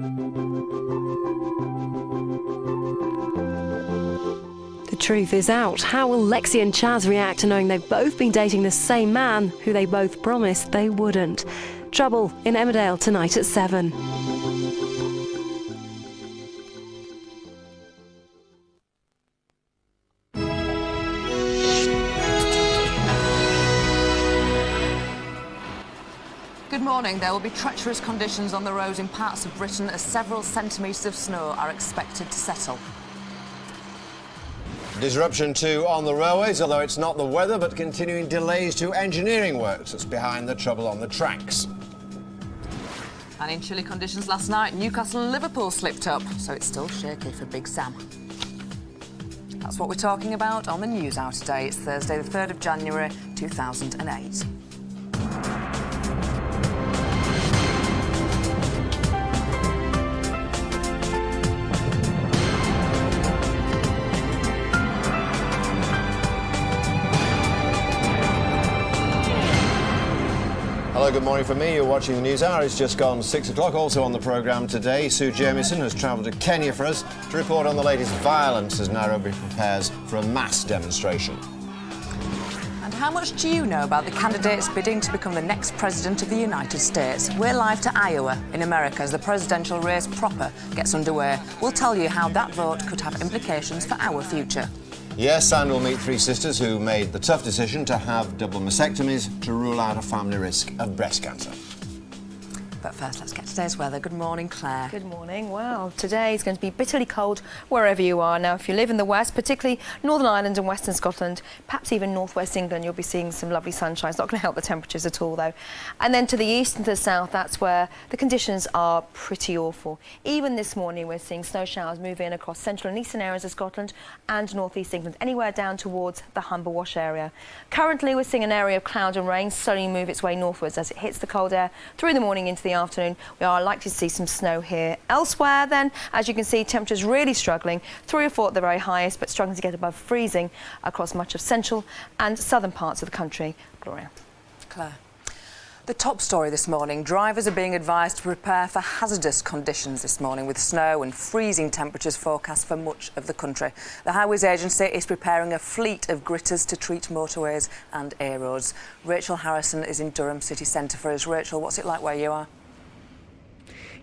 The truth is out. How will Lexi and Chaz react to knowing they've both been dating the same man who they both promised they wouldn't? Trouble in Emmerdale tonight at 7. Good morning. There will be treacherous conditions on the roads in parts of Britain as several centimetres of snow are expected to settle. Disruption too on the railways, although it's not the weather but continuing delays to engineering works that's behind the trouble on the tracks. And in chilly conditions last night, Newcastle and Liverpool slipped up, so it's still shaky for Big Sam. That's what we're talking about on the News Hour today. It's Thursday, the 3rd of January, 2008. Hello, good morning from me. You're watching the News Hour. It's just gone 6 o'clock. Also on the programme today, Sue Jamieson has travelled to Kenya for us to report on the latest violence as Nairobi prepares for a mass demonstration. And how much do you know about the candidates bidding to become the next president of the United States? We're live to Iowa in America as the presidential race proper gets underway. We'll tell you how that vote could have implications for our future. Yes, and we'll meet three sisters who made the tough decision to have double mastectomies to rule out a family risk of breast cancer. But first, let's get today's weather. Good morning, Claire. Good morning. Well, today is going to be bitterly cold wherever you are. Now, if you live in the west, particularly Northern Ireland and Western Scotland, perhaps even northwest England, you'll be seeing some lovely sunshine. It's not going to help the temperatures at all, though. And then to the east and to the south, that's where the conditions are pretty awful. Even this morning, we're seeing snow showers move in across central and eastern areas of Scotland and northeast England, anywhere down towards the Humber Wash area. Currently, we're seeing an area of cloud and rain slowly move its way northwards as it hits the cold air through the morning into the afternoon. We are likely to see some snow here. Elsewhere then, as you can see, temperatures really struggling. 3 or 4 at the very highest, but struggling to get above freezing across much of central and southern parts of the country. Gloria. Claire. The top story this morning, drivers are being advised to prepare for hazardous conditions this morning with snow and freezing temperatures forecast for much of the country. The Highways Agency is preparing a fleet of gritters to treat motorways and A roads. Rachel Harrison is in Durham city centre for us. Rachel, what's it like where you are?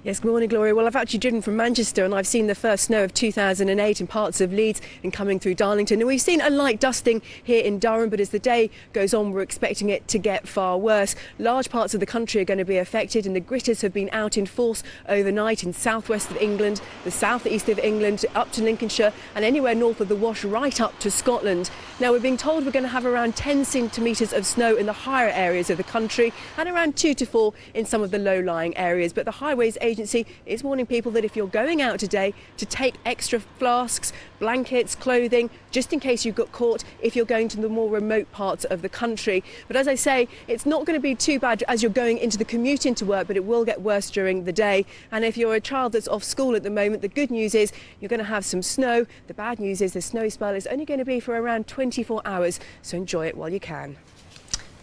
Yes, good morning, Gloria. Well, I've actually driven from Manchester and I've seen the first snow of 2008 in parts of Leeds and coming through Darlington. And we've seen a light dusting here in Durham, but as the day goes on, we're expecting it to get far worse. Large parts of the country are going to be affected, and the gritters have been out in force overnight in southwest of England, the southeast of England, up to Lincolnshire and anywhere north of the Wash right up to Scotland. Now, we're being told we're going to have around 10 centimetres of snow in the higher areas of the country and around 2 to 4 in some of the low-lying areas. But the Highways Agency is warning people that if you're going out today, to take extra flasks, blankets, clothing, just in case you got caught if you're going to the more remote parts of the country. But as I say, it's not going to be too bad as you're going into the commute into work, but it will get worse during the day. And if you're a child that's off school at the moment, the good news is you're going to have some snow. The bad news is the snow spell is only going to be for around 24 hours, so enjoy it while you can.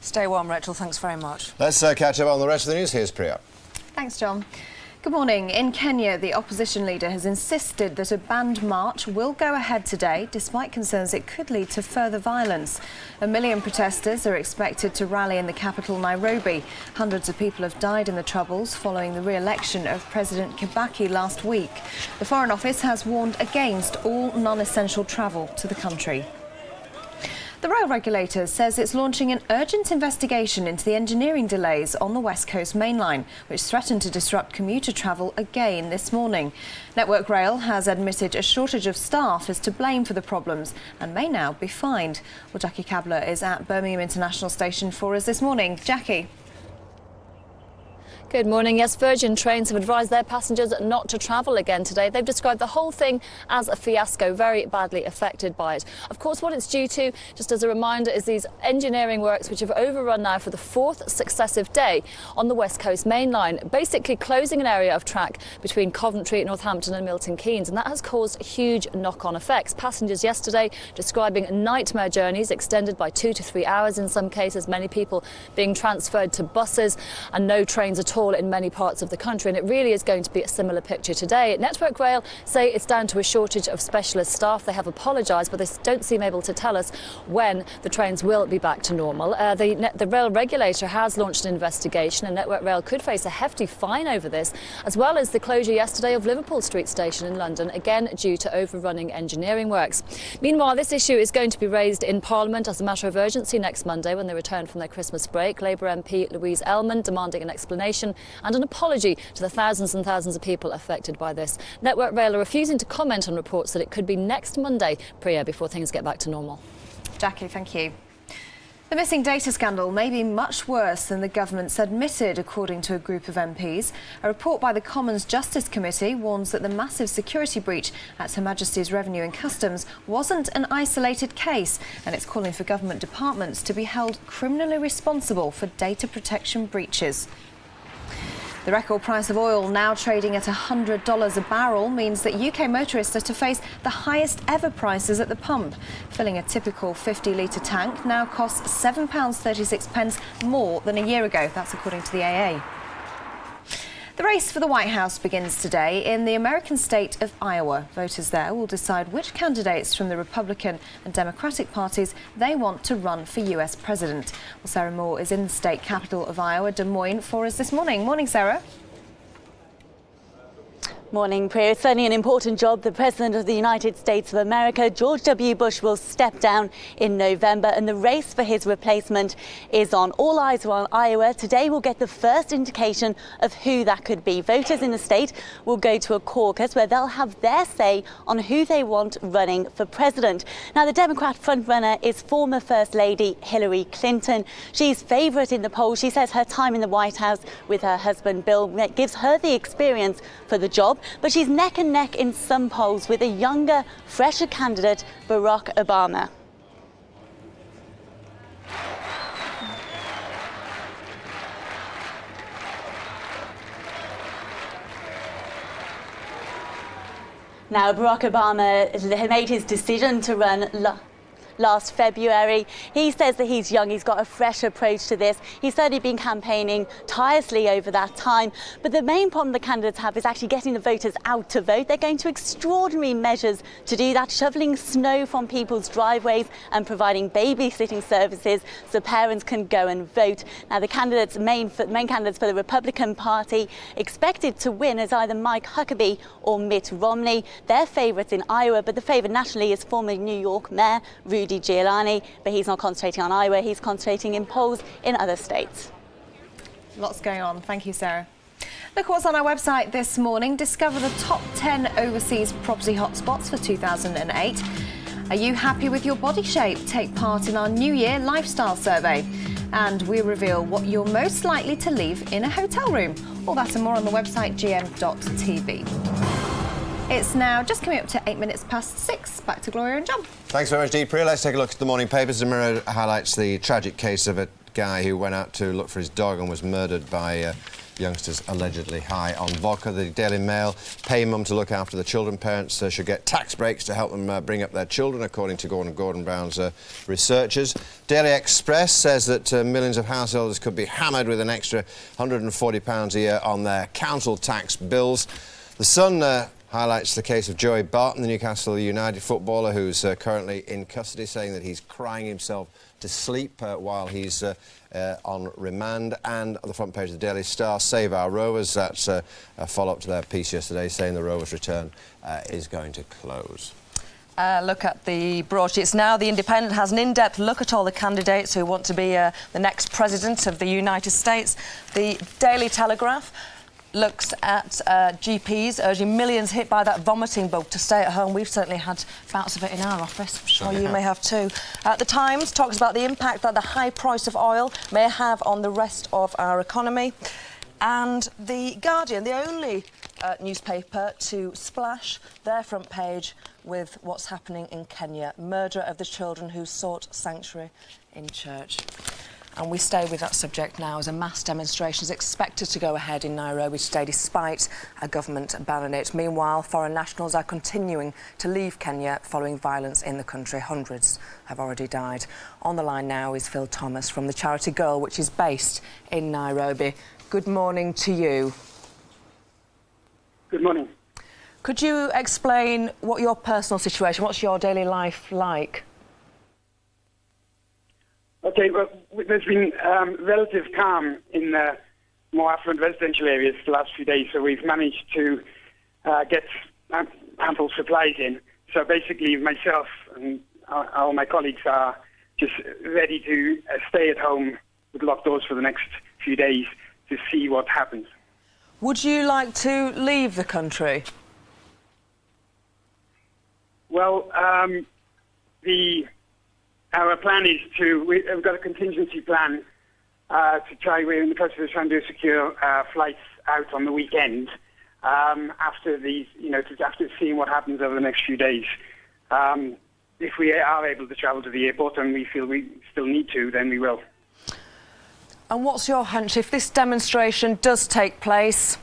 Stay warm, Rachel. Thanks very much. Let's catch up on the rest of the news. Here's Priya. Thanks, John. Good morning. In Kenya, the opposition leader has insisted that a banned march will go ahead today, despite concerns it could lead to further violence. 1 million protesters are expected to rally in the capital, Nairobi. Hundreds of people have died in the Troubles following the re-election of President Kibaki last week. The Foreign Office has warned against all non-essential travel to the country. The rail regulator says it's launching an urgent investigation into the engineering delays on the West Coast Main Line, which threatened to disrupt commuter travel again this morning. Network Rail has admitted a shortage of staff is to blame for the problems and may now be fined. Well, Jackie Kabler is at Birmingham International Station for us this morning. Jackie. Good morning. Yes, Virgin Trains have advised their passengers not to travel again today. They've described the whole thing as a fiasco, very badly affected by it. Of course, what it's due to, just as a reminder, is these engineering works which have overrun now for the 4th successive day on the West Coast Main Line, basically closing an area of track between Coventry, Northampton and Milton Keynes, and that has caused huge knock-on effects. Passengers yesterday describing nightmare journeys extended by 2 to 3 hours in some cases, many people being transferred to buses and no trains at all fall in many parts of the country, and it really is going to be a similar picture today. Network Rail say it's down to a shortage of specialist staff. They have apologised, but they don't seem able to tell us when the trains will be back to normal. The rail regulator has launched an investigation, and Network Rail could face a hefty fine over this, as well as the closure yesterday of Liverpool Street Station in London, again due to overrunning engineering works. Meanwhile, this issue is going to be raised in Parliament as a matter of urgency next Monday when they return from their Christmas break. Labour MP Louise Ellman demanding an explanation and an apology to the thousands and thousands of people affected by this. Network Rail are refusing to comment on reports that it could be next Monday, Priya, before things get back to normal. Jackie, thank you. The missing data scandal may be much worse than the government's admitted, according to a group of MPs. A report by the Commons Justice Committee warns that the massive security breach at Her Majesty's Revenue and Customs wasn't an isolated case, and it's calling for government departments to be held criminally responsible for data protection breaches. The record price of oil, now trading at $100 a barrel, means that UK motorists are to face the highest ever prices at the pump. Filling a typical 50-litre tank now costs £7.36 more than a year ago. That's according to the AA. The race for the White House begins today in the American state of Iowa. Voters there will decide which candidates from the Republican and Democratic parties they want to run for US president. Well, Sarah Moore is in the state capital of Iowa, Des Moines, for us this morning. Morning, Sarah. Morning, Priya. It's certainly an important job. The President of the United States of America, George W. Bush, will step down in November, and the race for his replacement is on. All eyes are on Iowa. Today we'll get the first indication of who that could be. Voters in the state will go to a caucus where they'll have their say on who they want running for president. Now, the Democrat frontrunner is former First Lady Hillary Clinton. She's favourite in the polls. She says her time in the White House with her husband Bill gives her the experience for the job. But she's neck and neck in some polls with a younger, fresher candidate, Barack Obama. Now, Barack Obama made his decision to run last February. He says that he's young, he's got a fresh approach to this. He's certainly been campaigning tirelessly over that time. But the main problem the candidates have is actually getting the voters out to vote. They're going to extraordinary measures to do that, shoveling snow from people's driveways and providing babysitting services so parents can go and vote. Now, the candidates, main candidates for the Republican Party expected to win as either Mike Huckabee or Mitt Romney. They're favourites in Iowa, but the favourite nationally is former New York Mayor Rudy Giuliani, but he's not concentrating on Iowa, he's concentrating in polls in other states. Lots going on. Thank you, Sarah. Look what's on our website this morning. Discover the top 10 overseas property hotspots for 2008. Are you happy with your body shape? Take part in our New Year lifestyle survey. And we reveal what you're most likely to leave in a hotel room. All that and more on the website gm.tv. It's now just coming up to 8 minutes past 6. Back to Gloria and John. Thanks very much, Dee. Priya, let's take a look at the morning papers. The Mirror highlights the tragic case of a guy who went out to look for his dog and was murdered by youngsters allegedly high on vodka. The Daily Mail, pay mum to look after the children. Parents should get tax breaks to help them bring up their children, according to Gordon Brown's researchers. Daily Express says that millions of householders could be hammered with an extra £140 a year on their council tax bills. The Sun highlights the case of Joey Barton, the Newcastle United footballer who's currently in custody, saying that he's crying himself to sleep while he's on remand. And on the front page of the Daily Star, Save Our Rovers. That's a follow-up to their piece yesterday saying the Rovers' return is going to close. Look at the broadsheet. It's now The Independent has an in-depth look at all the candidates who want to be the next president of the United States. The Daily Telegraph looks at GPs urging millions hit by that vomiting bug to stay at home. We've certainly had bouts of it in our office. I'm sure you may have too. The Times talks about the impact that the high price of oil may have on the rest of our economy. And The Guardian, the only newspaper to splash their front page with what's happening in Kenya. Murder of the children who sought sanctuary in church. And we stay with that subject now as a mass demonstration is expected to go ahead in Nairobi today despite a government ban on it. Meanwhile, foreign nationals are continuing to leave Kenya following violence in the country. Hundreds have already died. On the line now is Phil Thomas from the charity Girl, which is based in Nairobi. good morning to you. Good morning. Could you explain what your personal situation, what's your daily life like? Okay, well, there's been relative calm in more affluent residential areas the last few days, so we've managed to get ample supplies in. So basically, myself and all my colleagues are just ready to stay at home with locked doors for the next few days to see what happens. Would you like to leave the country? Well, our plan is we've got a contingency plan we're in the process of trying to secure flights out on the weekend after after seeing what happens over the next few days. If we are able to travel to the airport and we feel we still need to, then we will. And what's your hunch? If this demonstration does take place,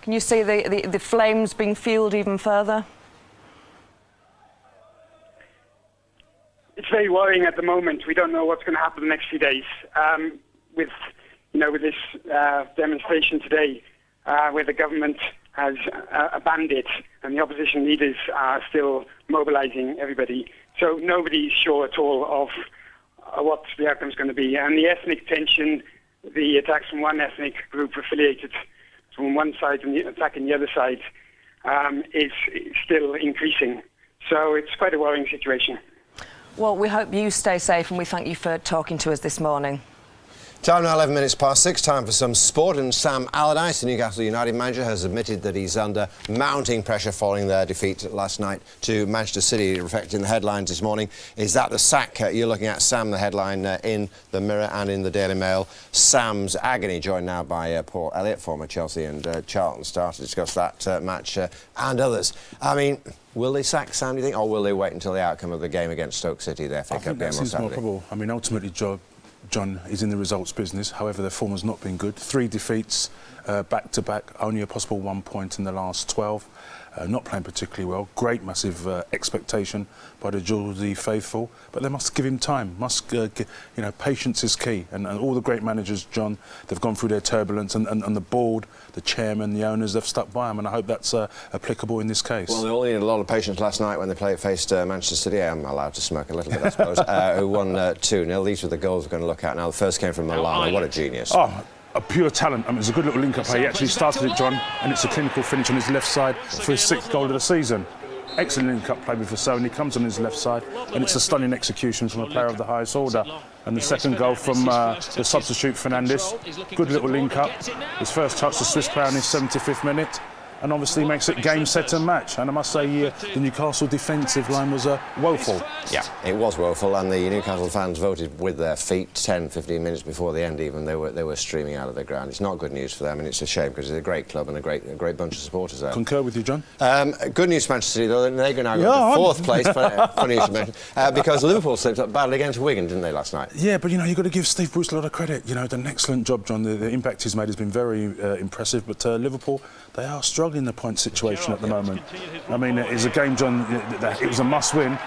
can you see the flames being fueled even further? It's very worrying at the moment. We don't know what's going to happen the next few days. With this demonstration today, where the government has abandoned it and the opposition leaders are still mobilising everybody. So nobody's sure at all of what the outcome is going to be. And the ethnic tension, the attacks from one ethnic group affiliated from one side and the attack on the other side is still increasing. So it's quite a worrying situation. Well, we hope you stay safe and we thank you for talking to us this morning. Time now 11 minutes past 6, time for some sport, and Sam Allardyce, the Newcastle United manager, has admitted that he's under mounting pressure following their defeat last night to Manchester City, reflecting the headlines this morning. Is that the sack you're looking at, Sam, the headline in the Mirror and in the Daily Mail? Sam's agony, joined now by Paul Elliott, former Chelsea and Charlton star, to discuss that match and others. I mean, will they sack Sam, do you think, or will they wait until the outcome of the game against Stoke City, the FA Cup game on Saturday? More probable. I mean, ultimately, John is in the results business. However, their form has not been good. 3 defeats back-to-back, only a possible 1 point in the last 12. Not playing particularly well. Great, massive expectation by the Geordie faithful. But they must give him time. Patience is key. And all the great managers, John, they've gone through their turbulence. And the board, the chairman, the owners, they've stuck by him. And I hope that's applicable in this case. Well, they all needed a lot of patience last night when they faced Manchester City. I'm allowed to smoke a little bit, I suppose. Who won 2-0. These were the goals we're going to look at now. The first came from Milano. What a genius. Oh, a pure talent. I mean, it's a good little link-up. He actually started it, John, and it's a clinical finish on his left side for his 6th goal of the season. Excellent link-up play with Vassell, and he comes on his left side, and it's a stunning execution from a player of the highest order. And the second goal from the substitute, Fernandes. Good little link-up. His first touch, the Swiss player in his 75th minute. And obviously makes it game, set and match. And I must say, the Newcastle defensive line was woeful. Yeah, it was woeful, and the Newcastle fans voted with their feet 10, 15 minutes before the end even. They were streaming out of the ground. It's not good news for them, and it's a shame because it's a great club and a great bunch of supporters there. Concur with you, John. Good news for Manchester City, though. They're now going to 4th place. Funny you should mention. Because Liverpool slipped up badly against Wigan, didn't they, last night? Yeah, but, you've got to give Steve Bruce a lot of credit. Done an excellent job, John. The impact he's made has been very impressive. But Liverpool, they are struggling in the point situation at the moment. I mean, it's a game, John, it was a must-win.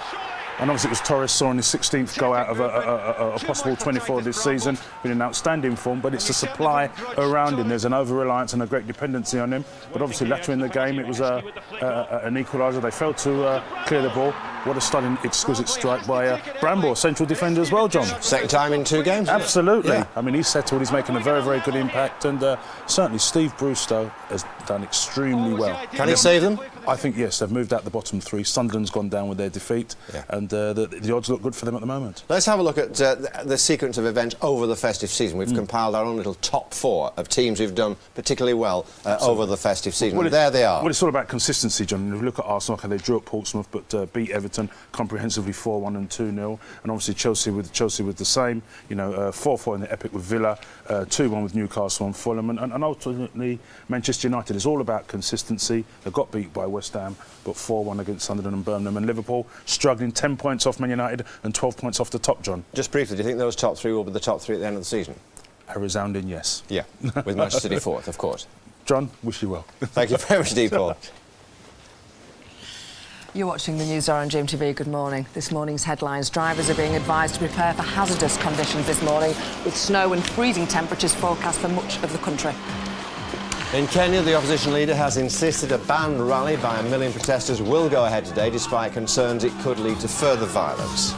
And obviously it was Torres scoring his 16th goal out of a possible 24 this season. Been in outstanding form, but it's the supply around him. There's an over-reliance and a great dependency on him. But obviously later in the game it was an equaliser. They failed to clear the ball. What a stunning, exquisite strike by Bramble, central defender as well, John. Second time in 2 games? Absolutely. Yeah. I mean, he's settled, he's making a very, very good impact, and certainly Steve Bruce, though, has done extremely well. Can he save them? I think, yes, they've moved out the bottom 3. Sunderland's gone down with their defeat, and the odds look good for them at the moment. Let's have a look at the sequence of events over the festive season. We've compiled our own little top 4 of teams who've done particularly well over the festive season. Well, there they are. Well, it's all about consistency, John. If you look at Arsenal, okay, they drew at Portsmouth, but beat Everton comprehensively 4-1 and 2-0, and obviously Chelsea with the same. 4-4 in the epic with Villa, 2-1 with Newcastle and Fulham, and ultimately Manchester United. It's all about consistency. They got beat by West Ham, but 4-1 against Sunderland and Birmingham, and Liverpool struggling 10 points off Man United and 12 points off the top, John. Just briefly, do you think those top 3 will be the top 3 at the end of the season? A resounding yes. Yeah, with Manchester City 4th, of course. John, wish you well. Thank you very much indeed, Paul. You're watching the News Hour on GMTV. Good morning. This morning's headlines. Drivers are being advised to prepare for hazardous conditions this morning, with snow and freezing temperatures forecast for much of the country. In Kenya, the opposition leader has insisted a banned rally by 1 million protesters will go ahead today, despite concerns it could lead to further violence.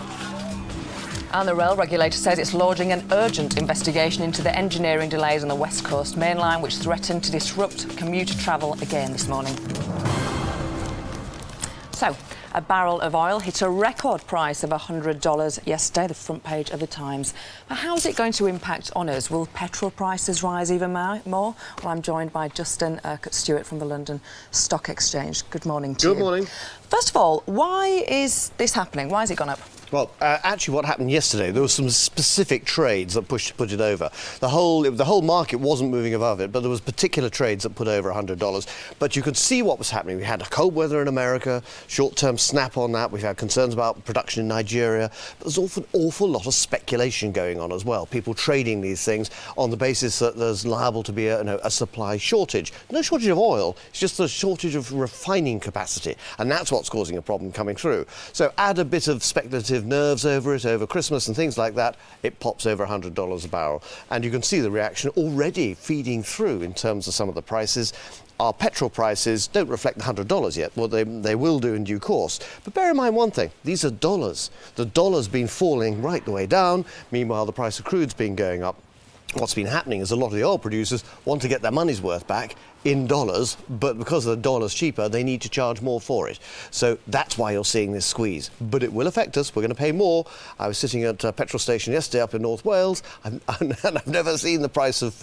And the rail regulator says it's launching an urgent investigation into the engineering delays on the West Coast Main Line, which threaten to disrupt commuter travel again this morning. So, a barrel of oil hit a record price of $100 yesterday, the front page of the Times. But how is it going to impact on us? Will petrol prices rise even more? Well, I'm joined by Justin Stewart from the London Stock Exchange. Good morning to you. Good morning. First of all, why is this happening? Why has it gone up? Well, actually, what happened yesterday, there were some specific trades that put it over. The whole market wasn't moving above it, but there was particular trades that put over $100. But you could see what was happening. We had cold weather in America, short-term snap on that. We've had concerns about production in Nigeria. But there's an awful lot of speculation going on as well. People trading these things on the basis that there's liable to be a supply shortage. No shortage of oil. It's just a shortage of refining capacity, and that's what's causing a problem coming through. So add a bit of speculative nerves over it over Christmas and things like that, it pops over $100 a barrel. And you can see the reaction already feeding through in terms of some of the prices. Our petrol prices don't reflect the $100 yet. Well, they will do in due course. But bear in mind one thing, these are dollars. The dollar's been falling right the way down. Meanwhile, the price of crude's been going up. What's been happening is a lot of the oil producers want to get their money's worth back in dollars, but because the dollar's cheaper, they need to charge more for it. So that's why you're seeing this squeeze. But it will affect us. We're going to pay more. I was sitting at a petrol station yesterday up in North Wales, and I've never seen the price of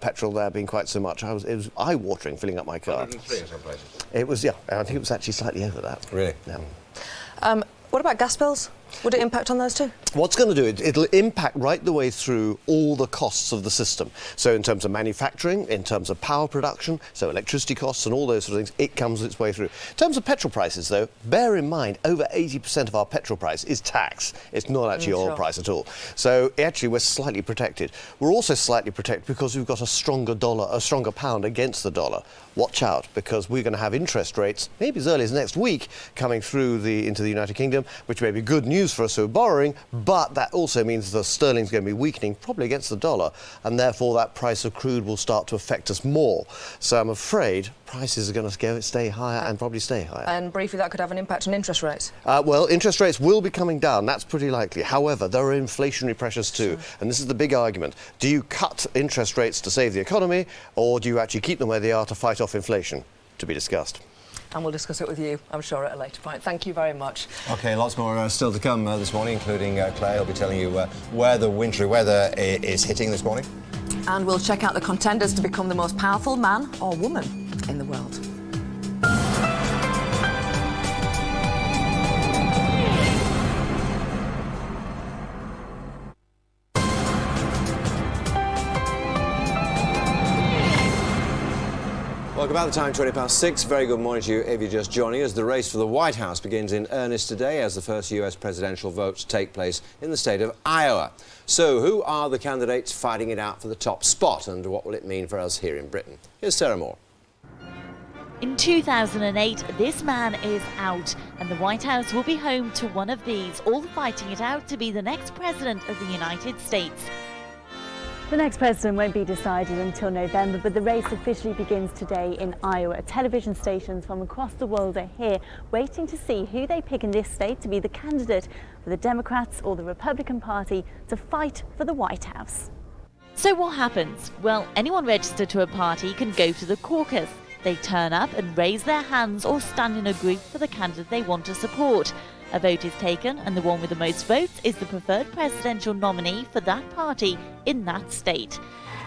petrol there being quite so much. It was eye-watering filling up my car. 103 in some places. It was, yeah. I think it was actually slightly over that. Really? Yeah. What about gas bills? Would it impact on those too? What's going to do it? It'll impact right the way through all the costs of the system. So in terms of manufacturing, in terms of power production, so electricity costs and all those sort of things, it comes its way through. In terms of petrol prices, though, bear in mind, over 80% of our petrol price is tax. It's not actually oil price at all. So actually, we're slightly protected. We're also slightly protected because we've got a stronger dollar, a stronger pound against the dollar. Watch out, because we're going to have interest rates, maybe as early as next week, coming through into the United Kingdom, which may be good news for us who are borrowing, but that also means the sterling's going to be weakening, probably against the dollar, and therefore that price of crude will start to affect us more. So I'm afraid prices are going to stay higher and probably stay higher. And briefly, that could have an impact on interest rates? Well, interest rates will be coming down. That's pretty likely. However, there are inflationary pressures too. And this is the big argument. Do you cut interest rates to save the economy, or do you actually keep them where they are to fight off inflation? To be discussed. And we'll discuss it with you, I'm sure, at a later point. Thank you very much. OK, lots more still to come this morning, including Claire will be telling you where the wintry weather is hitting this morning. And we'll check out the contenders to become the most powerful man or woman in the world. Welcome back. The time 6:20. Very good morning to you if you're just joining us. The race for the White House begins in earnest today as the first US presidential votes take place in the state of Iowa. So who are the candidates fighting it out for the top spot, and what will it mean for us here in Britain? Here's Sarah Moore. In 2008, this man is out, and the White House will be home to one of these, all fighting it out to be the next president of the United States. The next president won't be decided until November, but the race officially begins today in Iowa. Television stations from across the world are here waiting to see who they pick in this state to be the candidate for the Democrats or the Republican Party to fight for the White House. So what happens? Well, anyone registered to a party can go to the caucus. They turn up and raise their hands or stand in a group for the candidate they want to support. A vote is taken, and the one with the most votes is the preferred presidential nominee for that party in that state.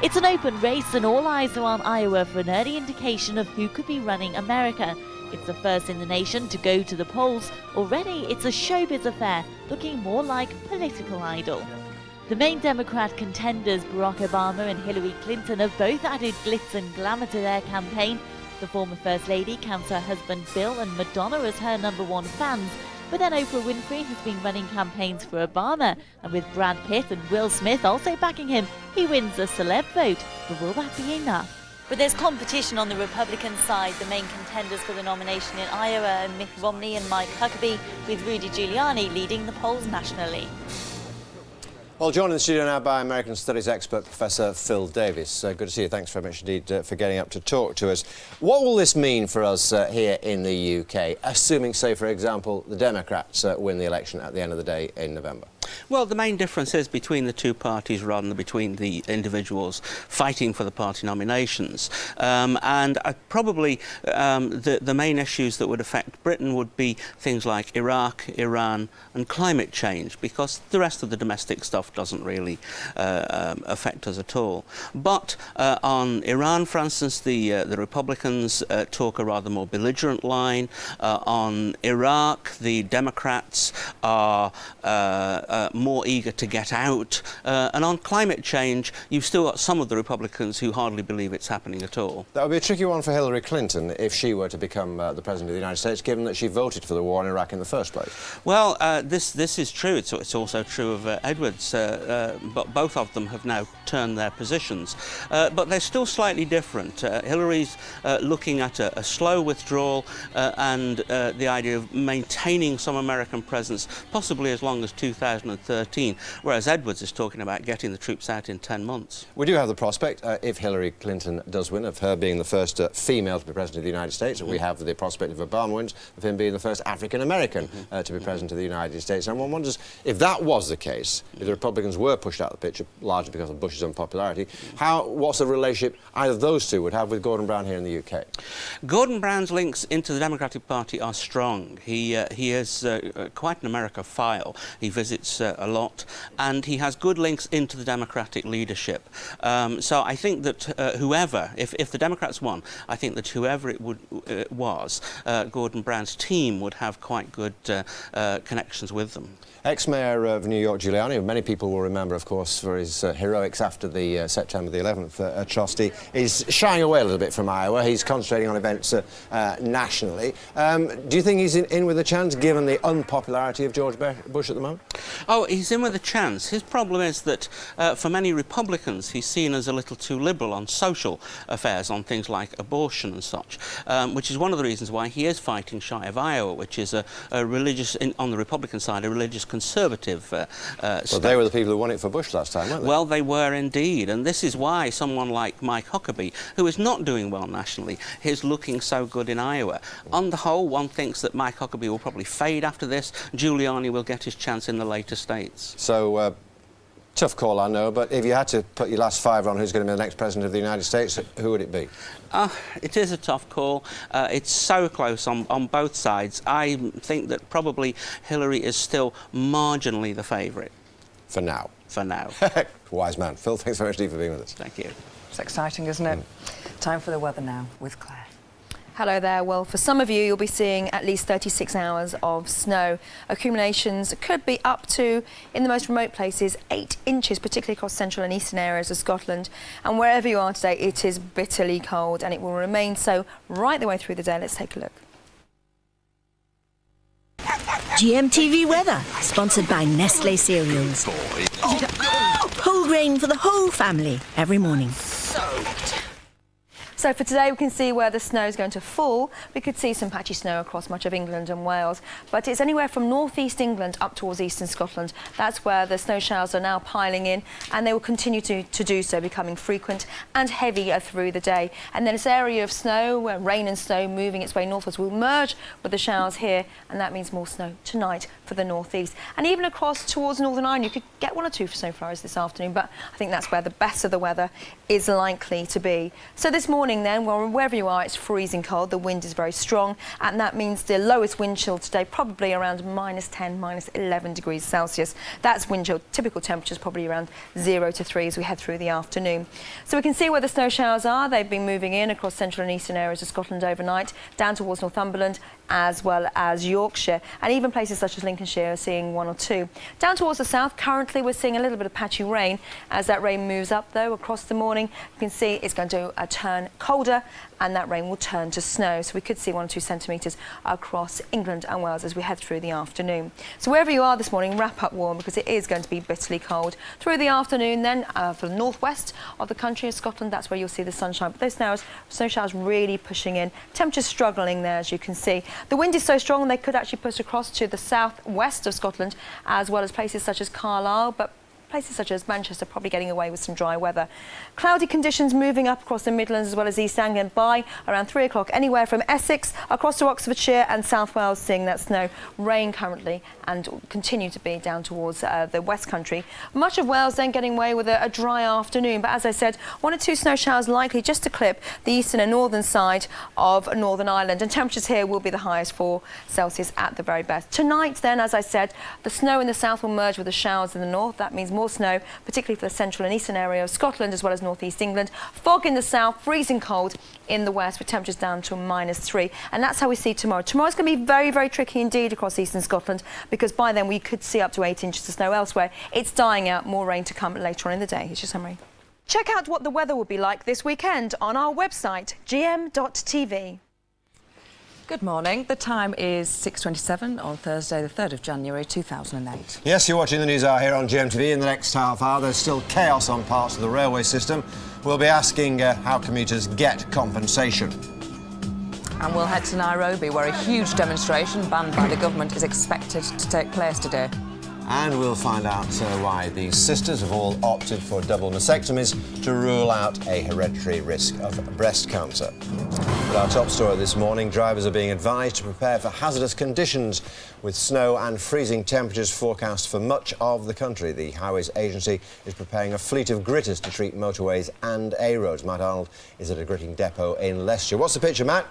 It's an open race, and all eyes are on Iowa for an early indication of who could be running America. It's the first in the nation to go to the polls. Already, it's a showbiz affair, looking more like Political Idol. The main Democrat contenders, Barack Obama and Hillary Clinton, have both added glitz and glamour to their campaign. The former First Lady counts her husband Bill and Madonna as her #1 fans. But then Oprah Winfrey has been running campaigns for Obama, and with Brad Pitt and Will Smith also backing him, he wins a celeb vote. But will that be enough? But there's competition on the Republican side. The main contenders for the nomination in Iowa are Mitt Romney and Mike Huckabee, with Rudy Giuliani leading the polls nationally. Well, joined in the studio now by American Studies expert Professor Phil Davis. Good to see you. Thanks very much indeed for getting up to talk to us. What will this mean for us here in the UK, assuming, say, for example, the Democrats win the election at the end of the day in November? Well, the main difference is between the two parties rather than between the individuals fighting for the party nominations. And probably the main issues that would affect Britain would be things like Iraq, Iran and climate change, because the rest of the domestic stuff doesn't really affect us at all. But on Iran, for instance, the Republicans talk a rather more belligerent line. On Iraq, the Democrats are more eager to get out. And on climate change, you've still got some of the Republicans who hardly believe it's happening at all. That would be a tricky one for Hillary Clinton if she were to become the President of the United States, given that she voted for the war in Iraq in the first place. Well, this is true. It's also true of Edwards, but both of them have now turned their positions. But they're still slightly different. Hillary's looking at a slow withdrawal and the idea of maintaining some American presence, possibly as long as 2013, whereas Edwards is talking about getting the troops out in 10 months. We do have the prospect, if Hillary Clinton does win, of her being the first female to be President of the United States. We have the prospect, if Obama wins, of him being the first African-American to be President of the United States. And one wonders, if that was the case, if the Republicans were pushed out of the picture, largely because of Bush's unpopularity, what's the relationship either of those two would have with Gordon Brown here in the UK? Gordon Brown's links into the Democratic Party are strong. He is quite an Americophile. He visits a lot, and he has good links into the Democratic leadership. So I think that whoever, if the Democrats won, I think that whoever it was, Gordon Brown's team would have quite good connections with them. Ex-Mayor of New York, Giuliani, who many people will remember, of course, for his heroics after the September the 11th atrocity, is shying away a little bit from Iowa. He's concentrating on events nationally. Do you think he's in with a chance, given the unpopularity of George Bush at the moment? Oh, he's in with a chance. His problem is that for many Republicans, he's seen as a little too liberal on social affairs, on things like abortion and such, which is one of the reasons why he is fighting shy of Iowa, which is a religious, on the Republican side, a religious conservative Well, they were the people who won it for Bush last time, weren't they? Well, they were indeed, and this is why someone like Mike Huckabee, who is not doing well nationally, is looking so good in Iowa. On the whole, one thinks that Mike Huckabee will probably fade after this. Giuliani will get his chance in the later states. So, tough call, I know, but if you had to put your last fiver on who's going to be the next President of the United States, who would it be? It is a tough call. It's so close on both sides. I think that probably Hillary is still marginally the favourite. For now. For now. Wise man. Phil, thanks very much indeed for being with us. Thank you. It's exciting, isn't it? Time for the weather now with Claire. Hello there. Well, for some of you, you'll be seeing at least 36 hours of snow. Accumulations could be up to, in the most remote places, 8 inches, particularly across central and eastern areas of Scotland. And wherever you are today, it is bitterly cold, and it will remain so right the way through the day. Let's take a look. GMTV weather, sponsored by Nestle Cereals. Whole grain for the whole family every morning. So for today, we can see where the snow is going to fall. We could see some patchy snow across much of England and Wales, but it's anywhere from northeast England up towards eastern Scotland. That's where the snow showers are now piling in, and they will continue to do so, becoming frequent and heavier through the day. And then this area of snow, rain and snow moving its way northwards, will merge with the showers here, and that means more snow tonight for the northeast. And even across towards Northern Ireland, you could get 1 or 2 snow flurries this afternoon, but I think that's where the best of the weather is likely to be. So this morning then, well, wherever you are, it's freezing cold. The wind is very strong, and that means the lowest wind chill today probably around -10, -11 degrees Celsius. That's wind chill. Typical temperatures probably around 0 to 3 as we head through the afternoon. So we can see where the snow showers are. They've been moving in across central and eastern areas of Scotland overnight, down towards Northumberland as well as Yorkshire, and even places such as Lincolnshire are seeing 1 or 2. Down towards the south, currently we're seeing a little bit of patchy rain. As that rain moves up, though, across the morning, morning, you can see it's going to turn colder, and that rain will turn to snow. So we could see 1 or 2 centimetres across England and Wales as we head through the afternoon. So wherever you are this morning, wrap up warm because it is going to be bitterly cold. Through the afternoon then, for the northwest of the country of Scotland, that's where you'll see the sunshine. But those snow showers really pushing in. Temperatures struggling there, as you can see. The wind is so strong they could actually push across to the southwest of Scotland, as well as places such as Carlisle, but places such as Manchester probably getting away with some dry weather. Cloudy conditions moving up across the Midlands as well as East Anglia by around 3 o'clock, anywhere from Essex across to Oxfordshire and South Wales, seeing that snow, rain currently, and continue to be down towards the West Country. Much of Wales then getting away with a dry afternoon, but as I said, 1 or 2 snow showers likely just to clip the eastern and northern side of Northern Ireland, and temperatures here will be the highest 4 Celsius at the very best. Tonight then, as I said, the snow in the south will merge with the showers in the north. That means more snow, particularly for the central and eastern area of Scotland as well as northeast England. Fog in the south, freezing cold in the west with temperatures down to -3. And that's how we see tomorrow. Tomorrow's going to be very, very tricky indeed across eastern Scotland because by then we could see up to 8 inches of snow elsewhere. It's dying out, more rain to come later on in the day. Here's your summary. Check out what the weather will be like this weekend on our website, gm.tv. Good morning. The time is 6:27 on Thursday, the 3rd of January 2008. Yes, you're watching the News Hour here on GMTV. In the next half hour, there's still chaos on parts of the railway system. We'll be asking how commuters get compensation. And we'll head to Nairobi, where a huge demonstration banned by the government is expected to take place today. And we'll find out why these sisters have all opted for double mastectomies to rule out a hereditary risk of breast cancer. But our top story this morning, drivers are being advised to prepare for hazardous conditions with snow and freezing temperatures forecast for much of the country. The Highways Agency is preparing a fleet of gritters to treat motorways and A roads. Matt Arnold is at a gritting depot in Leicester. What's the picture, Matt?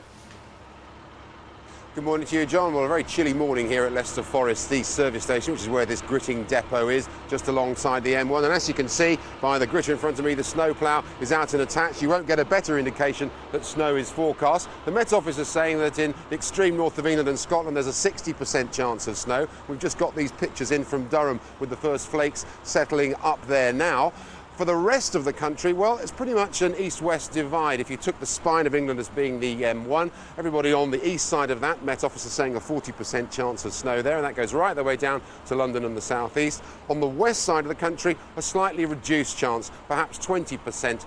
Good morning to you, John. Well, a very chilly morning here at Leicester Forest, the service station, which is where this gritting depot is, just alongside the M1. And as you can see by the gritter in front of me, the snowplough is out and attached. You won't get a better indication that snow is forecast. The Met Office is saying that in the extreme north of England and Scotland, there's a 60% chance of snow. We've just got these pictures in from Durham with the first flakes settling up there now. For the rest of the country, well, it's pretty much an east-west divide. If you took the spine of England as being the M1, everybody on the east side of that, Met Office is saying a 40% chance of snow there, and that goes right the way down to London and the southeast. On the west side of the country, a slightly reduced chance, perhaps 20%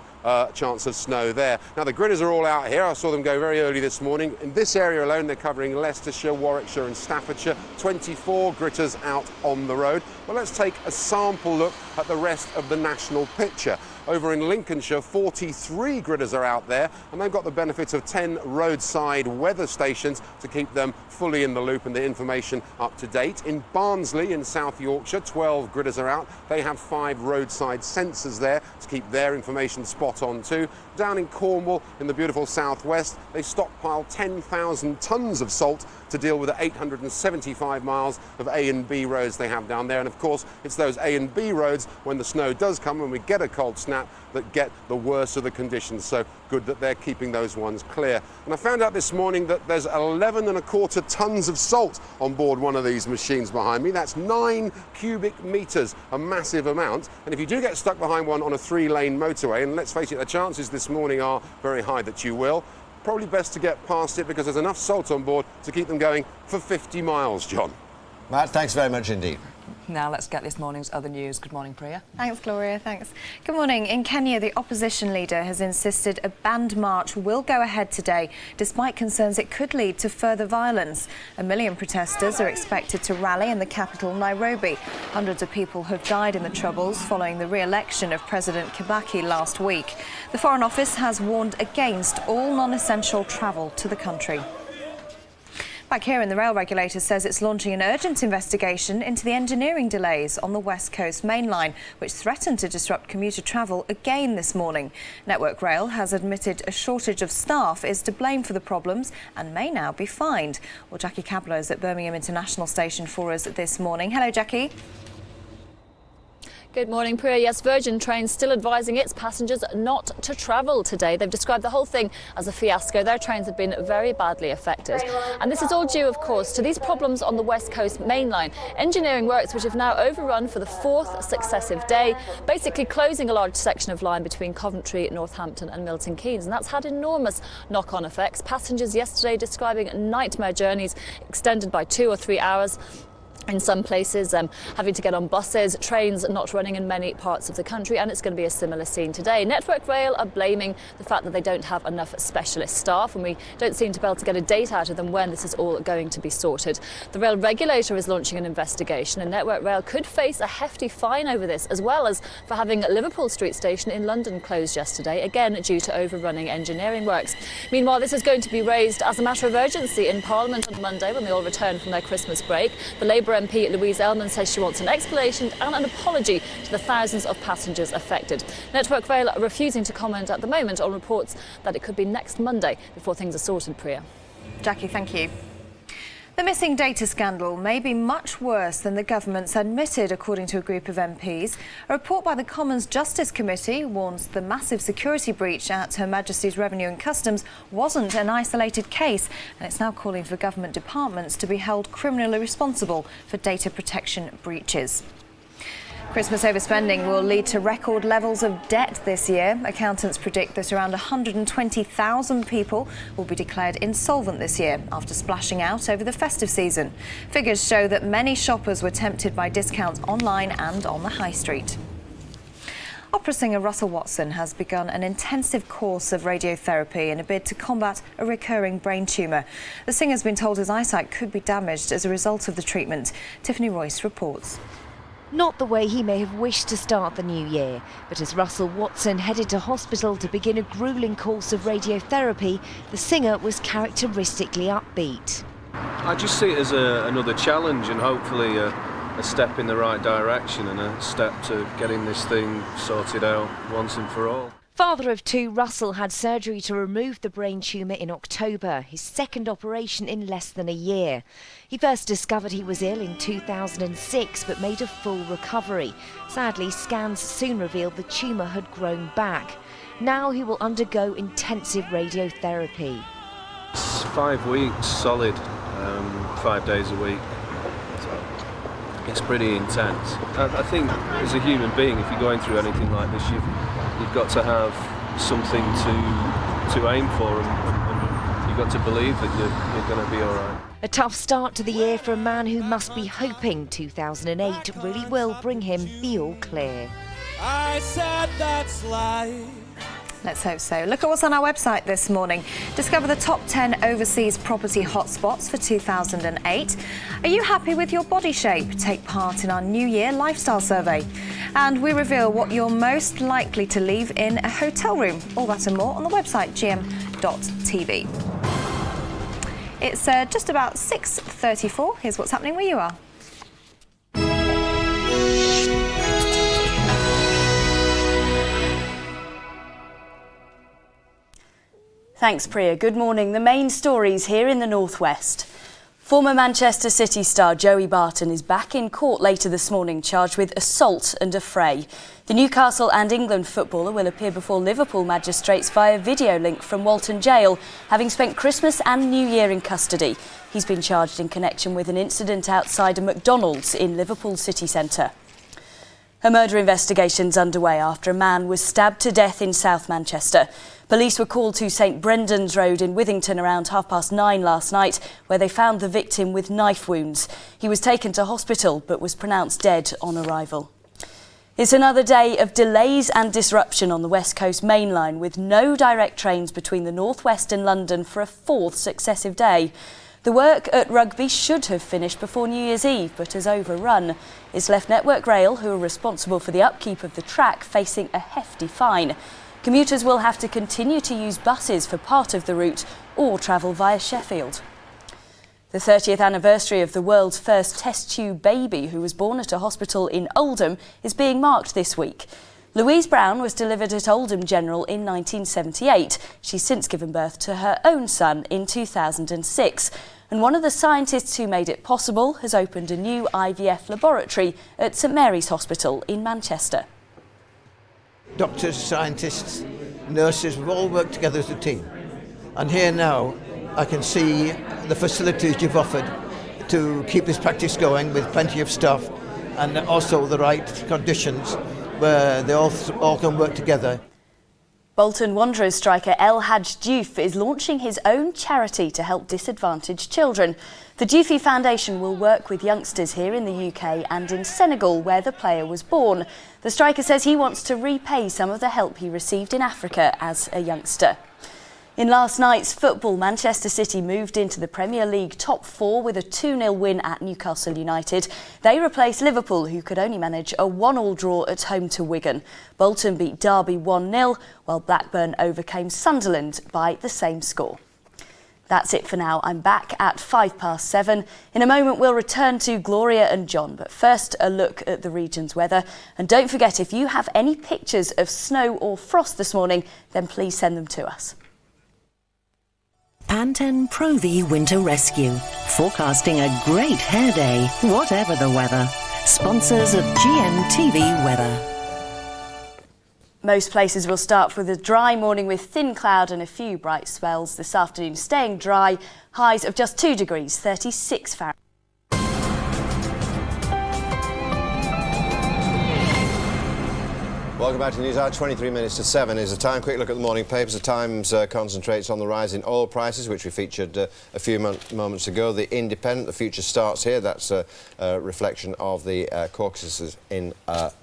chance of snow there. Now, the gritters are all out here. I saw them go very early this morning. In this area alone, they're covering Leicestershire, Warwickshire and Staffordshire. 24 gritters out on the road. Well, let's take a sample look at the rest of the national picture. Over in Lincolnshire, 43 gritters are out there, and they've got the benefit of 10 roadside weather stations to keep them fully in the loop and the information up to date. In Barnsley in South Yorkshire, 12 gritters are out. They have 5 roadside sensors there to keep their information spot on too. Down in Cornwall, in the beautiful southwest, they stockpile 10,000 tonnes of salt to deal with the 875 miles of A and B roads they have down there. And of course, it's those A and B roads, when the snow does come, when we get a cold snap, that get the worst of the conditions. So good that they're keeping those ones clear. And I found out this morning that there's 11.25 tonnes of salt on board one of these machines behind me. That's 9 cubic metres, a massive amount. And if you do get stuck behind one on a 3-lane motorway, and let's face it, the chances this morning are very high that you will, probably best to get past it because there's enough salt on board to keep them going for 50 miles, John. Matt, thanks very much indeed. Now let's get this morning's other news. Good morning, Priya. Thanks, Gloria. Thanks. Good morning. In Kenya, the opposition leader has insisted a banned march will go ahead today, despite concerns it could lead to further violence. 1 million protesters are expected to rally in the capital, Nairobi. Hundreds of people have died in the Troubles following the re-election of President Kibaki last week. The Foreign Office has warned against all non-essential travel to the country. Back here, the rail regulator says it's launching an urgent investigation into the engineering delays on the West Coast main line, which threatened to disrupt commuter travel again this morning. Network Rail has admitted a shortage of staff is to blame for the problems and may now be fined. Well, Jackie Kabler is at Birmingham International Station for us this morning. Hello, Jackie. Good morning, Priya. Yes, Virgin Trains still advising its passengers not to travel today. They've described the whole thing as a fiasco. Their trains have been very badly affected. And this is all due, of course, to these problems on the West Coast main line. Engineering works which have now overrun for the 4th successive day, basically closing a large section of line between Coventry, Northampton and Milton Keynes. And that's had enormous knock-on effects. Passengers yesterday describing nightmare journeys extended by 2 or 3 hours. In some places, having to get on buses, trains not running in many parts of the country, and it's going to be a similar scene today. Network Rail are blaming the fact that they don't have enough specialist staff, and we don't seem to be able to get a date out of them when this is all going to be sorted. The rail regulator is launching an investigation, and Network Rail could face a hefty fine over this, as well as for having Liverpool Street Station in London closed yesterday, again due to overrunning engineering works. Meanwhile, this is going to be raised as a matter of urgency in Parliament on Monday when they all return from their Christmas break. The Labour MP Louise Ellman says she wants an explanation and an apology to the thousands of passengers affected. Network Rail are refusing to comment at the moment on reports that it could be next Monday before things are sorted, Priya. Jackie, thank you. The missing data scandal may be much worse than the government's admitted, according to a group of MPs. A report by the Commons Justice Committee warns the massive security breach at Her Majesty's Revenue and Customs wasn't an isolated case, and it's now calling for government departments to be held criminally responsible for data protection breaches. Christmas overspending will lead to record levels of debt this year. Accountants predict that around 120,000 people will be declared insolvent this year after splashing out over the festive season. Figures show that many shoppers were tempted by discounts online and on the high street. Opera singer Russell Watson has begun an intensive course of radiotherapy in a bid to combat a recurring brain tumour. The singer's been told his eyesight could be damaged as a result of the treatment. Tiffany Royce reports. Not the way he may have wished to start the new year, but as Russell Watson headed to hospital to begin a gruelling course of radiotherapy, the singer was characteristically upbeat. I just see it as another challenge and hopefully a step in the right direction and a step to getting this thing sorted out once and for all. Father of 2, Russell had surgery to remove the brain tumour in October, his second operation in less than a year. He first discovered he was ill in 2006 but made a full recovery. Sadly, scans soon revealed the tumour had grown back. Now he will undergo intensive radiotherapy. It's 5 weeks solid, 5 days a week. So it's pretty intense. I think as a human being, if you're going through anything like this, you've got to have something to aim for and you've got to believe that you're going to be all right. A tough start to the year for a man who must be hoping 2008 really will bring him the all clear. I said that's life. Let's hope so. Look at what's on our website this morning. Discover the top 10 overseas property hotspots for 2008. Are you happy with your body shape? Take part in our New Year lifestyle survey. And we reveal what you're most likely to leave in a hotel room. All that and more on the website gm.tv. It's just about 6:34. Here's what's happening where you are. Thanks, Priya. Good morning. The main stories here in the northwest. Former Manchester City star Joey Barton is back in court later this morning, charged with assault and affray. The Newcastle and England footballer will appear before Liverpool magistrates via video link from Walton Jail, having spent Christmas and New Year in custody. He's been charged in connection with an incident outside a McDonald's in Liverpool city centre. A murder investigation's underway after a man was stabbed to death in South Manchester. Police were called to St Brendan's Road in Withington around 9:30 last night, where they found the victim with knife wounds. He was taken to hospital but was pronounced dead on arrival. It's another day of delays and disruption on the West Coast main line, with no direct trains between the North West and London for a 4th successive day. The work at Rugby should have finished before New Year's Eve, but has overrun. It's left Network Rail, who are responsible for the upkeep of the track, facing a hefty fine. Commuters will have to continue to use buses for part of the route or travel via Sheffield. The 30th anniversary of the world's first test tube baby, who was born at a hospital in Oldham, is being marked this week. Louise Brown was delivered at Oldham General in 1978. She's since given birth to her own son in 2006. And one of the scientists who made it possible has opened a new IVF laboratory at St Mary's Hospital in Manchester. Doctors, scientists, nurses, we've all worked together as a team. And here now, I can see the facilities you've offered to keep this practice going with plenty of staff and also the right conditions where they all can work together. Bolton Wanderers striker El Hadj Diouf is launching his own charity to help disadvantaged children. The Diouf Foundation will work with youngsters here in the UK and in Senegal, where the player was born. The striker says he wants to repay some of the help he received in Africa as a youngster. In last night's football, Manchester City moved into the Premier League top four with a 2-0 win at Newcastle United. They replaced Liverpool, who could only manage a 1-1 draw at home to Wigan. Bolton beat Derby 1-0, while Blackburn overcame Sunderland by the same score. That's it for now. I'm back at 7:05. In a moment, we'll return to Gloria and John. But first, a look at the region's weather. And don't forget, if you have any pictures of snow or frost this morning, then please send them to us. Pantene Pro V Winter Rescue. Forecasting a great hair day, whatever the weather. Sponsors of GMTV Weather. Most places will start with a dry morning with thin cloud and a few bright spells. This afternoon staying dry, highs of just 2 degrees, 36 Fahrenheit. Welcome back to News Hour. 23 minutes to 7 is the time. Quick look at the morning papers. The Times concentrates on the rise in oil prices, which we featured a few moments ago. The Independent, the future starts here. That's a reflection of the caucuses in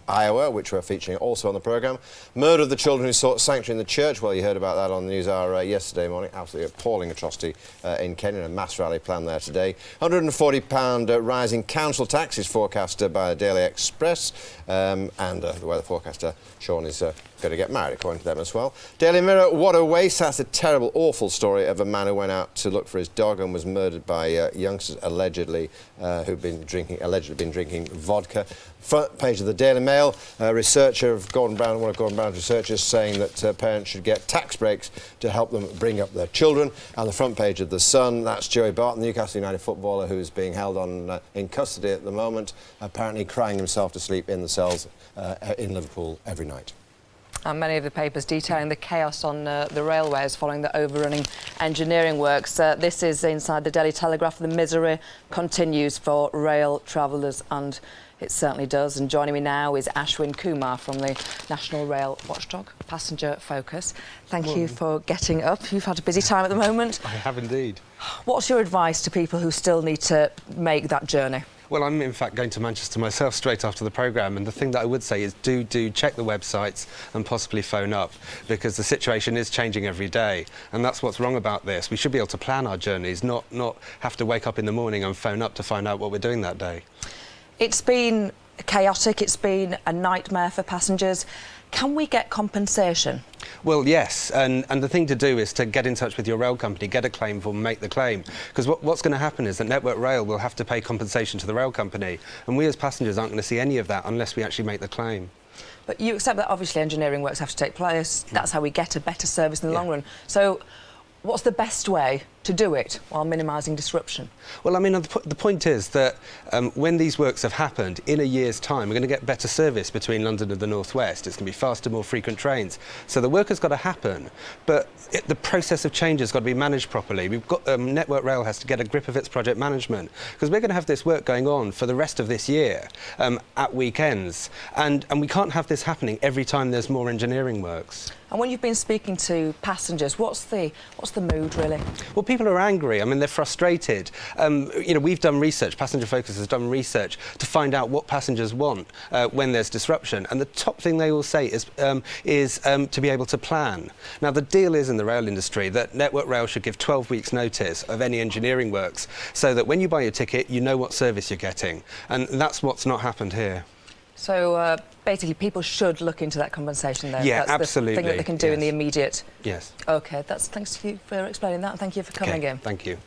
Iowa, which we're featuring also on the programme. Murder of the children who sought sanctuary in the church. Well, you heard about that on the News Hour yesterday morning. Absolutely appalling atrocity in Kenya. A mass rally planned there today. £140 rise in council tax is forecast by the Daily Express. And the weather forecaster, Sean, is going to get married, according to them as well. Daily Mirror, what a waste. That's a terrible, awful story of a man who went out to look for his dog and was murdered by youngsters allegedly who've been drinking vodka. Front page of the Daily Mail, a researcher of Gordon Brown, one of Gordon Brown's researchers, saying that parents should get tax breaks to help them bring up their children. And the front page of the Sun, that's Joey Barton, the Newcastle United footballer who's being held in custody at the moment, apparently crying himself to sleep in the cells in Liverpool every night. And many of the papers detailing the chaos on the railways following the overrunning engineering works. This is inside the Daily Telegraph. The misery continues for rail travellers, and it certainly does. And joining me now is Ashwin Kumar from the National Rail Watchdog, Passenger Focus. Thank you for getting up. You've had a busy time at the moment. I have indeed. What's your advice to people who still need to make that journey? Well, I'm in fact going to Manchester myself straight after the programme, and the thing that I would say is do check the websites and possibly phone up, because the situation is changing every day, and that's what's wrong about this. We should be able to plan our journeys, not have to wake up in the morning and phone up to find out what we're doing that day. It's been chaotic, it's been a nightmare for passengers. Can we get compensation? Well, yes, and the thing to do is to get in touch with your rail company, get a claim form, make the claim. Because what's going to happen is that Network Rail will have to pay compensation to the rail company, and we as passengers aren't going to see any of that unless we actually make the claim. But you accept that obviously engineering works have to take place. That's how we get a better service in the long run. So what's the best way to do it while minimising disruption? Well, I mean, the point is that when these works have happened, in a year's time, we're going to get better service between London and the North West. It's going to be faster, more frequent trains. So the work has got to happen, but the process of change has got to be managed properly. We've got Network Rail has to get a grip of its project management, because we're going to have this work going on for the rest of this year at weekends, and we can't have this happening every time there's more engineering works. And when you've been speaking to passengers, what's the mood really? Well, people are angry. I mean, they're frustrated. You know, we've done research. Passenger Focus has done research to find out what passengers want when there's disruption. And the top thing they all say is to be able to plan. Now, the deal is in the rail industry that Network Rail should give 12 weeks' notice of any engineering works, so that when you buy your ticket, you know what service you're getting. And that's what's not happened here. So basically, people should look into that compensation there. Yeah, that's absolutely. The thing that they can do in the immediate. Yes. OK, thanks to you for explaining that, and thank you for coming in. Thank you.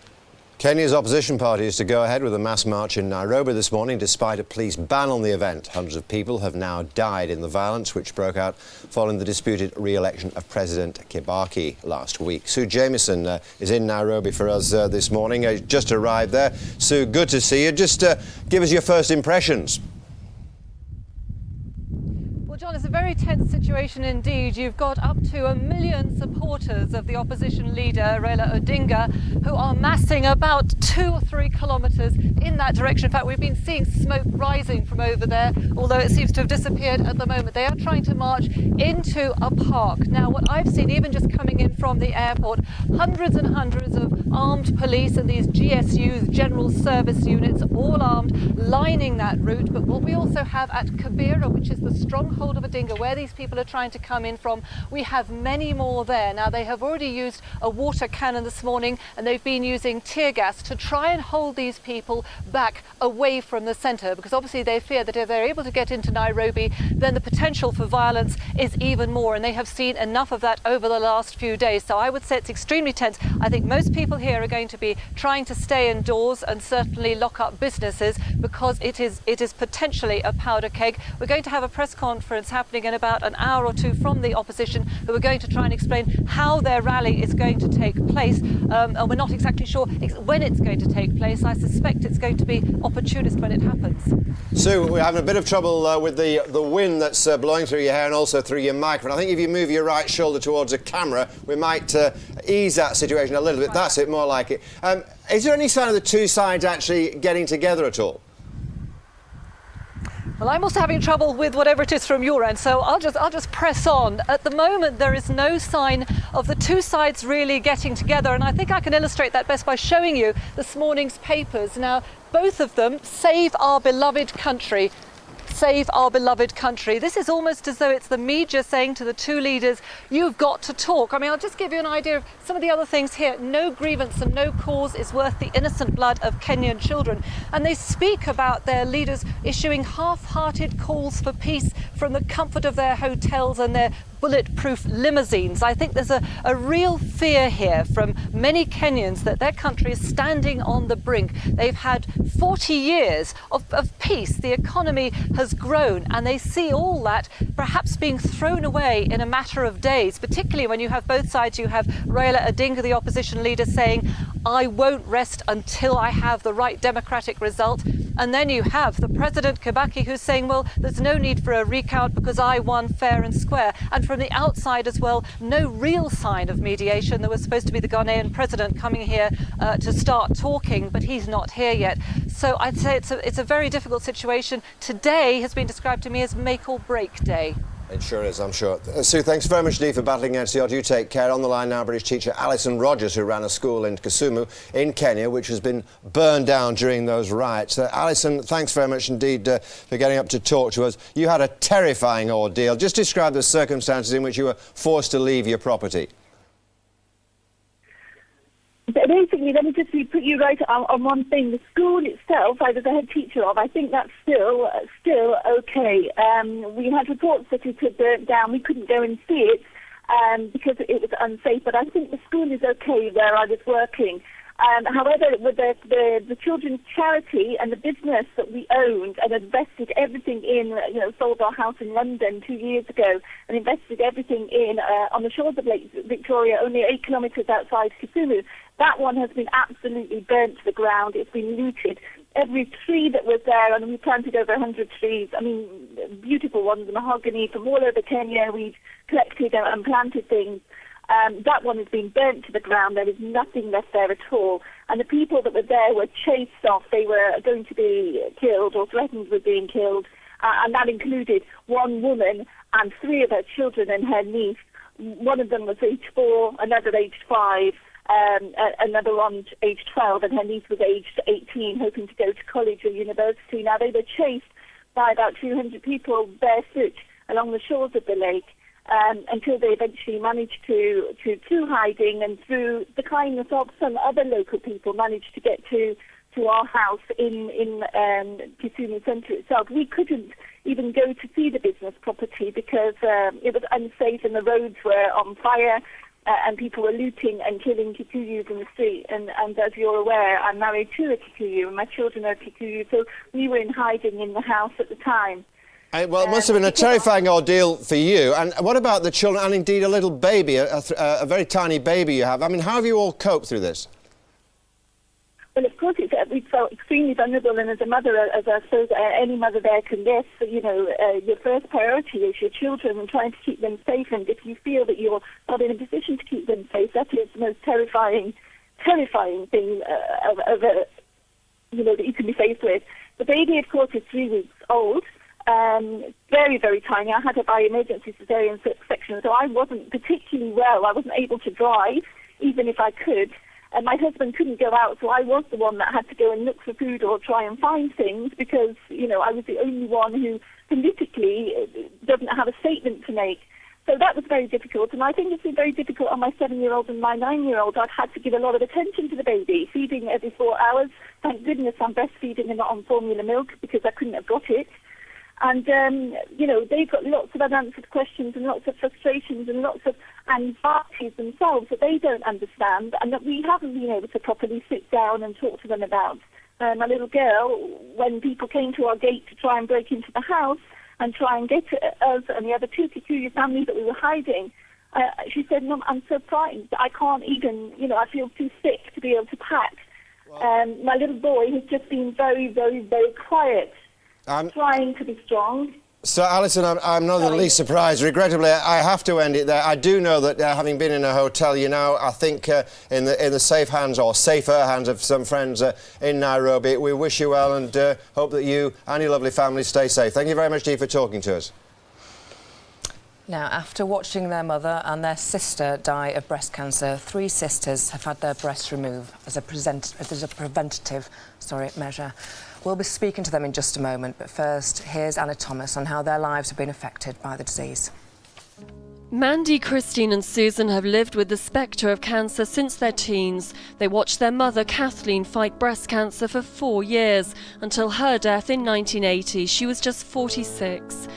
Kenya's opposition party is to go ahead with a mass march in Nairobi this morning despite a police ban on the event. Hundreds of people have now died in the violence which broke out following the disputed re-election of President Kibaki last week. Sue Jamieson is in Nairobi for us this morning. Just arrived there. Sue, good to see you. Just give us your first impressions. Well, John, it's a very tense situation indeed. You've got up to 1 million supporters of the opposition leader, Raila Odinga, who are massing about 2 or 3 kilometres in that direction. In fact, we've been seeing smoke rising from over there, although it seems to have disappeared at the moment. They are trying to march into a park. Now, what I've seen, even just coming in from the airport, hundreds and hundreds of armed police and these GSUs, General Service Units, all armed, lining that route. But what we also have at Kibera, which is the stronghold of Odinga, where these people are trying to come in from, we have many more there. Now, they have already used a water cannon this morning, and they've been using tear gas to try and hold these people back away from the centre, because obviously they fear that if they're able to get into Nairobi, then the potential for violence is even more, and they have seen enough of that over the last few days. So I would say it's extremely tense. I think most people here are going to be trying to stay indoors and certainly lock up businesses, because it is potentially a powder keg. We're going to have a press conference happening in about an hour or two from the opposition, who are going to try and explain how their rally is going to take place, and we're not exactly sure when it's going to take place. I suspect it's going to be opportunist when it happens. Sue, we're having a bit of trouble with the wind that's blowing through your hair and also through your microphone. I think if you move your right shoulder towards the camera, we might ease that situation a little bit. That's it, more like it. Is there any sign of the two sides actually getting together at all? Well, I'm also having trouble with whatever it is from your end, so I'll just press on. At the moment, there is no sign of the two sides really getting together, and I think I can illustrate that best by showing you this morning's papers. Now, both of them, Save Our Beloved Country. Save our beloved country. This is almost as though it's the media saying to the two leaders, you've got to talk. I mean, I'll just give you an idea of some of the other things here. No grievance and no cause is worth the innocent blood of Kenyan children. And they speak about their leaders issuing half-hearted calls for peace from the comfort of their hotels and their bulletproof limousines. I think there's a real fear here from many Kenyans that their country is standing on the brink. They've had 40 years of peace. The economy has grown, and they see all that perhaps being thrown away in a matter of days, particularly when you have both sides. You have Raila Odinga, the opposition leader, saying, I won't rest until I have the right democratic result. And then you have the President Kibaki, who's saying, well, there's no need for a recount because I won fair and square. And from the outside as well, no real sign of mediation. There was supposed to be the Ghanaian president coming here to start talking, but he's not here yet. So I'd say it's a very difficult situation. Today has been described to me as make or break day. It sure is, I'm sure. Sue, thanks very much indeed for battling against the odds. You take care. On the line now, British teacher Alison Rogers, who ran a school in Kisumu in Kenya, which has been burned down during those riots. Alison, thanks very much indeed for getting up to talk to us. You had a terrifying ordeal. Just describe the circumstances in which you were forced to leave your property. Basically, let me just put you right on one thing. The school itself, I was the head teacher of, I think that's still okay. We had reports that it had burnt down. We couldn't go and see it because it was unsafe, but I think the school is okay where I was working. However, with the children's charity and the business that we owned and invested everything in, sold our house in London 2 years ago and invested everything in on the shores of Lake Victoria, only 8 kilometres outside Kisumu, that one has been absolutely burnt to the ground. It's been looted. Every tree that was there, and we planted over 100 trees, I mean, beautiful ones, mahogany from all over Kenya. We've collected and planted things. That one has been burnt to the ground. There is nothing left there at all. And the people that were there were chased off. They were going to be killed or threatened with being killed. And that included one woman and 3 of her children and her niece. One of them was aged 4, another aged 5, another one aged 12, and her niece was aged 18, hoping to go to college or university. Now, they were chased by about 200 people barefoot along the shores of the lake. Until they eventually managed to through hiding and through the kindness of some other local people, managed to get to our house in Kisumu Centre itself. We couldn't even go to see the business property because it was unsafe and the roads were on fire. and people were looting and killing Kikuyus in the street. And as you're aware, I'm married to a Kikuyu, and my children are Kikuyu, so we were in hiding in the house at the time. Well, it must have been a terrifying ordeal for you. And what about the children, and indeed a little baby, a very tiny baby you have? I mean, how have you all coped through this? Well, of course, we felt extremely vulnerable, and as a mother, as I suppose any mother there can guess, you know, your first priority is your children and trying to keep them safe. And if you feel that you're not in a position to keep them safe, that is the most terrifying thing you know, that you can be faced with. The baby, of course, is 3 weeks old. Very, very tiny. I had her by emergency cesarean section, so I wasn't particularly well. I wasn't able to drive, even if I could. And my husband couldn't go out, so I was the one that had to go and look for food or try and find things because, you know, I was the only one who politically doesn't have a statement to make. So that was very difficult. And I think it's been very difficult on my 7-year-old and my 9-year-old. I've had to give a lot of attention to the baby, feeding every 4 hours. Thank goodness I'm breastfeeding and not on formula milk because I couldn't have got it. And, you know, they've got lots of unanswered questions and lots of frustrations and lots of anxieties themselves that they don't understand and that we haven't been able to properly sit down and talk to them about. My little girl, when people came to our gate to try and break into the house and try and get us and the other 2 Kikuyu families that we were hiding, she said, Mum, I'm so frightened. I can't even, you know, I feel too sick to be able to pack. My little boy has just been very, very, very quiet. Trying to be strong. So, Alison, I'm not the least surprised. Regrettably, I have to end it there. I do know that having been in a hotel, you now, I think, in the safe hands or safer hands of some friends in Nairobi. We wish you well and hope that you and your lovely family stay safe. Thank you very much, Dee, for talking to us. Now, after watching their mother and their sister die of breast cancer, 3 sisters have had their breasts removed as a preventative measure. We'll be speaking to them in just a moment, but first, here's Anna Thomas on how their lives have been affected by the disease. Mandy, Christine and Susan have lived with the spectre of cancer since their teens. They watched their mother, Kathleen, fight breast cancer for 4 years, until her death in 1980. She was just 46.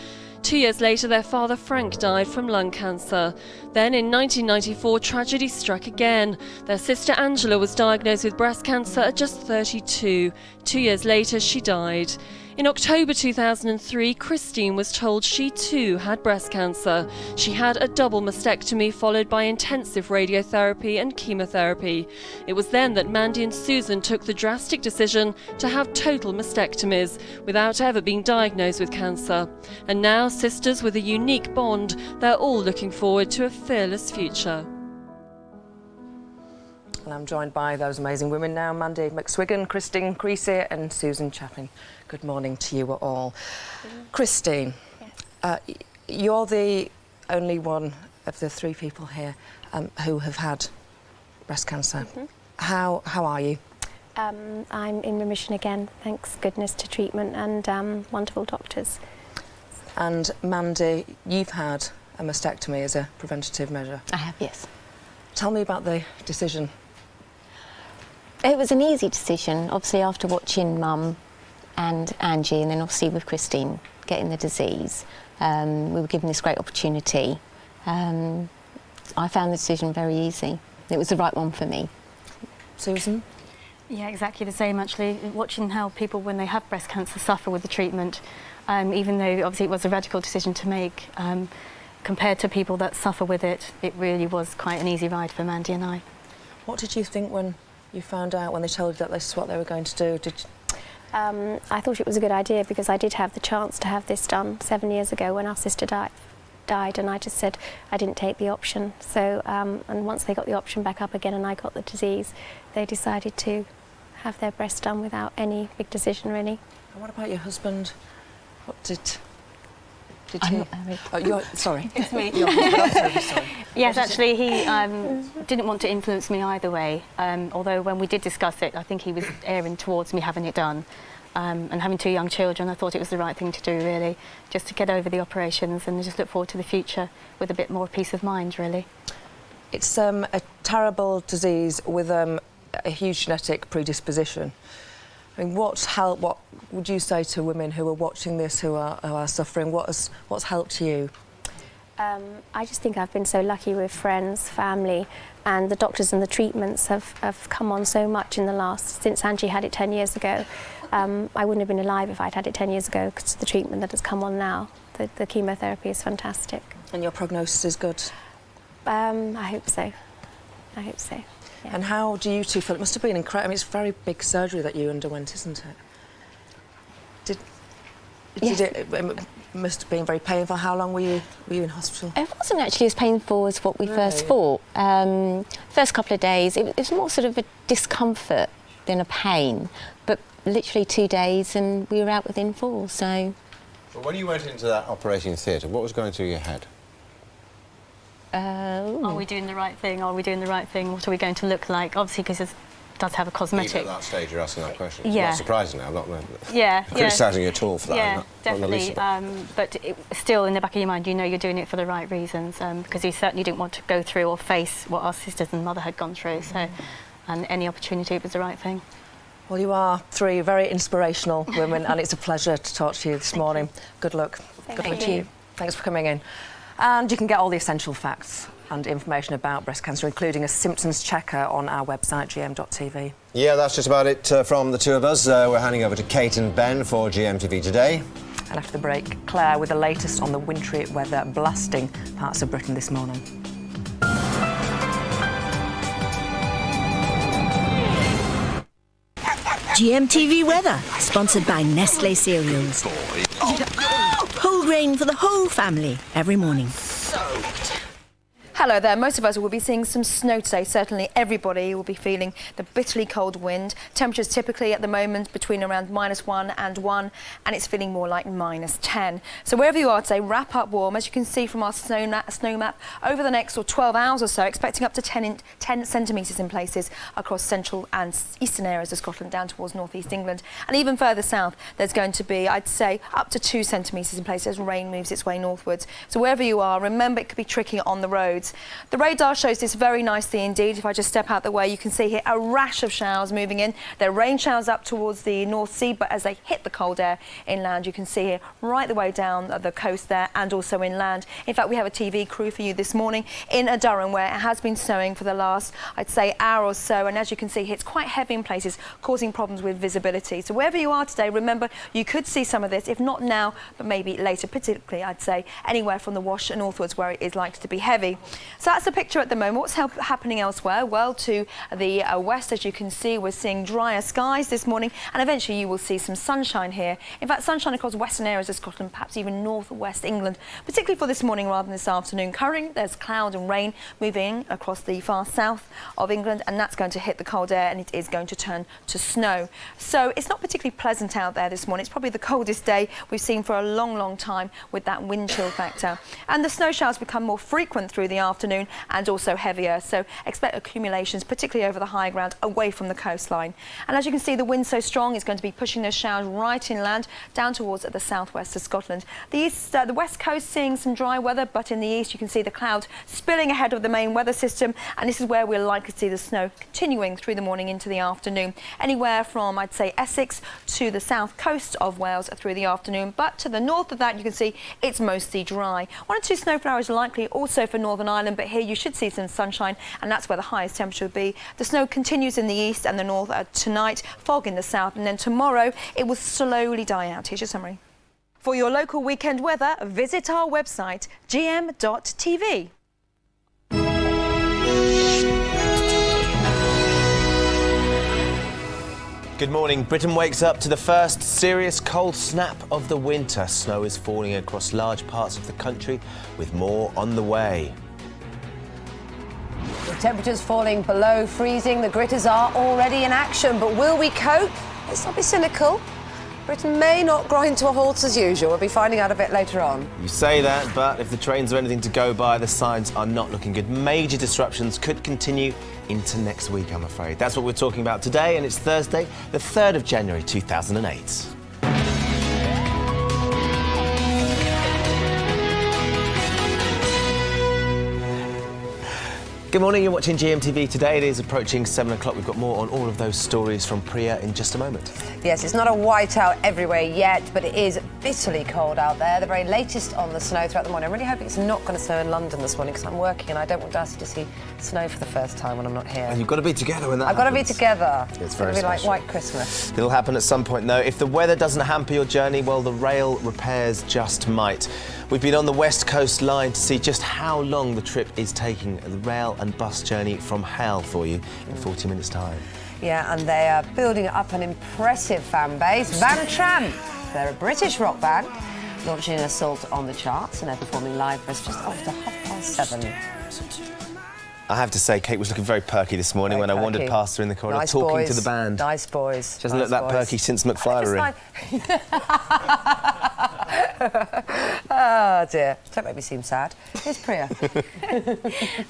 2 years later, their father, Frank, died from lung cancer. Then, in 1994, tragedy struck again. Their sister, Angela, was diagnosed with breast cancer at just 32. 2 years later, she died. In October 2003, Christine was told she too had breast cancer. She had a double mastectomy followed by intensive radiotherapy and chemotherapy. It was then that Mandy and Susan took the drastic decision to have total mastectomies without ever being diagnosed with cancer. And now, sisters with a unique bond, they're all looking forward to a fearless future. And I'm joined by those amazing women now, Mandy McSwiggan, Christine Creasy and Susan Chappin. Good morning to you all. Christine, you're the only one of the 3 people here who have had breast cancer. How are you? I'm in remission again, thanks goodness to treatment and wonderful doctors. And Mandy, you've had a mastectomy as a preventative measure. I have, yes. Tell me about the decision. It was an easy decision, obviously after watching Mum and Angie and then obviously with Christine getting the disease. We were given this great opportunity. I found the decision very easy. It was the right one for me. Susan? Yeah, exactly the same actually. Watching how people when they have breast cancer suffer with the treatment, even though obviously it was a radical decision to make, compared to people that suffer with it, it really was quite an easy ride for Mandy and I. What did you think when you found out, when they told you that this is what they were going to do? I thought it was a good idea because I did have the chance to have this done 7 years ago when our sister died, and I just said I didn't take the option. So, and once they got the option back up again and I got the disease, they decided to have their breast done without any big decision, really. And what about your husband? What did I'm he... not married. Oh, you're... Sorry. It's me. Your husband, I'm terribly sorry. Yes, actually, he didn't want to influence me either way, although when we did discuss it, I think he was erring towards me having it done. And having 2 young children, I thought it was the right thing to do, really, just to get over the operations and just look forward to the future with a bit more peace of mind, really. It's a terrible disease with a huge genetic predisposition. I mean, what would you say to women who are watching this, who are suffering? What's helped you? I just think I've been so lucky with friends, family, and the doctors and the treatments have come on so much in the last, since Angie had it 10 years ago. I wouldn't have been alive if I'd had it 10 years ago because of the treatment that has come on now. The chemotherapy is fantastic. And your prognosis is good? I hope so. I hope so. Yeah. And how do you two feel? It must have been incredible. I mean, it's very big surgery that you underwent, isn't it? It must have been very painful. How long were you in hospital? It wasn't actually as painful as what we first thought. First couple of days, it was more sort of a discomfort than a pain, but literally 2 days and we were out within 4, so... But when you went into that operating theatre, what was going through your head? Are we doing the right thing? Are we doing the right thing? What are we going to look like? Obviously, because it does have a cosmetic... Even at that stage, you're asking that question. Yeah. It's not surprising now. I'm not criticising you at all for that. Yeah, not the least definitely. But still, in the back of your mind, you know you're doing it for the right reasons, because you certainly didn't want to go through or face what our sisters and mother had gone through. So, and any opportunity was the right thing. Well, you are 3 very inspirational women, and it's a pleasure to talk to you this morning. Good luck. Good luck to you. Thanks for coming in. And you can get all the essential facts and information about breast cancer, including a symptoms checker, on our website, gm.tv. Yeah, that's just about it from the 2 of us. We're handing over to Kate and Ben for GMTV Today. And after the break, Claire with the latest on the wintry weather blasting parts of Britain this morning. GMTV weather, sponsored by Nestlé cereals. Whole grain for the whole family every morning. Hello there. Most of us will be seeing some snow today. Certainly everybody will be feeling the bitterly cold wind. Temperatures typically at the moment between around -1 and 1, and it's feeling more like -10. So wherever you are today, wrap up warm. As you can see from our snow map, over the next 12 hours or so, expecting up to 10 centimetres in places across central and eastern areas of Scotland, down towards northeast England. And even further south, there's going to be, I'd say, up to 2 centimetres in places as rain moves its way northwards. So wherever you are, remember it could be tricky on the roads. The radar shows this very nicely indeed. If I just step out the way, you can see here a rash of showers moving in. They're rain showers up towards the North Sea, but as they hit the cold air inland, you can see here right the way down the coast there and also inland. In fact, we have a TV crew for you this morning in Durham, where it has been snowing for the last, I'd say, hour or so. And as you can see here, it's quite heavy in places, causing problems with visibility. So wherever you are today, remember, you could see some of this, if not now, but maybe later, particularly, I'd say, anywhere from the Wash and northwards where it is likely to be heavy. So that's the picture at the moment. What's happening elsewhere? Well, to the west, as you can see, we're seeing drier skies this morning, and eventually you will see some sunshine here. In fact, sunshine across western areas of Scotland, perhaps even northwest England, particularly for this morning rather than this afternoon. Currently, there's cloud and rain moving across the far south of England, and that's going to hit the cold air, and it is going to turn to snow. So it's not particularly pleasant out there this morning. It's probably the coldest day we've seen for a long, long time with that wind chill factor. And the snow showers become more frequent through the afternoon and also heavier, so expect accumulations, particularly over the high ground away from the coastline. And as you can see, the wind's so strong, it's going to be pushing those showers right inland down towards the southwest of Scotland. The west coast seeing some dry weather, but in the east you can see the cloud spilling ahead of the main weather system, and this is where we're likely to see the snow continuing through the morning into the afternoon. Anywhere from, I'd say, Essex to the south coast of Wales through the afternoon, but to the north of that you can see it's mostly dry. 1 or 2 snow flowers likely also for Northern Ireland, but here you should see some sunshine, and that's where the highest temperature will be. The snow continues in the east and the north tonight, fog in the south, and then tomorrow it will slowly die out. Here's your summary. For your local weekend weather, visit our website, gm.tv. Good morning. Britain wakes up to the first serious cold snap of the winter. Snow is falling across large parts of the country, with more on the way. With temperatures falling below freezing, the gritters are already in action. But will we cope? Let's not be cynical. Britain may not grind to a halt as usual. We'll be finding out a bit later on. You say that, but if the trains are anything to go by, the signs are not looking good. Major disruptions could continue into next week, I'm afraid. That's what we're talking about today, and it's Thursday, the 3rd of January 2008. Good morning, you're watching GMTV Today. It is approaching 7 o'clock. We've got more on all of those stories from Priya in just a moment. Yes, it's not a whiteout everywhere yet, but it is bitterly cold out there. The very latest on the snow throughout the morning. I'm really hoping it's not going to snow in London this morning because I'm working and I don't want Darcy to see snow for the first time when I'm not here. And you've got to be together when that I've got to be together. It's very going to be special. like White Christmas. It'll happen at some point, though. If the weather doesn't hamper your journey, well, the rail repairs just might. We've been on the West Coast line to see just how long the trip is taking. The rail and bus journey from hell for you in 40 minutes' time. Yeah, and they are building up an impressive fan base. Van Tramp, they're a British rock band, launching an assault on the charts, and they're performing live for us just after 7:30. I have to say, Kate was looking very perky this morning when I wandered past her in the corridor, Nice talking boys. to the band. Nice boys. She doesn't look that perky since McFlyery. Oh dear, don't make me seem sad. Here's Priya.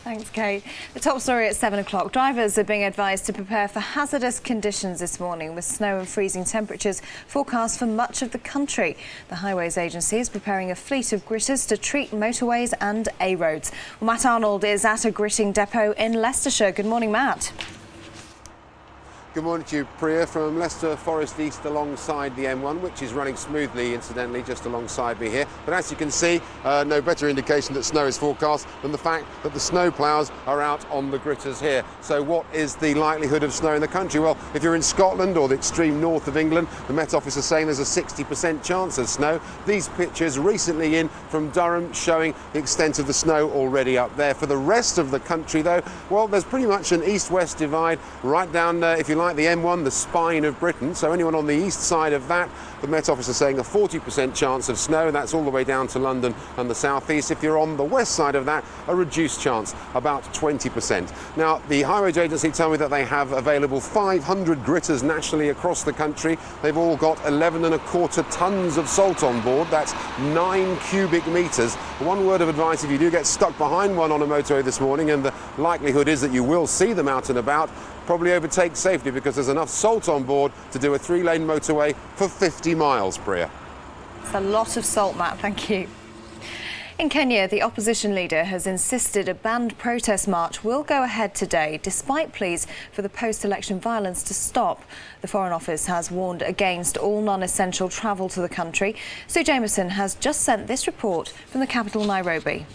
Thanks, Kate. The top story at 7 o'clock. Drivers are being advised to prepare for hazardous conditions this morning with snow and freezing temperatures forecast for much of the country. The Highways Agency is preparing a fleet of gritters to treat motorways and A roads. Well, Matt Arnold is at a gritting depot in Leicestershire. Good morning, Matt. Good morning to you, Priya, from Leicester Forest East alongside the M1, which is running smoothly, incidentally, just alongside me here. But as you can see, no better indication that snow is forecast than the fact that the snow ploughs are out on the gritters here. So what is the likelihood of snow in the country? Well, if you're in Scotland or the extreme north of England, the Met Office is saying there's a 60% chance of snow. These pictures recently in from Durham showing the extent of the snow already up there. For the rest of the country, though, well, there's pretty much an east-west divide right down, if you like, the M1, the spine of Britain. So anyone on the east side of that, the Met Office is saying a 40% chance of snow, and that's all the way down to London and the southeast. If you're on the west side of that, a reduced chance, about 20%. Now, the Highways Agency tell me that they have available 500 gritters nationally across the country. They've all got 11.25 tons of salt on board. That's 9 cubic metres. One word of advice, if you do get stuck behind one on a motorway this morning, and the likelihood is that you will see them out and about, probably overtake safely because there's enough salt on board to do a 3-lane motorway for 50 miles, Priya. It's a lot of salt, Matt. Thank you. In Kenya, the opposition leader has insisted a banned protest march will go ahead today, despite pleas for the post-election violence to stop. The Foreign Office has warned against all non-essential travel to the country. Sue Jameson has just sent this report from the capital, Nairobi.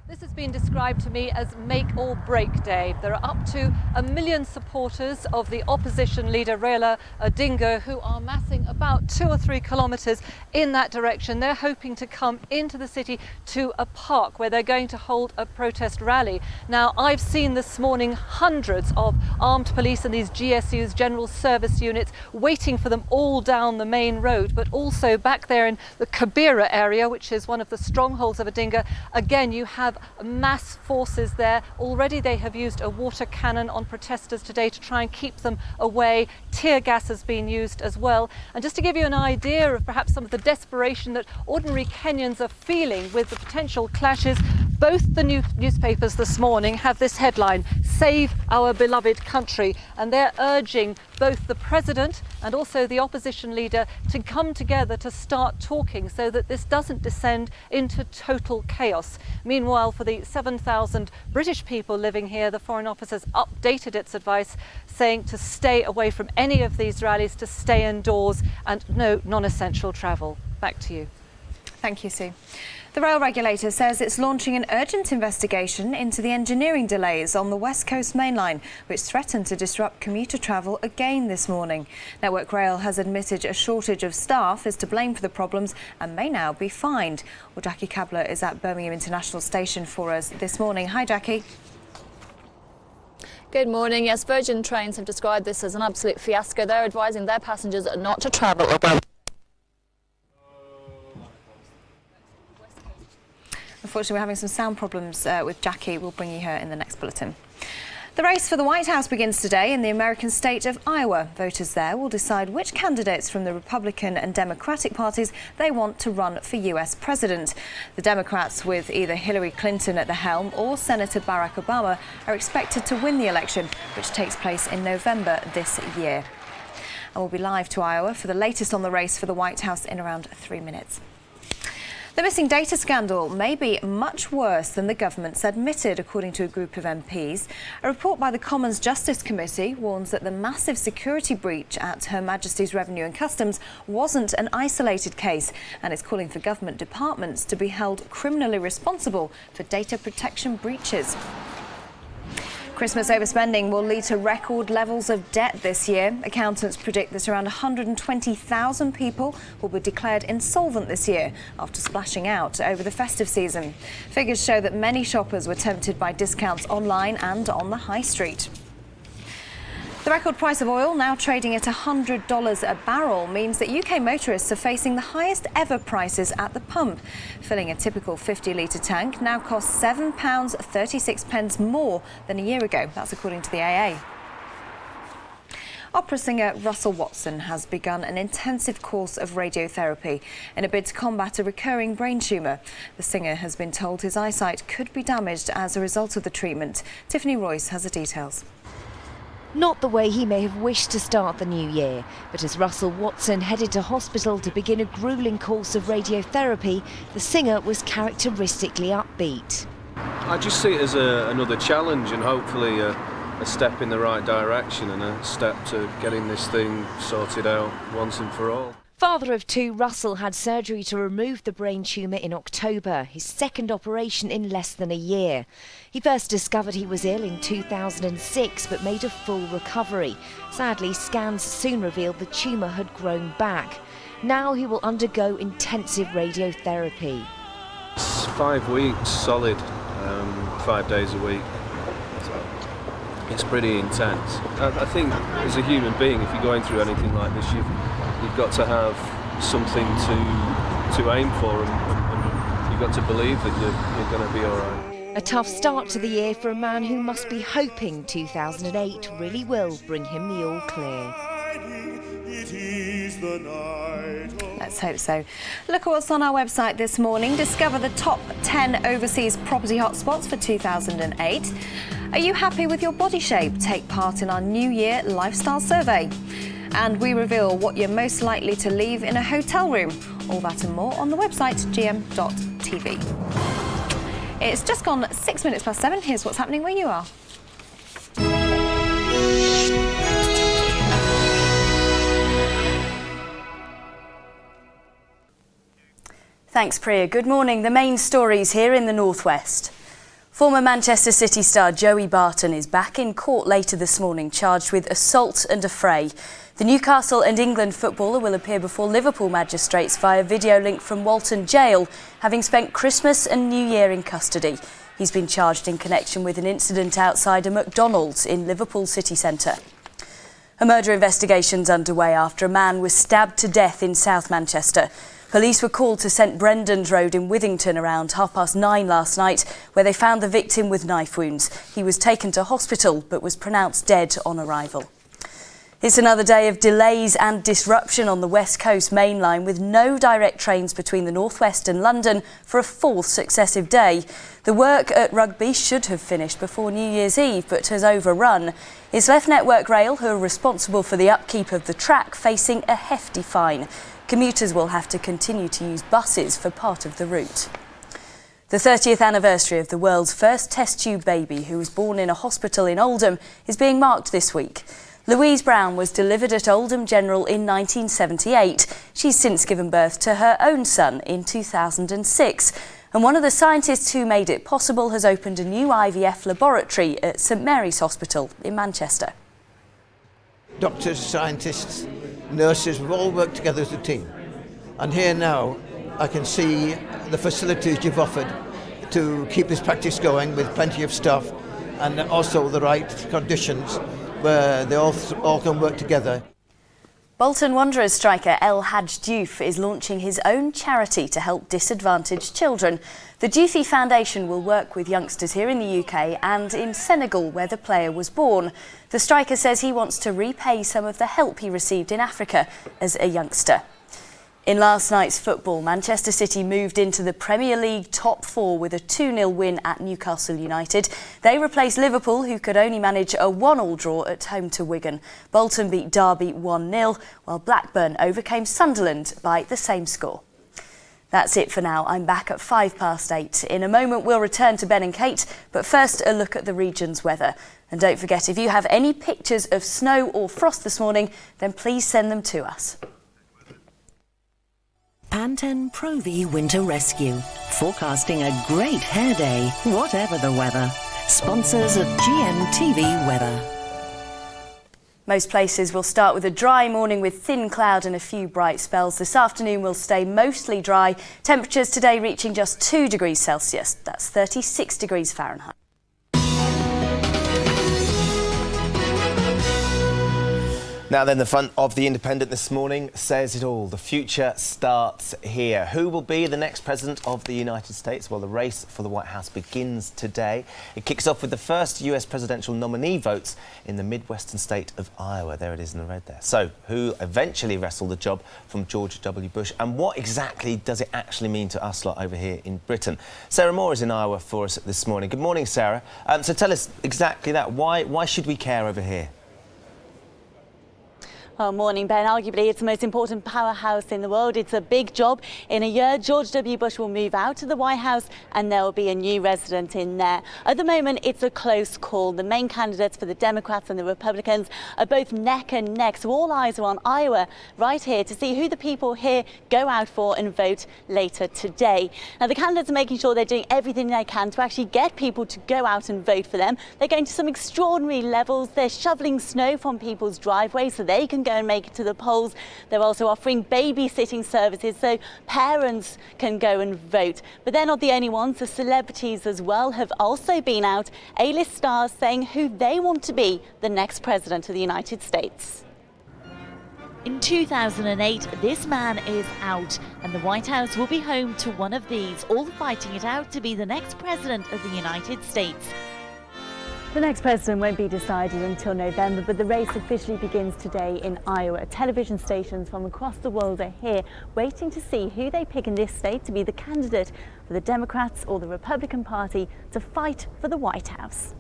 This has been described to me as make or break day. There are up to 1 million supporters of the opposition leader Raila Odinga who are massing about 2 or 3 kilometres in that direction. They're hoping to come into the city to a park where they're going to hold a protest rally. Now, I've seen this morning hundreds of armed police and these GSUs, General Service Units, waiting for them all down the main road, but also back there in the Kibera area, which is one of the strongholds of Odinga. Again, you have mass forces there. Already they have used a water cannon on protesters today to try and keep them away. Tear gas has been used as well. And just to give you an idea of perhaps some of the desperation that ordinary Kenyans are feeling with the potential clashes, both the newspapers this morning have this headline, "Save Our Beloved Country," and they're urging both the president and also the opposition leader to come together to start talking so that this doesn't descend into total chaos. Meanwhile, for the 7,000 British people living here, the Foreign Office has updated its advice, saying to stay away from any of these rallies, to stay indoors and no non-essential travel. Back to you. Thank you, Sue. The rail regulator says it's launching an urgent investigation into the engineering delays on the West Coast Main Line, which threatened to disrupt commuter travel again this morning. Network Rail has admitted a shortage of staff is to blame for the problems and may now be fined. Well, Jackie Kabler is at Birmingham International Station for us this morning. Hi, Jackie. Good morning. Yes, Virgin Trains have described this as an absolute fiasco. They're advising their passengers not to travel above. Unfortunately, we're having some sound problems with Jackie. We'll bring you her in the next bulletin. The race for the White House begins today in the American state of Iowa. Voters there will decide which candidates from the Republican and Democratic parties they want to run for US president. The Democrats, with either Hillary Clinton at the helm or Senator Barack Obama, are expected to win the election, which takes place in November this year. And we'll be live to Iowa for the latest on the race for the White House in around 3 minutes. The missing data scandal may be much worse than the government's admitted, according to a group of MPs. A report by the Commons Justice Committee warns that the massive security breach at Her Majesty's Revenue and Customs wasn't an isolated case, and is calling for government departments to be held criminally responsible for data protection breaches. Christmas overspending will lead to record levels of debt this year. Accountants predict that around 120,000 people will be declared insolvent this year after splashing out over the festive season. Figures show that many shoppers were tempted by discounts online and on the high street. The record price of oil, now trading at $100 a barrel, means that UK motorists are facing the highest ever prices at the pump. Filling a typical 50-litre tank now costs £7.36 more than a year ago. That's according to the AA. Opera singer Russell Watson has begun an intensive course of radiotherapy in a bid to combat a recurring brain tumour. The singer has been told his eyesight could be damaged as a result of the treatment. Tiffany Royce has the details. Not the way he may have wished to start the new year, but as Russell Watson headed to hospital to begin a gruelling course of radiotherapy, the singer was characteristically upbeat. I just see it as another challenge and hopefully a step in the right direction and a step to getting this thing sorted out once and for all. Father of two, Russell had surgery to remove the brain tumour in October, his second operation in less than a year. He first discovered he was ill in 2006 but made a full recovery. Sadly, scans soon revealed the tumour had grown back. Now he will undergo intensive radiotherapy. It's 5 weeks solid, 5 days a week. So it's pretty intense. I think as a human being, if you're going through anything like this, you've got to have something to aim for, and you've got to believe that you're going to be all right. A tough start to the year for a man who must be hoping 2008 really will bring him the all clear. Let's hope so. Look at what's on our website this morning. Discover the top 10 overseas property hotspots for 2008. Are you happy with your body shape? Take part in our New Year lifestyle survey. And we reveal what you're most likely to leave in a hotel room. All that and more on the website gm.tv. It's just gone 6 minutes past 7. Here's what's happening where you are. Thanks, Priya. Good morning. The main stories here in the northwest. Former Manchester City star Joey Barton is back in court later this morning, charged with assault and affray. The Newcastle and England footballer will appear before Liverpool magistrates via video link from Walton Jail, having spent Christmas and New Year in custody. He's been charged in connection with an incident outside a McDonald's in Liverpool city centre. A murder investigation's underway after a man was stabbed to death in South Manchester. Police were called to St Brendan's Road in Withington around 9:30 last night, where they found the victim with knife wounds. He was taken to hospital but was pronounced dead on arrival. It's another day of delays and disruption on the West Coast main line, with no direct trains between the North West and London for a fourth successive day. The work at Rugby should have finished before New Year's Eve but has overrun. It's left Network Rail, who are responsible for the upkeep of the track, facing a hefty fine. Commuters will have to continue to use buses for part of the route. The 30th anniversary of the world's first test tube baby, who was born in a hospital in Oldham, is being marked this week. Louise Brown was delivered at Oldham General in 1978. She's since given birth to her own son in 2006. And one of the scientists who made it possible has opened a new IVF laboratory at St Mary's Hospital in Manchester. Doctors, scientists, nurses, we've all worked together as a team. And here now, I can see the facilities you've offered to keep this practice going with plenty of staff and also the right conditions where they all can work together. Bolton Wanderers striker El Hadj Diouf is launching his own charity to help disadvantaged children. The Diouf Foundation will work with youngsters here in the UK and in Senegal, where the player was born. The striker says he wants to repay some of the help he received in Africa as a youngster. In last night's football, Manchester City moved into the Premier League top four with a 2-0 win at Newcastle United. They replaced Liverpool, who could only manage a 1-1 draw at home to Wigan. Bolton beat Derby 1-0, while Blackburn overcame Sunderland by the same score. That's it for now. I'm back at 8:05. In a moment, we'll return to Ben and Kate, but first, a look at the region's weather. And don't forget, if you have any pictures of snow or frost this morning, then please send them to us. Pantene Pro V Winter Rescue, forecasting a great hair day, whatever the weather. Sponsors of GMTV Weather. Most places will start with a dry morning with thin cloud and a few bright spells. This afternoon will stay mostly dry. Temperatures today reaching just 2 degrees Celsius. That's 36 degrees Fahrenheit. Now then, the front of The Independent this morning says it all. The future starts here. Who will be the next president of the United States? Well, the race for the White House begins today. It kicks off with the first US presidential nominee votes in the Midwestern state of Iowa. There it is in the red there. So, who eventually wrestled the job from George W. Bush? And what exactly does it actually mean to us lot over here in Britain? Sarah Moore is in Iowa for us this morning. Good morning, Sarah. So tell us exactly that. Why should we care over here? Well, morning, Ben. Arguably, it's the most important powerhouse in the world. It's a big job. In a year, George W. Bush will move out of the White House and there will be a new resident in there. At the moment, it's a close call. The main candidates for the Democrats and the Republicans are both neck and neck. So all eyes are on Iowa right here to see who the people here go out for and vote later today. Now, the candidates are making sure they're doing everything they can to actually get people to go out and vote for them. They're going to some extraordinary levels. They're shoveling snow from people's driveways so they can go and make it to the polls. They're also offering babysitting services so parents can go and vote. But they're not the only ones. The celebrities as well have also been out. A-list stars saying who they want to be the next president of the United States. In 2008, this man is out, and the White House will be home to one of these, all fighting it out to be the next president of the United States. The next president won't be decided until November, but the race officially begins today in Iowa. Television stations from across the world are here waiting to see who they pick in this state to be the candidate for the Democrats or the Republican Party to fight for the White House.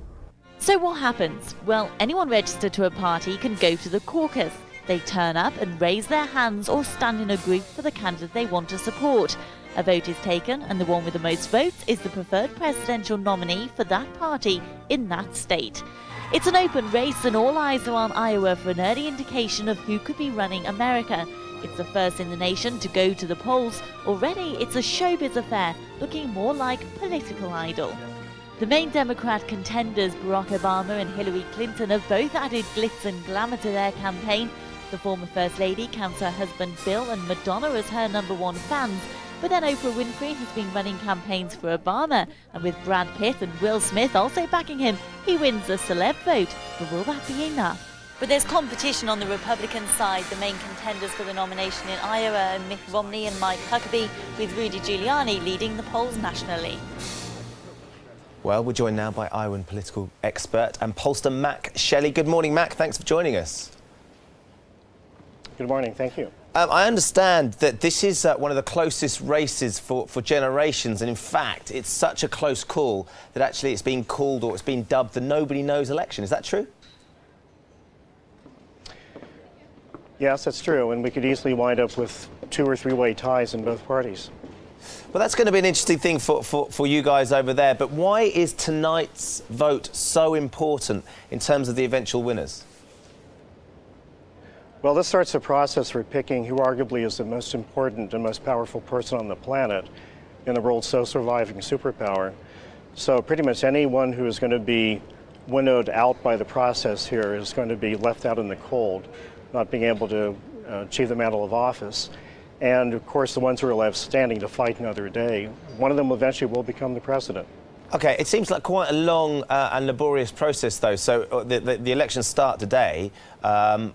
So what happens? Well, anyone registered to a party can go to the caucus. They turn up and raise their hands or stand in a group for the candidate they want to support. A vote is taken, and the one with the most votes is the preferred presidential nominee for that party in that state. It's an open race, and all eyes are on Iowa for an early indication of who could be running America. It's the first in the nation to go to the polls. Already, it's a showbiz affair, looking more like Political Idol. The main Democrat contenders, Barack Obama and Hillary Clinton, have both added glitz and glamour to their campaign. The former First Lady counts her husband Bill and Madonna as her #1 fans. But then Oprah Winfrey has been running campaigns for Obama, and with Brad Pitt and Will Smith also backing him, he wins the celeb vote. But will that be enough? But there's competition on the Republican side. The main contenders for the nomination in Iowa are Mitt Romney and Mike Huckabee, with Rudy Giuliani leading the polls nationally. Well, we're joined now by Iowan political expert and pollster Mac Shelley. Good morning, Mac. Thanks for joining us. Good morning. Thank you. I understand that this is one of the closest races for generations, and in fact, it's such a close call that actually it's been called, or it's been dubbed, the nobody knows election. Is that true? Yes, that's true, and we could easily wind up with 2- or 3-way ties in both parties. Well, that's going to be an interesting thing for you guys over there, but why is tonight's vote so important in terms of the eventual winners? Well, this starts a process for picking who arguably is the most important and most powerful person on the planet in the world's still surviving superpower. So pretty much anyone who is going to be winnowed out by the process here is going to be left out in the cold, not being able to achieve the mantle of office. And of course, the ones who are left standing to fight another day, one of them eventually will become the president. OK, it seems like quite a long and laborious process, though. So the elections start today.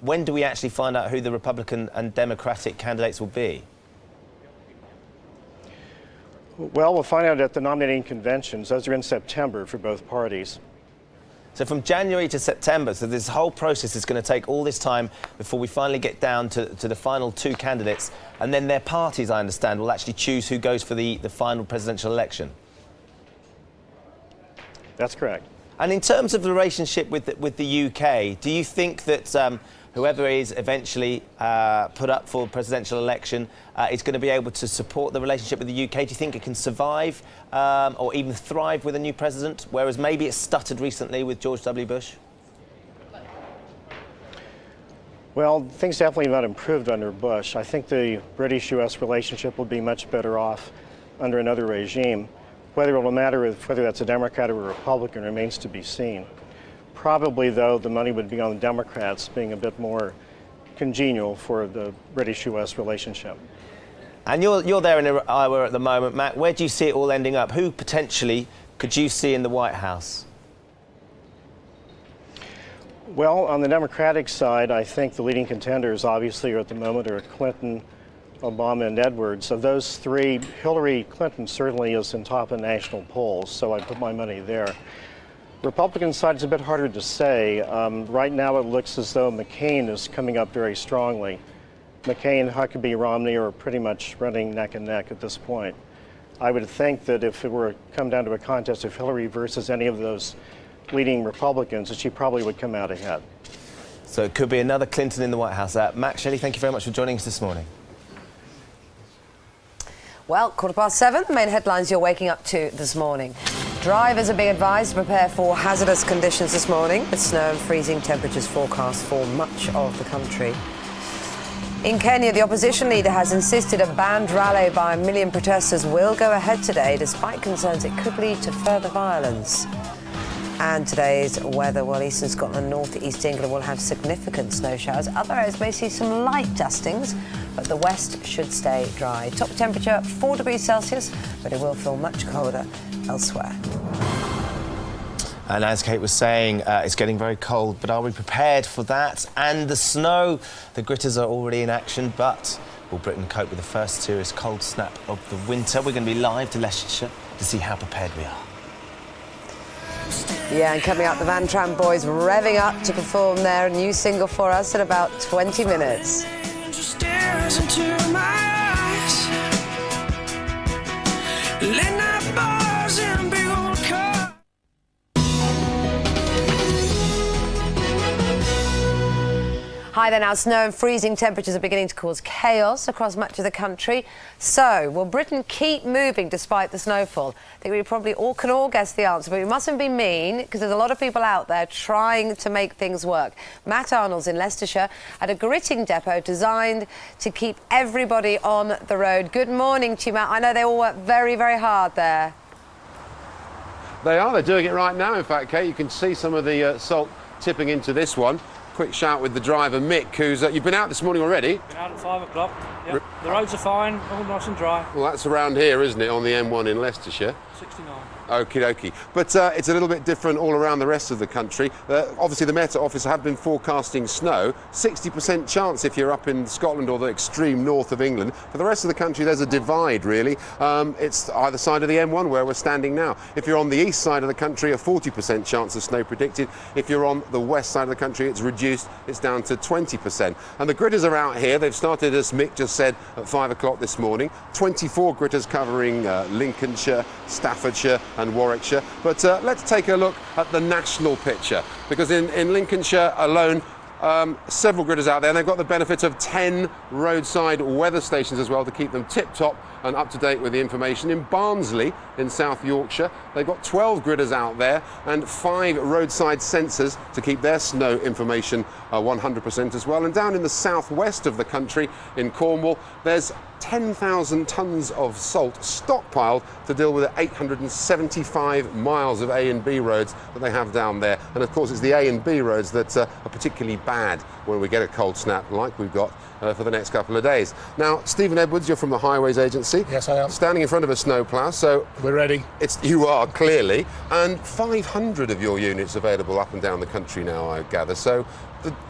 When do we actually find out who the Republican and Democratic candidates will be? Well, we'll find out at the nominating conventions. Those are in September for both parties. So from January to September, so this whole process is going to take all this time before we finally get down to the final 2 candidates. And then their parties, I understand, will actually choose who goes for the final presidential election. That's correct. And in terms of the relationship with the UK, do you think that whoever is eventually put up for the presidential election is going to be able to support the relationship with the UK? Do you think it can survive or even thrive with a new president, whereas maybe it stuttered recently with George W. Bush? Well, things definitely not improved under Bush. I think the British-U.S. relationship will be much better off under another regime. Whether it will matter whether that's a Democrat or a Republican remains to be seen. Probably, though, the money would be on the Democrats being a bit more congenial for the British-U.S. relationship. And you're there in Iowa at the moment, Matt. Where do you see it all ending up? Who potentially could you see in the White House? Well, on the Democratic side, I think the leading contenders obviously are at the moment are Clinton, Obama, and Edwards. Of those three, Hillary Clinton certainly is in top of national polls, so I put my money there. Republican side is a bit harder to say. Right now it looks as though McCain is coming up very strongly. McCain, Huckabee, Romney are pretty much running neck and neck at this point. I would think that if it were to come down to a contest of Hillary versus any of those leading Republicans, that she probably would come out ahead. So it could be another Clinton in the White House. Matt, Shelley, thank you very much for joining us this morning. Well, 7:15, the main headlines you're waking up to this morning. Drivers are being advised to prepare for hazardous conditions this morning, with snow and freezing temperatures forecast for much of the country. In Kenya, the opposition leader has insisted a banned rally by 1 million protesters will go ahead today, despite concerns it could lead to further violence. And today's weather, well, eastern Scotland, north east England will have significant snow showers. Other areas may see some light dustings, but the west should stay dry. Top temperature 4 degrees Celsius, but it will feel much colder elsewhere. And as Kate was saying, it's getting very cold, but are we prepared for that? And the snow, the gritters are already in action, but will Britain cope with the first serious cold snap of the winter? We're going to be live to Leicestershire to see how prepared we are. Yeah, and coming up, the Van Tram Boys revving up to perform their new single for us in about 20 minutes. Hi there now. Snow and freezing temperatures are beginning to cause chaos across much of the country. So, will Britain keep moving despite the snowfall? I think we probably can all guess the answer, but we mustn't be mean because there's a lot of people out there trying to make things work. Matt Arnold's in Leicestershire at a gritting depot designed to keep everybody on the road. Good morning to you, Matt. I know they all work very, very hard there. They are. They're doing it right now, in fact, Kate. You can see some of the salt tipping into this one. Quick shout with the driver, Mick, who's... you've been out this morning already? Been out at 5 o'clock. Yep. The roads are fine, all nice and dry. Well, that's around here, isn't it, on the M1 in Leicestershire? 69. Okie dokie. But it's a little bit different all around the rest of the country. Obviously, the Met Office have been forecasting snow. 60% chance if you're up in Scotland or the extreme north of England. For the rest of the country, there's a divide, really. It's either side of the M1 where we're standing now. If you're on the east side of the country, a 40% chance of snow predicted. If you're on the west side of the country, it's reduced. It's down to 20%. And the gritters are out here. They've started, as Mick just said, at 5 o'clock this morning. 24 gritters covering Lincolnshire, Staffordshire and Warwickshire. But let's take a look at the national picture, because in Lincolnshire alone, several gritters out there, and they've got the benefit of 10 roadside weather stations as well to keep them tip-top and up to date with the information. In Barnsley in South Yorkshire, they've got 12 gritters out there and 5 roadside sensors to keep their snow information 100% as well. And down in the southwest of the country in Cornwall, there's 10,000 tonnes of salt stockpiled to deal with the 875 miles of A and B roads that they have down there. And of course, it's the A and B roads that are particularly bad when we get a cold snap like we've got for the next couple of days. Now, Stephen Edwards, you're from the Highways Agency. Yes, I am. Standing in front of a snowplow, so... We're ready. You are, clearly. And 500 of your units available up and down the country now, I gather. So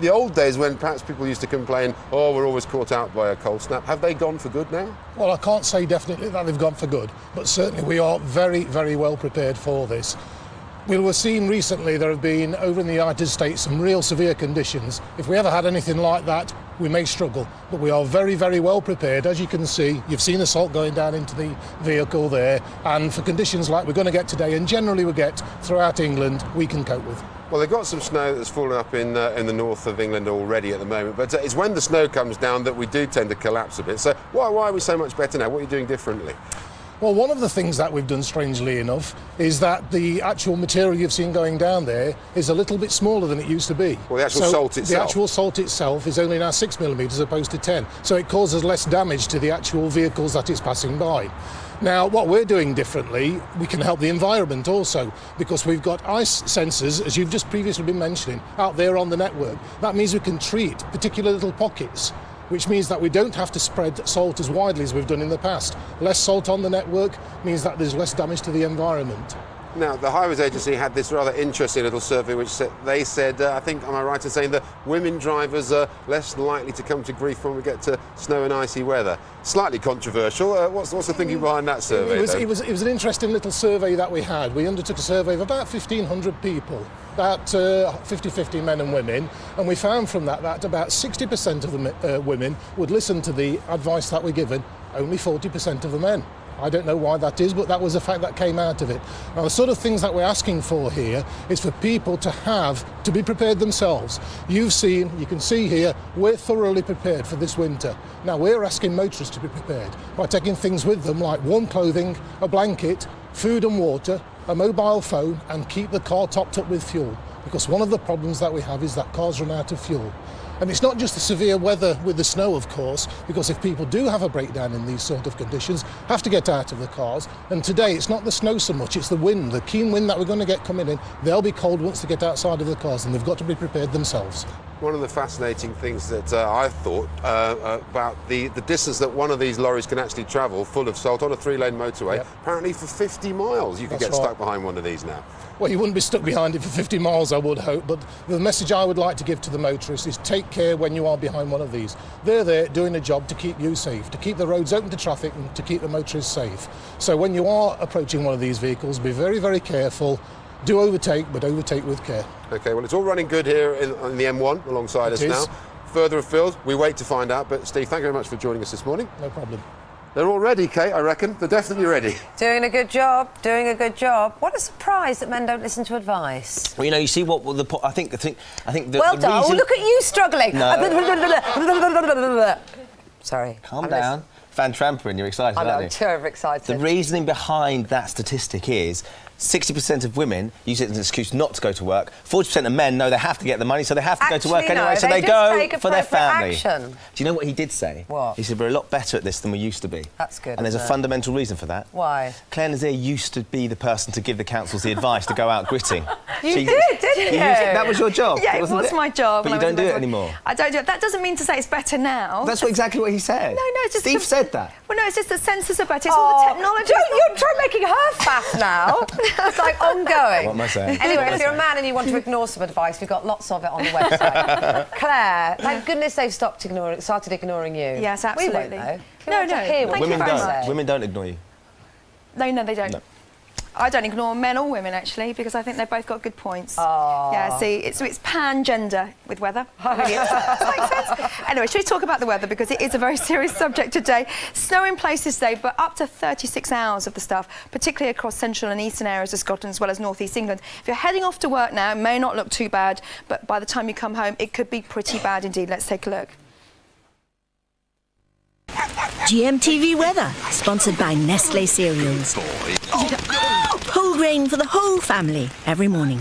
the old days when perhaps people used to complain, oh, we're always caught out by a cold snap, have they gone for good now? Well, I can't say definitely that they've gone for good, but certainly we are very, very well prepared for this. We were seeing recently there have been, over in the United States, some real severe conditions. If we ever had anything like that, we may struggle, but we are very, very well prepared. As you can see, you've seen the salt going down into the vehicle there, and for conditions like we're going to get today, and generally we get throughout England, we can cope with. Well, they've got some snow that's fallen up in the north of England already at the moment, but it's when the snow comes down that we do tend to collapse a bit. So why are we so much better now? What are you doing differently? Well, one of the things that we've done, strangely enough, is that the actual material you've seen going down there is a little bit smaller than it used to be. Well, the actual salt itself? The actual salt itself is only now 6 millimetres as opposed to 10, so it causes less damage to the actual vehicles that it's passing by. Now, what we're doing differently, we can help the environment also, because we've got ice sensors, as you've just previously been mentioning, out there on the network. That means we can treat particular little pockets, which means that we don't have to spread salt as widely as we've done in the past. Less salt on the network means that there's less damage to the environment. Now, the Highways Agency had this rather interesting little survey which they said, I think, am I right in saying that women drivers are less likely to come to grief when we get to snow and icy weather? Slightly controversial. What's the thinking behind that survey? It was an interesting little survey that we had. We undertook a survey of about 1,500 people, about 50-50 men and women, and we found from that about 60% of the women would listen to the advice that we're given, only 40% of the men. I don't know why that is, but that was a fact that came out of it. Now, the sort of things that we're asking for here is for people to be prepared themselves. You can see here, we're thoroughly prepared for this winter. Now, we're asking motorists to be prepared by taking things with them like warm clothing, a blanket, food and water, a mobile phone, and keep the car topped up with fuel. Because one of the problems that we have is that cars run out of fuel. And it's not just the severe weather with the snow, of course, because if people do have a breakdown in these sort of conditions, have to get out of the cars. And today, it's not the snow so much, it's the wind, the keen wind that we're going to get coming in. They'll be cold once they get outside of the cars, and they've got to be prepared themselves. One of the fascinating things that I thought about the distance that one of these lorries can actually travel full of salt on a 3-lane motorway, apparently for 50 miles you could get stuck behind one of these now. Well, you wouldn't be stuck behind it for 50 miles, I would hope, but the message I would like to give to the motorists is take care when you are behind one of these. They're there doing a job to keep you safe, to keep the roads open to traffic and to keep the motorists safe. So when you are approaching one of these vehicles, be very, very careful. Do overtake, but overtake with care. OK, well, it's all running good here on the M1 alongside us now. Further afield, we wait to find out. But, Steve, thank you very much for joining us this morning. No problem. They're all ready, Kate, I reckon. They're definitely ready. Doing a good job, doing a good job. What a surprise that men don't listen to advice. Well, you see what the I think the well the done. reason... Oh, look at you struggling. No. Sorry. Calm down. Van Trampering, you're excited, aren't you? I'm terribly excited. The reasoning behind that statistic is 60% of women use it as an excuse not to go to work. 40% of men know they have to get the money, so they have to go to work anyway, so they go for their family. Action. Do you know what he did say? What? He said, we're a lot better at this than we used to be. That's good. And there's a fundamental reason for that. Why? Claire Nazir used to be the person to give the councils the advice to go out gritting. You did, didn't you? That was your job. Yeah, it was my job. But you don't do it anymore. I don't do it. That doesn't mean to say it's better now. That's exactly what he said. No, it's just... Steve said that. Well, no, it's just the sensors are better. It's all the technology. You're trying making her fast now. It's like ongoing. What am I saying? Anyway, if you're a man and you want to ignore some advice, we've got lots of it on the website. Claire, thank goodness they've started ignoring you. Yes, absolutely. We won't, though. No. Women don't. Women don't ignore you. No, they don't. No. I don't ignore men or women, actually, because I think they've both got good points. Oh. Yeah, see, it's pan-gender with weather. Really is. Does that make sense? Anyway, should we talk about the weather, because it is a very serious subject today. Snow in places today, but up to 36 hours of the stuff, particularly across central and eastern areas of Scotland, as well as north-east England. If you're heading off to work now, it may not look too bad, but by the time you come home, it could be pretty bad indeed. Let's take a look. GMTV weather, sponsored by Nestlé cereals. Whole grain for the whole family every morning.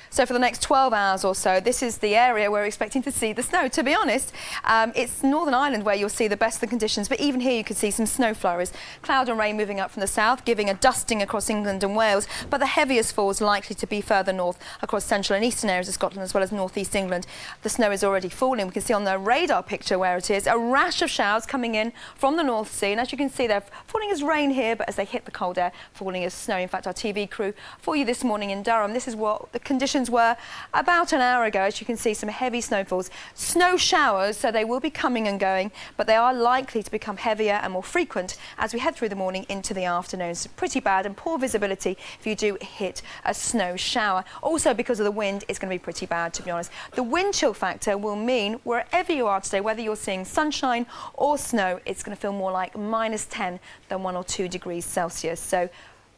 So for the next 12 hours or so, this is the area where we're expecting to see the snow. To be honest, it's Northern Ireland where you'll see the best of the conditions, but even here you can see some snow flurries. Cloud and rain moving up from the south, giving a dusting across England and Wales, but the heaviest falls likely to be further north across central and eastern areas of Scotland, as well as north-east England. The snow is already falling. We can see on the radar picture where it is, a rash of showers coming in from the North Sea, and as you can see, they're falling as rain here, but as they hit the cold air, falling as snow. In fact, our TV crew for you this morning in Durham, this is what the conditions were about an hour ago. As you can see, some heavy snowfalls, snow showers, so they will be coming and going, but they are likely to become heavier and more frequent as we head through the morning into the afternoon. It's pretty bad and poor visibility if you do hit a snow shower. Also, because of the wind, it's going to be pretty bad, to be honest. The wind chill factor will mean wherever you are today, whether you're seeing sunshine or snow, it's going to feel more like -10 than 1 or 2 degrees Celsius. So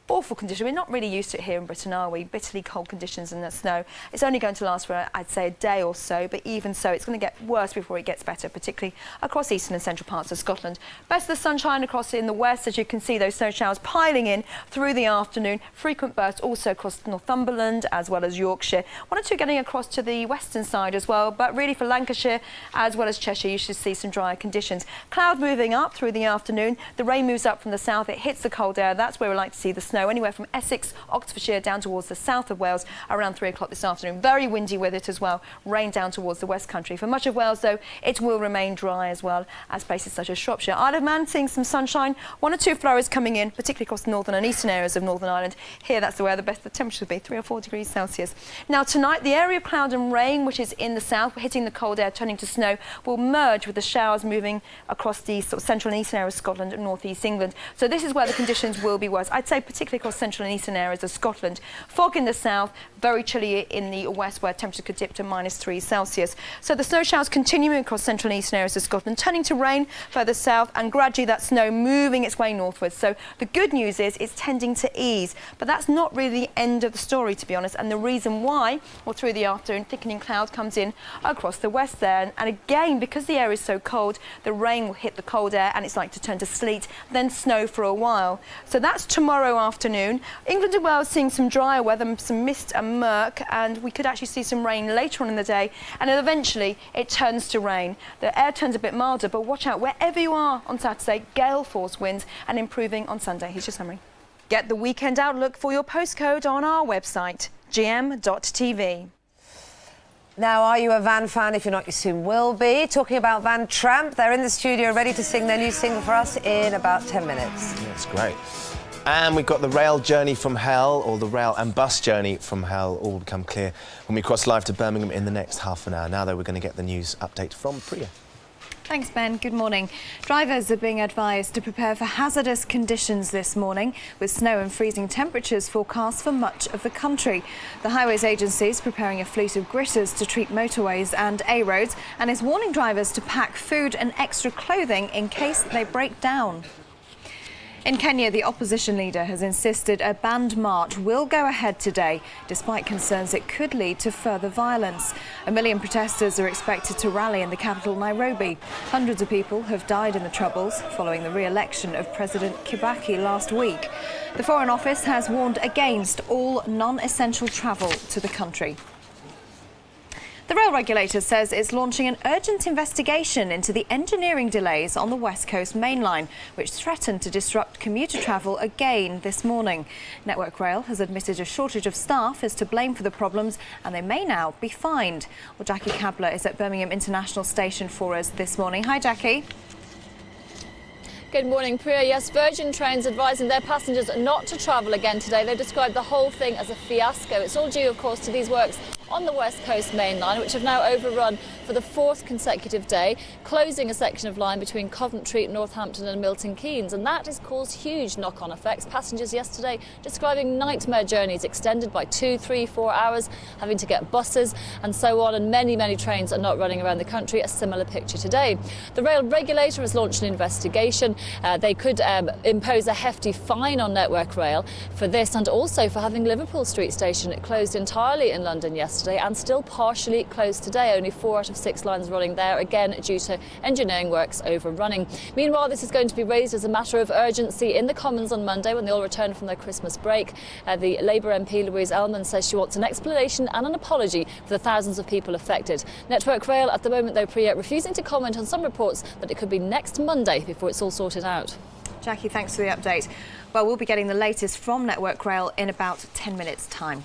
awful condition. We're not really used to it here in Britain, are we? Bitterly cold conditions and the snow. It's only going to last for, I'd say, a day or so, but even so, it's going to get worse before it gets better, particularly across eastern and central parts of Scotland. Best of the sunshine across in the west, as you can see, those snow showers piling in through the afternoon. Frequent bursts also across Northumberland as well as Yorkshire. One or two getting across to the western side as well, but really for Lancashire as well as Cheshire, you should see some drier conditions. Cloud moving up through the afternoon. The rain moves up from the south. It hits the cold air. That's where we like to see the snow, anywhere from Essex, Oxfordshire down towards the south of Wales around 3 o'clock this afternoon. Very windy with it as well. Rain down towards the West Country. For much of Wales, though, it will remain dry as well as places such as Shropshire. Isle of Man seeing some sunshine. 1 or 2 flurries coming in, particularly across the northern and eastern areas of Northern Ireland. Here, that's where the best the temperature will be, 3 or 4 degrees Celsius. Now, tonight, the area of cloud and rain, which is in the south, hitting the cold air, turning to snow, will merge with the showers moving across the sort of central and eastern areas of Scotland and north east England. So this is where the conditions will be worse. I'd say particularly across central and eastern areas of Scotland. Fog in the south, very chilly in the west where temperature could dip to -3 Celsius. So the snow showers continuing across central and eastern areas of Scotland, turning to rain further south and gradually that snow moving its way northwards. So the good news is it's tending to ease, but that's not really the end of the story, to be honest, and the reason why, well, through the afternoon, thickening cloud comes in across the west there, and again, because the air is so cold, the rain will hit the cold air and it's like to turn to sleet, then snow for a while. So that's tomorrow afternoon. England and Wales seeing some drier weather, some mist and murk, and we could actually see some rain later on in the day, and then eventually it turns to rain. The air turns a bit milder, but watch out wherever you are on Saturday, gale force winds and improving on Sunday. Here's your summary. Get the weekend outlook for your postcode on our website, gm.tv. Now, are you a Van fan? If you're not, you soon will be. Talking about Van Tramp, they're in the studio ready to sing their new single for us in about 10 minutes. That's great. And we've got the rail journey from hell, or the rail and bus journey from hell, all become clear when we cross live to Birmingham in the next half an hour. Now, though, we're going to get the news update from Priya. Thanks, Ben. Good morning. Drivers are being advised to prepare for hazardous conditions this morning, with snow and freezing temperatures forecast for much of the country. The Highways Agency is preparing a fleet of gritters to treat motorways and A-roads and is warning drivers to pack food and extra clothing in case they break down. In Kenya, the opposition leader has insisted a banned march will go ahead today, despite concerns it could lead to further violence. 1 million protesters are expected to rally in the capital, Nairobi. Hundreds of people have died in the Troubles following the re-election of President Kibaki last week. The Foreign Office has warned against all non-essential travel to the country. The rail regulator says it's launching an urgent investigation into the engineering delays on the West Coast Main Line, which threatened to disrupt commuter travel again this morning. Network Rail has admitted a shortage of staff is to blame for the problems, and they may now be fined. Well, Jackie Kabler is at Birmingham International Station for us this morning. Hi, Jackie. Good morning, Priya. Yes, Virgin Trains advising their passengers not to travel again today. They described the whole thing as a fiasco. It's all due, of course, to these works on the West Coast Main Line, which have now overrun for the 4th consecutive day, closing a section of line between Coventry, Northampton and Milton Keynes. And that has caused huge knock-on effects. Passengers yesterday describing nightmare journeys extended by 2, 3, 4 hours, having to get buses and so on. And many, many trains are not running around the country. A similar picture today. The rail regulator has launched an investigation. They could impose a hefty fine on Network Rail for this, and also for having Liverpool Street Station closed entirely in London yesterday and still partially closed today. Only 4 out of 6 lines running there, again due to engineering works overrunning. Meanwhile, this is going to be raised as a matter of urgency in the Commons on Monday when they all return from their Christmas break. The Labour MP Louise Ellman says she wants an explanation and an apology for the thousands of people affected. Network Rail at the moment, though, Priya, refusing to comment on some reports that it could be next Monday before it's all sorted out. Jackie, thanks for the update. Well, we'll be getting the latest from Network Rail in about 10 minutes' time.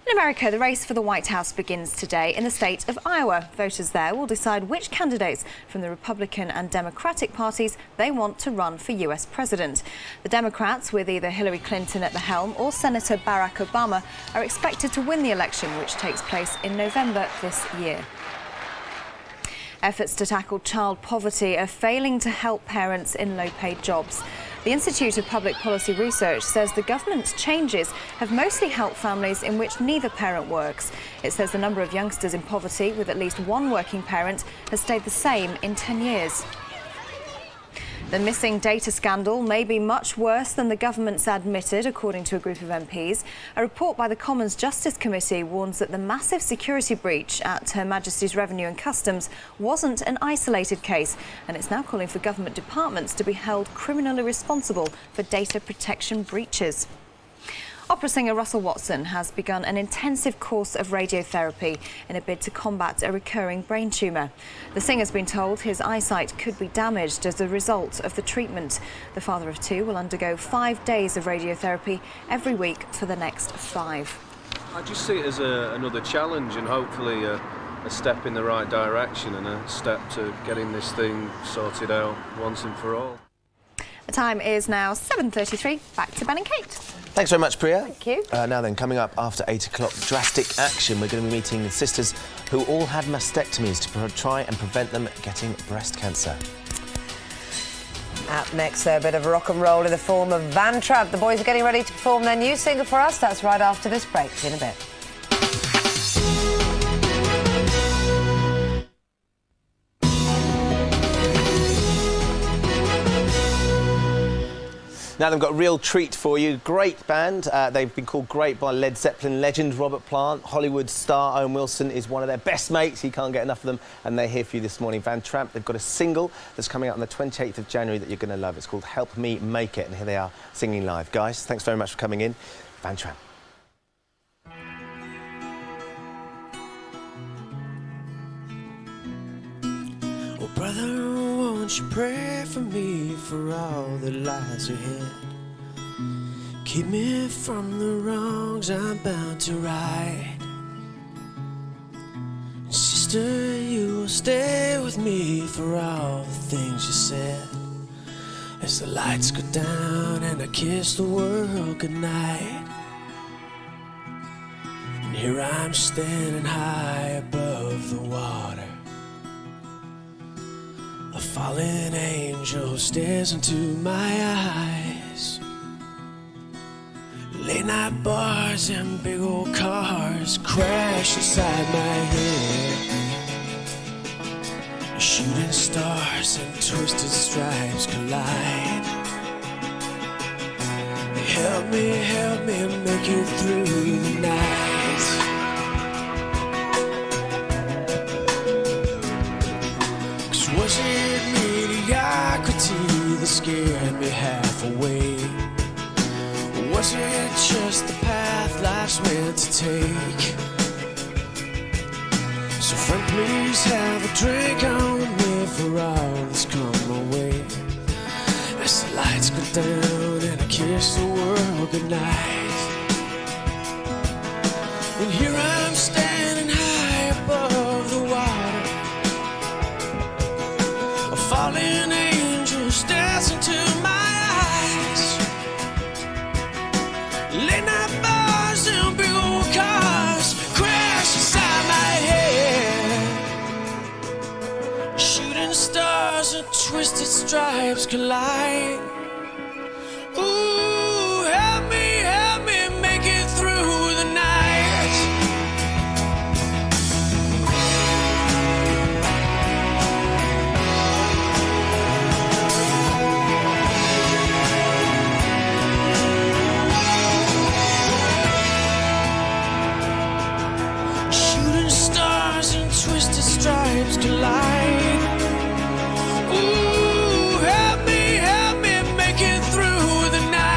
In America, the race for the White House begins today in the state of Iowa. Voters there will decide which candidates from the Republican and Democratic parties they want to run for US president. The Democrats, with either Hillary Clinton at the helm or Senator Barack Obama, are expected to win the election, which takes place in November this year. Efforts to tackle child poverty are failing to help parents in low-paid jobs. The Institute of Public Policy Research says the government's changes have mostly helped families in which neither parent works. It says the number of youngsters in poverty with at least one working parent has stayed the same in 10 years. The missing data scandal may be much worse than the government's admitted, according to a group of MPs. A report by the Commons Justice Committee warns that the massive security breach at Her Majesty's Revenue and Customs wasn't an isolated case, and it's now calling for government departments to be held criminally responsible for data protection breaches. Opera singer Russell Watson has begun an intensive course of radiotherapy in a bid to combat a recurring brain tumour. The singer's been told his eyesight could be damaged as a result of the treatment. The father of two will undergo 5 days of radiotherapy every week for the next 5. I just see it as another challenge and hopefully a step in the right direction and a step to getting this thing sorted out once and for all. The time is now 7:33. Back to Ben and Kate. Thanks very much, Priya. Thank you. Now then, coming up after 8 o'clock, drastic action. We're going to be meeting the sisters who all had mastectomies to try and prevent them getting breast cancer. Up next, a bit of rock and roll in the form of Van Tramp. The boys are getting ready to perform their new single for us. That's right after this break. See you in a bit. Now they've got a real treat for you. Great band. They've been called great by Led Zeppelin legend Robert Plant. Hollywood star Owen Wilson is one of their best mates. He can't get enough of them, and they're here for you this morning. Van Tramp, they've got a single that's coming out on the 28th of January that you're going to love. It's called Help Me Make It, and here they are singing live. Guys, thanks very much for coming in. Van Tramp. Oh, brother, won't you pray for me for all the lies ahead? Keep me from the wrongs I'm bound to right. Sister, you will stay with me for all the things you said. As the lights go down and I kiss the world goodnight. And here I'm standing high above the water. A fallen angel stares into my eyes. Late night bars and big old cars crash inside my head. Shooting stars and twisted stripes collide. Help me make it through the night. Cause was it mediocrity that scared me half away? Or was it just the path life's meant to take? So friend, please have a drink on me for all that's come my way. As the lights go down and I kiss the world goodnight. And here I'm standing high above the water. A fallen angel stares into my eyes. Late night bars and big old cars crash inside my head. Shooting stars and twisted stripes collide. Ooh, help me make it through the night. Shooting stars and twisted stripes collide. Ooh, help me make it through the night.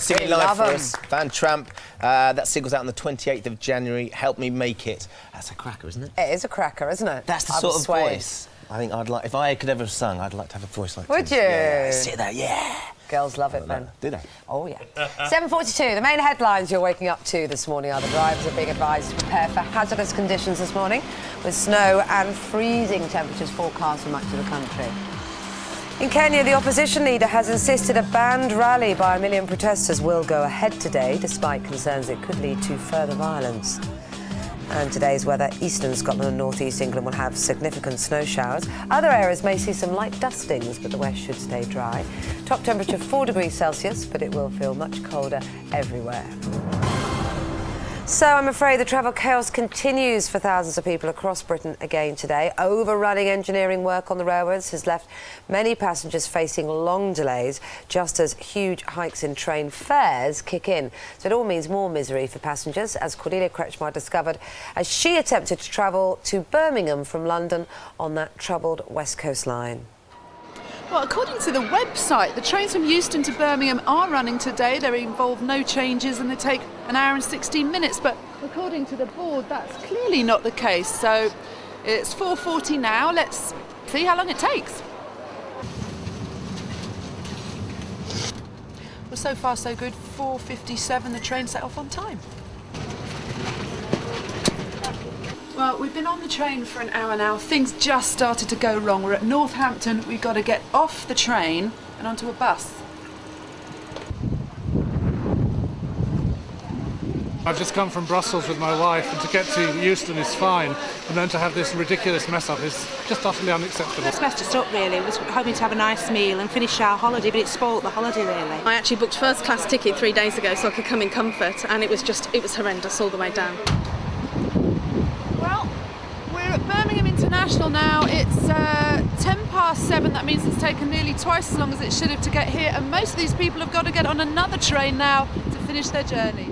singing live for us. Van Tramp. That single's out on the 28th of January. Help Me Make It. That's a cracker, isn't it? It is a cracker, isn't it? That's the sort of voice. I think I'd like, if I could ever have sung, I'd like to have a voice like Would this. you? Yeah, see that, yeah. Girls love it, Ben. Do they? Oh, yeah. 7:42. The main headlines you're waking up to this morning are the drivers are being advised to prepare for hazardous conditions this morning, with snow and freezing temperatures forecast for much of the country. In Kenya, the opposition leader has insisted a banned rally by 1 million protesters will go ahead today, despite concerns it could lead to further violence. And today's weather, eastern Scotland and northeast England will have significant snow showers. Other areas may see some light dustings, but the west should stay dry. Top temperature 4 degrees Celsius, but it will feel much colder everywhere. So I'm afraid the travel chaos continues for thousands of people across Britain again today. Overrunning engineering work on the railways has left many passengers facing long delays, just as huge hikes in train fares kick in. So it all means more misery for passengers, as Cordelia Kretschmar discovered as she attempted to travel to Birmingham from London on that troubled West Coast line. Well, according to the website, the trains from Euston to Birmingham are running today. They involve no changes and they take an hour and 16 minutes. But according to the board, that's clearly not the case. So it's 4:40 now. Let's see how long it takes. Well, so far so good. 4:57, the train set off on time. Well, we've been on the train for an hour now. Things just started to go wrong. We're at Northampton. We've got to get off the train and onto a bus. I've just come from Brussels with my wife, and to get to Euston is fine, and then to have this ridiculous mess up is just utterly unacceptable. It's messed us up, really. We was hoping to have a nice meal and finish our holiday, but it spoilt the holiday, really. I actually booked first class ticket 3 days ago so I could come in comfort, and it was horrendous all the way down. Well, we're at Birmingham International now. It's 7:10. That means it's taken nearly twice as long as it should have to get here, and most of these people have got to get on another train now to finish their journey.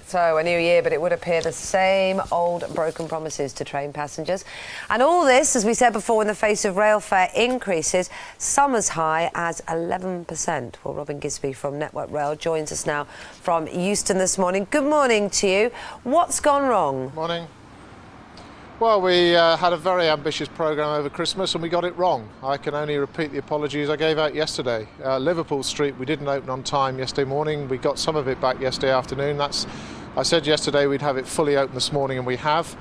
So a new year, but it would appear the same old broken promises to train passengers. And all this, as we said before, in the face of rail fare increases, some as high as 11%. Well, Robin Gisby from Network Rail joins us now from Euston this morning. Good morning to you. What's gone wrong? Morning. Well, we had a very ambitious programme over Christmas and we got it wrong. I can only repeat the apologies I gave out yesterday. Liverpool Street, we didn't open on time yesterday morning. We got some of it back yesterday afternoon. I said yesterday we'd have it fully open this morning, and we have.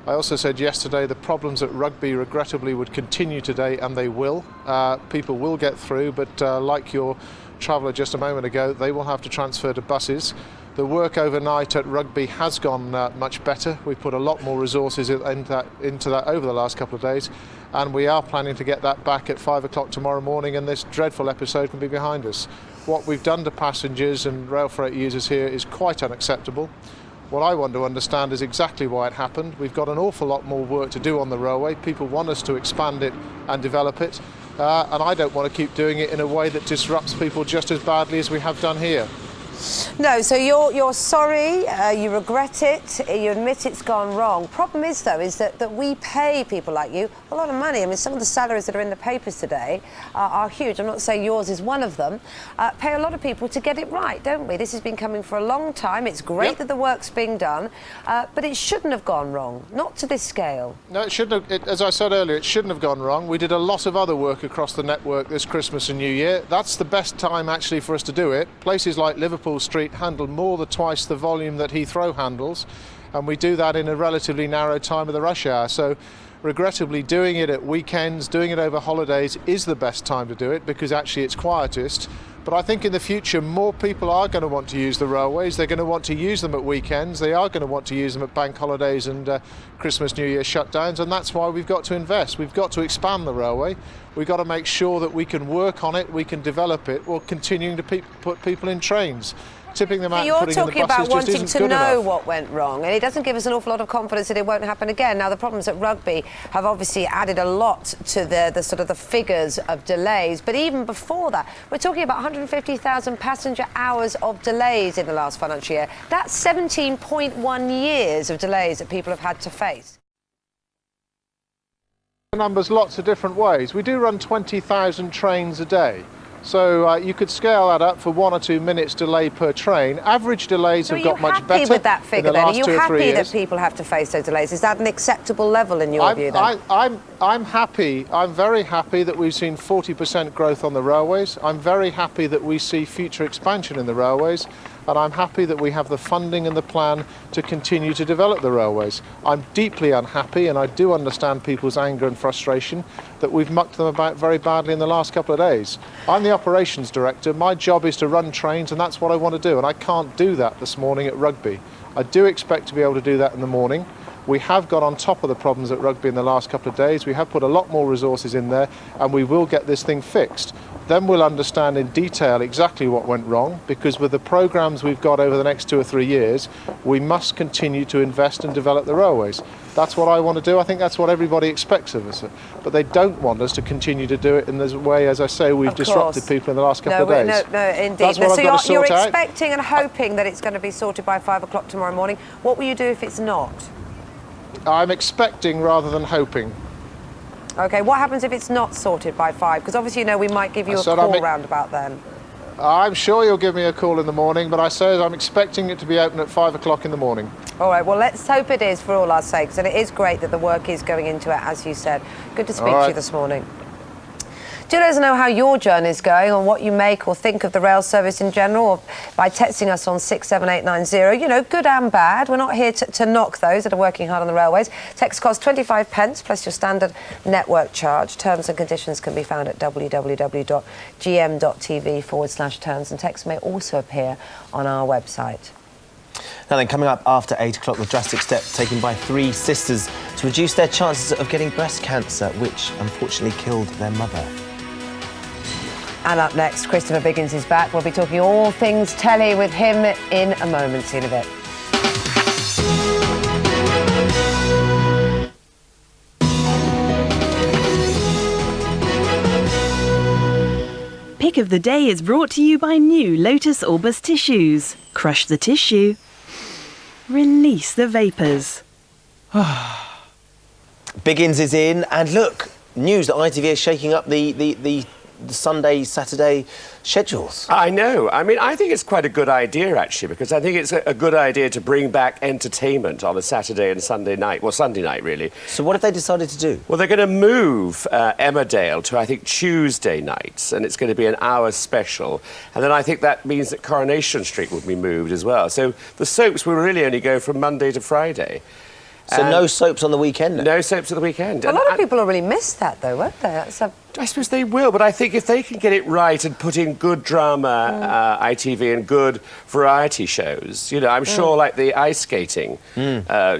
I also said yesterday the problems at Rugby regrettably would continue today, and they will. People will get through, but like your traveller just a moment ago, they will have to transfer to buses. The work overnight at Rugby has gone much better. We put a lot more resources into that over the last couple of days, and we are planning to get that back at 5 o'clock tomorrow morning, and this dreadful episode can be behind us. What we've done to passengers and rail freight users here is quite unacceptable. What I want to understand is exactly why it happened. We've got an awful lot more work to do on the railway. People want us to expand it and develop it, and I don't want to keep doing it in a way that disrupts people just as badly as we have done here. No, so you're sorry, you regret it, you admit it's gone wrong. Problem is, though, is that we pay people like you a lot of money. I mean, some of the salaries that are in the papers today are huge. I'm not saying yours is one of them. Pay a lot of people to get it right, don't we? This has been coming for a long time. It's great that the work's being done, but it shouldn't have gone wrong, not to this scale. No, it shouldn't have. As I said earlier, it shouldn't have gone wrong. We did a lot of other work across the network this Christmas and New Year. That's the best time, actually, for us to do it. Places like Liverpool Street handle more than twice the volume that Heathrow handles, and we do that in a relatively narrow time of the rush hour. So regrettably, doing it at weekends, doing it over holidays is the best time to do it, because actually it's quietest. But I think in the future more people are going to want to use the railways. They're going to want to use them at weekends. They are going to want to use them at bank holidays and Christmas, New Year shutdowns, and that's why we've got to invest. We've got to expand the railway. We've got to make sure that we can work on it, we can develop it, while continuing to put people in trains. Tipping them out and putting in the buses just isn't good enough. You're talking about wanting to know what went wrong, and it doesn't give us an awful lot of confidence that it won't happen again. Now, the problems at Rugby have obviously added a lot to the sort of the figures of delays, but even before that, we're talking about 150,000 passenger hours of delays in the last financial year. That's 17.1 years of delays that people have had to face. The numbers lots of different ways. We do run 20,000 trains a day. So you could scale that up for 1 or 2 minutes delay per train. Average delays have got much better. Are you happy with that figure in the then? Are last you 2 or 3 happy years. that people have to face those delays? Is that an acceptable level in your view then? I'm happy. I'm very happy that we've seen 40% growth on the railways. I'm very happy that we see future expansion in the railways. And I'm happy that we have the funding and the plan to continue to develop the railways. I'm deeply unhappy, and I do understand people's anger and frustration, that we've mucked them about very badly in the last couple of days. I'm the operations director. My job is to run trains, and that's what I want to do, and I can't do that this morning at Rugby. I do expect to be able to do that in the morning. We have got on top of the problems at Rugby in the last couple of days. We have put a lot more resources in there, and we will get this thing fixed. Then we'll understand in detail exactly what went wrong, because with the programmes we've got over the next 2 or 3 years, we must continue to invest and develop the railways. That's what I want to do. I think that's what everybody expects of us. But they don't want us to continue to do it in the way, as I say, we've disrupted people in the last couple of days. No, indeed. That's what I've got to you're sort out. expecting and hoping that it's going to be sorted by 5 o'clock tomorrow morning. What will you do if it's not? I'm expecting rather than hoping. OK, what happens if it's not sorted by 5? Because obviously, you know, we might give you a call round about then. I'm sure you'll give me a call in the morning, but I say I'm expecting it to be open at 5 o'clock in the morning. All right, well, let's hope it is for all our sakes. And it is great that the work is going into it, as you said. Good to speak to you this morning. Do let us know how your journey is going and what you make or think of the rail service in general, or by texting us on 67890. You know, good and bad. We're not here to knock those that are working hard on the railways. Text costs 25 pence plus your standard network charge. Terms and conditions can be found at www.gm.tv/terms, and text may also appear on our website. Now then, coming up after 8 o'clock, the drastic step taken by 3 sisters to reduce their chances of getting breast cancer, which unfortunately killed their mother. And up next, Christopher Biggins is back. We'll be talking all things telly with him in a moment. See you in a bit. Pick of the Day is brought to you by new Lotus Orbis tissues. Crush the tissue. Release the vapours. Biggins is in, and look, news that ITV is shaking up the Sunday, Saturday schedules. I know. I mean, I think it's quite a good idea, actually, because I think it's a good idea to bring back entertainment on a Saturday and Sunday night. Well, Sunday night, really. So what have they decided to do? Well, they're going to move Emmerdale to, I think, Tuesday nights, and it's going to be an hour special. And then I think that means that Coronation Street will be moved as well. So the soaps will really only go from Monday to Friday. So no soaps on the weekend? No soaps on the weekend. A lot of people will really miss that, though, won't they? I suppose they will, but I think if they can get it right and put in good drama, ITV, and good variety shows, you know, I'm sure, like the ice skating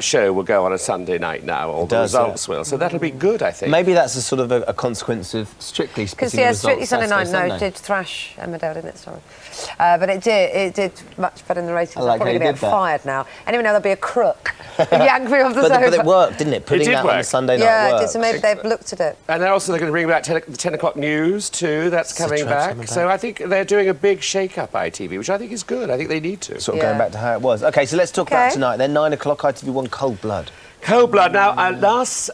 show will go on a Sunday night now, or the results will. So that'll be good, I think. Maybe that's a sort of a consequence of Strictly splitting the results. Strictly Sunday night, Sunday. no, it did thrash Emmerdale, didn't it? Sorry. But it did much better in the ratings. I like I'm probably how you going did to get that. fired now. Anyway, now there'll be a crook. Yank me off the sofa. But it worked, didn't it? Putting that on the Sunday night Yeah, it worked. did, so maybe they've looked at it. And also they're going to bring back the 10 o'clock news too. That's coming back. So I think they're doing a big shake-up, ITV, which I think is good. I think they need to. Sort of going back to how it was. OK, so let's talk about tonight. Then 9 o'clock, ITV1 Cold Blood. Cold Blood. Now, last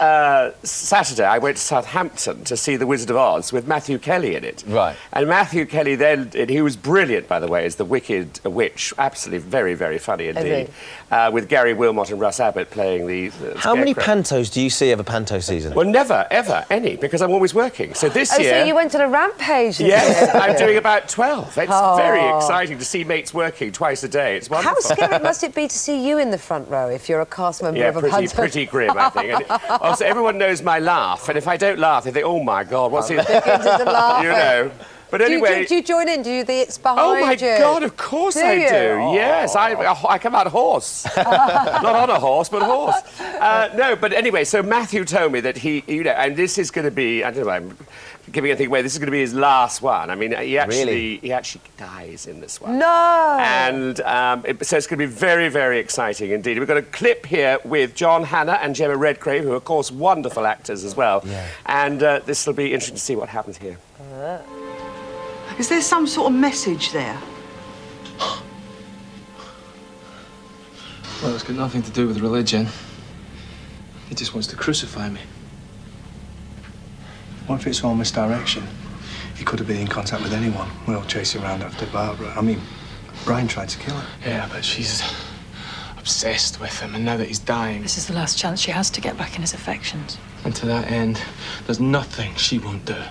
Saturday, I went to Southampton to see The Wizard of Oz with Matthew Kelly in it. Right. And Matthew Kelly then, he was brilliant, by the way, as the Wicked Witch. Absolutely very, very funny indeed. With Gary Wilmot and Russ Abbott playing the How many Scarecrow. pantos do you see of a panto season? Well, never, ever, any, because I'm always working. So this year... So you went on a rampage? Yes, I'm doing about 12. It's very exciting to see mates working twice a day. It's wonderful. How scary must it be to see you in the front row if you're a cast member of a panto? Pretty grim, I think. And also, everyone knows my laugh, and if I don't laugh, they think, oh, my God, what's it? You know. But anyway... Do you join in? Do you the It's Behind Oh, my You? God, of course I do. Yes, I come out horse. Not on a horse, but horse. No, but anyway, so Matthew told me that he, you know, and this is going to be, I don't know, I'm giving anything away, this is going to be his last one. I mean, he actually dies in this one. No! And so it's going to be very, very exciting indeed. We've got a clip here with John Hannah and Gemma Redgrave, who are, of course, wonderful actors as well. Yeah. And this will be interesting to see what happens here. Is there some sort of message there? Well, it's got nothing to do with religion. He just wants to crucify me. What if it's all misdirection? He could have been in contact with anyone. We were chasing around after Barbara. I mean, Brian tried to kill her. Yeah, but she's obsessed with him, and now that he's dying... This is the last chance she has to get back in his affections. And to that end, there's nothing she won't do.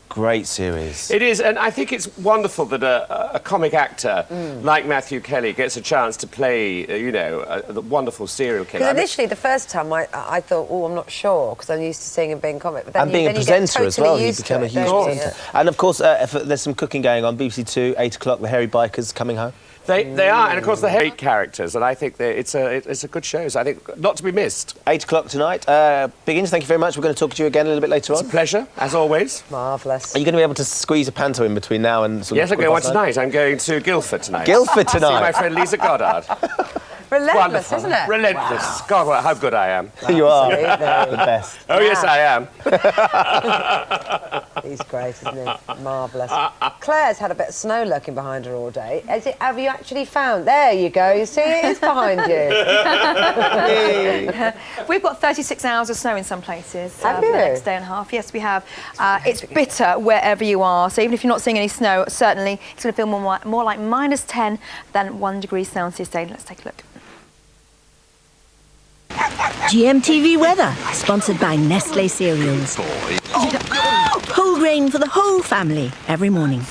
Great series. It is, and I think it's wonderful that a comic actor like Matthew Kelly gets a chance to play, you know, the wonderful serial killer. Because initially, the first time, I thought, oh, I'm not sure, because I'm used to seeing him being comic. But then And being a presenter as well, he became a huge presenter. Yeah. And of course, there's some cooking going on. BBC Two, 8 o'clock, the Hairy Bikers coming home. They are, and of course they're great characters, and I think it's a good show. So I think not to be missed. 8 o'clock tonight. Biggins, thank you very much. We're going to talk to you again a little bit later on. It's a pleasure, as always. Marvellous. Are you going to be able to squeeze a panto in between now and... Yes, I'm going one tonight. I'm going to Guildford tonight. Guildford tonight? See my friend Lisa Goddard. Relentless, Wonderful. isn't it? Relentless. God, how good I am. You are. Absolutely. The best. Oh, yes, I am. He's great, isn't he? Marvellous. Claire's had a bit of snow lurking behind her all day. Have you actually found... There you go. You see, it is behind you. We've got 36 hours of snow in some places Have for you? the next day and a half. Yes, we have. It's bitter wherever you are. So even if you're not seeing any snow, certainly it's going to feel more like -10 than 1 degree Celsius day. Let's take a look. GMTV weather, sponsored by Nestle cereals. Whole grain for the whole family every morning.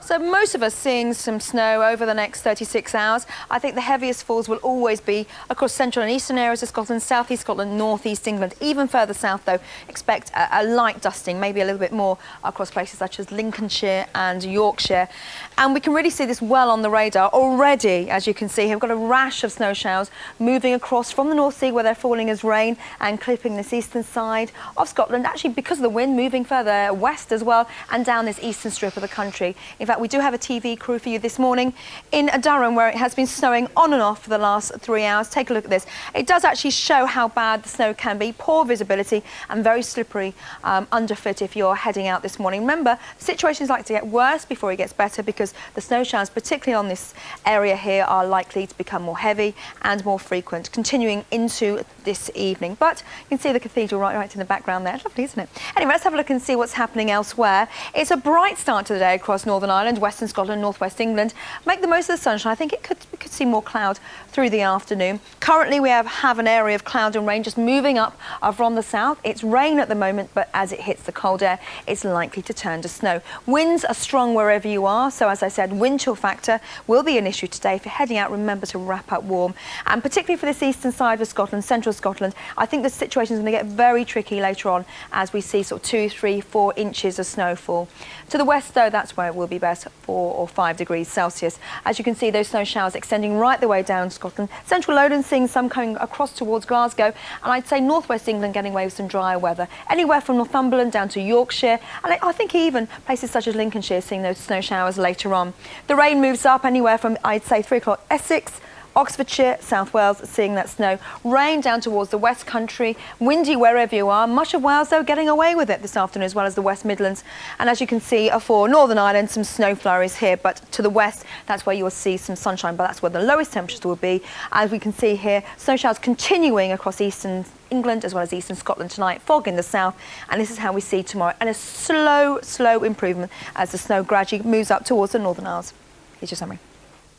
So most of us seeing some snow over the next 36 hours. I think the heaviest falls will always be across central and eastern areas of Scotland, southeast Scotland, northeast England. Even further south, though, expect a light dusting, maybe a little bit more across places such as Lincolnshire and Yorkshire. And we can really see this well on the radar already. As you can see, we've got a rash of snow showers moving across from the North Sea, where they're falling as rain and clipping this eastern side of Scotland, actually because of the wind moving further west as well and down this eastern strip of the country. In fact, we do have a TV crew for you this morning in Durham, where it has been snowing on and off for the last 3 hours. Take a look at this. It does actually show how bad the snow can be. Poor visibility and very slippery underfoot if you're heading out this morning. Remember, the situation is likely to get worse before it gets better, because the snow showers, particularly on this area here, are likely to become more heavy and more frequent, continuing into this evening. But you can see the cathedral right in the background there. Lovely, isn't it? Anyway, let's have a look and see what's happening elsewhere. It's a bright start to the day across Northern Ireland, Western Scotland, Northwest England. Make the most of the sunshine. I think we could see more cloud through the afternoon. Currently, we have an area of cloud and rain just moving up from the south. It's rain at the moment, but as it hits the cold air, it's likely to turn to snow. Winds are strong wherever you are, so as I said, wind chill factor will be an issue today. If you're heading out, remember to wrap up warm. And particularly for this eastern side of Scotland, central Scotland, I think the situation is going to get very tricky later on as we see sort of 2, 3, 4 inches of snowfall. To the west, though, that's where it will be best, 4 or 5 degrees Celsius. As you can see, those snow showers extending right the way down Scotland. Central Lowland seeing some coming across towards Glasgow, and I'd say northwest England getting away with some drier weather. Anywhere from Northumberland down to Yorkshire, and I think even places such as Lincolnshire seeing those snow showers later on. The rain moves up anywhere from, I'd say, 3 o'clock Essex, Oxfordshire, South Wales seeing that snow. Rain down towards the West Country, windy wherever you are. Much of Wales, though, getting away with it this afternoon, as well as the West Midlands. And as you can see, for Northern Ireland, some snow flurries here, but to the west, that's where you'll see some sunshine, but that's where the lowest temperatures will be. As we can see here, snow showers continuing across eastern England as well as eastern Scotland tonight, fog in the south, and this is how we see tomorrow. And a slow improvement as the snow gradually moves up towards the Northern Isles. Here's your summary.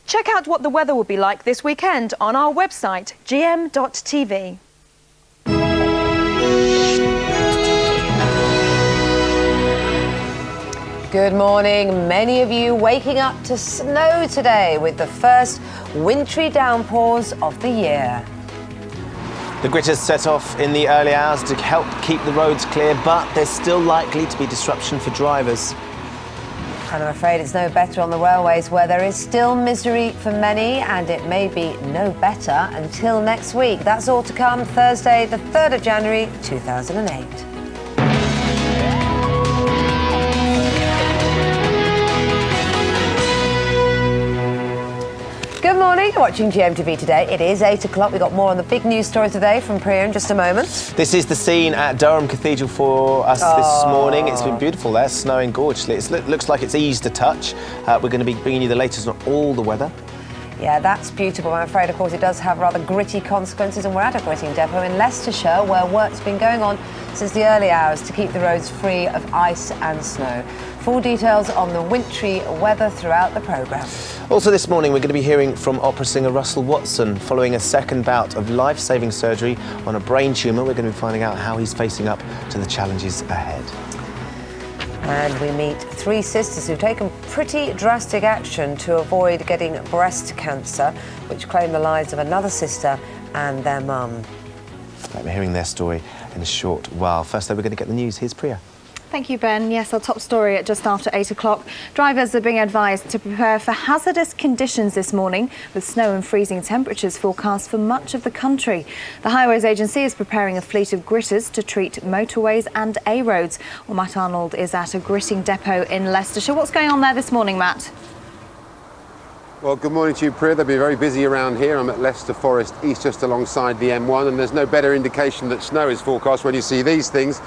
Check out what the weather will be like this weekend on our website, gm.tv. Good morning. Many of you waking up to snow today with the first wintry downpours of the year. The gritters set off in the early hours to help keep the roads clear, but there's still likely to be disruption for drivers. And I'm afraid it's no better on the railways, where there is still misery for many, and it may be no better until next week. That's all to come Thursday, the 3rd of January, 2008. Good morning, you're watching GMTV today. It is 8 o'clock. We've got more on the big news story today from Priya in just a moment. This is the scene at Durham Cathedral for us this morning. It's been beautiful there, snowing gorgeously. It looks like it's eased a touch. We're going to be bringing you the latest on all the weather. Yeah, that's beautiful. I'm afraid, of course, it does have rather gritty consequences, and we're at a gritting depot in Leicestershire where work's been going on since the early hours to keep the roads free of ice and snow. Full details on the wintry weather throughout the programme. Also this morning, we're going to be hearing from opera singer Russell Watson following a second bout of life-saving surgery on a brain tumour. We're going to be finding out how he's facing up to the challenges ahead. And we meet three sisters who've taken pretty drastic action to avoid getting breast cancer, which claim the lives of another sister and their mum. Right, we're hearing their story in a short while. First, though, we're going to get the news. Here's Priya. Thank you, Ben. Yes, our top story at just after 8 o'clock. Drivers are being advised to prepare for hazardous conditions this morning, with snow and freezing temperatures forecast for much of the country. The Highways Agency is preparing a fleet of gritters to treat motorways and A roads. Well, Matt Arnold is at a gritting depot in Leicestershire. What's going on there this morning, Matt? Well, good morning to you, Priya. They'll be very busy around here. I'm at Leicester Forest East, just alongside the M1, and there's no better indication that snow is forecast when you see these things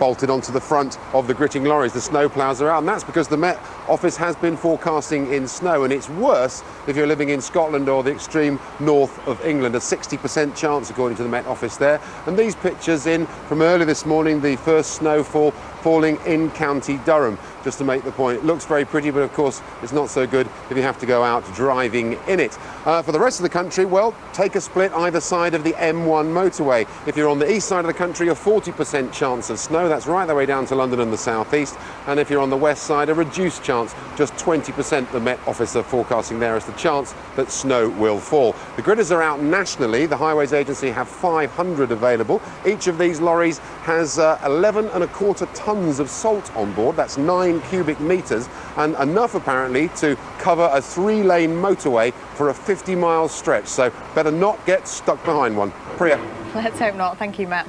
bolted onto the front of the gritting lorries. The snow ploughs are out, and that's because the Met Office has been forecasting in snow, and it's worse if you're living in Scotland or the extreme north of England. A 60% chance, according to the Met Office there. And these pictures in from early this morning, the first snowfall falling in County Durham. Just to make the point, it looks very pretty, but of course it's not so good if you have to go out driving in it. For the rest of the country, well, take a split either side of the M1 motorway. If you're on the east side of the country, a 40% chance of snow. That's right the way down to London and the southeast. And if you're on the west side, a reduced chance, just 20% the Met Office are forecasting there as the chance that snow will fall. The gritters are out nationally. The Highways Agency have 500 available. Each of these lorries has 11.25 tons of salt on board. That's 9 cubic metres, and enough apparently to cover a 3-lane motorway for a 50-mile stretch. So better not get stuck behind one. Priya. Let's hope not. Thank you, Matt.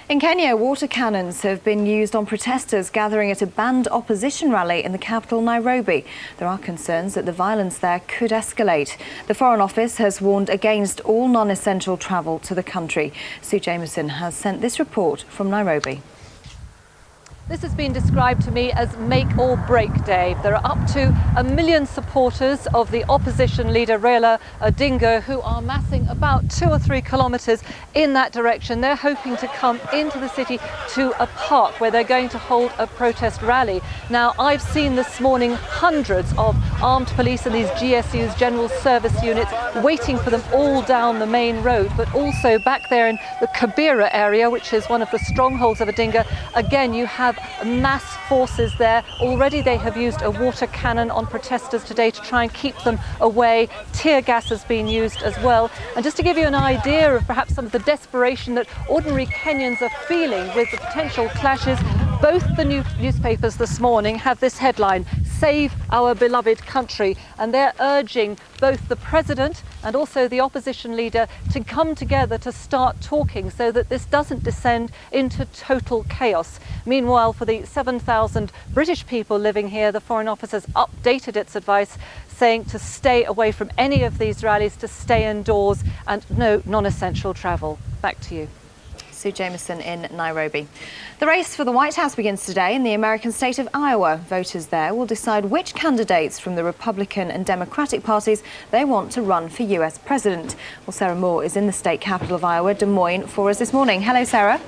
In Kenya, water cannons have been used on protesters gathering at a banned opposition rally in the capital, Nairobi. There are concerns that the violence there could escalate. The Foreign Office has warned against all non-essential travel to the country. Sue Jameson has sent this report from Nairobi. This has been described to me as make or break day. There are up to 1 million supporters of the opposition leader Raila Odinga who are massing about 2 or 3 kilometres in that direction. They're hoping to come into the city to a park where they're going to hold a protest rally. Now, I've seen this morning hundreds of armed police and these GSUs, General Service Units, waiting for them all down the main road, but also back there in the Kibera area, which is one of the strongholds of Odinga. Again, you have mass forces there. Already they have used a water cannon on protesters today to try and keep them away. Tear gas has been used as well. And just to give you an idea of perhaps some of the desperation that ordinary Kenyans are feeling with the potential clashes, both the newspapers this morning have this headline, "Save Our Beloved Country," and they're urging both the president and also the opposition leader to come together to start talking so that this doesn't descend into total chaos. Meanwhile, for the 7,000 British people living here, the Foreign Office has updated its advice, saying to stay away from any of these rallies, to stay indoors and no non-essential travel. Back to you. Sue Jameson in Nairobi. The race for the White House begins today in the American state of Iowa. Voters there will decide which candidates from the Republican and Democratic parties they want to run for US president. Well, Sarah Moore is in the state capital of Iowa, Des Moines, for us this morning. Hello, Sarah.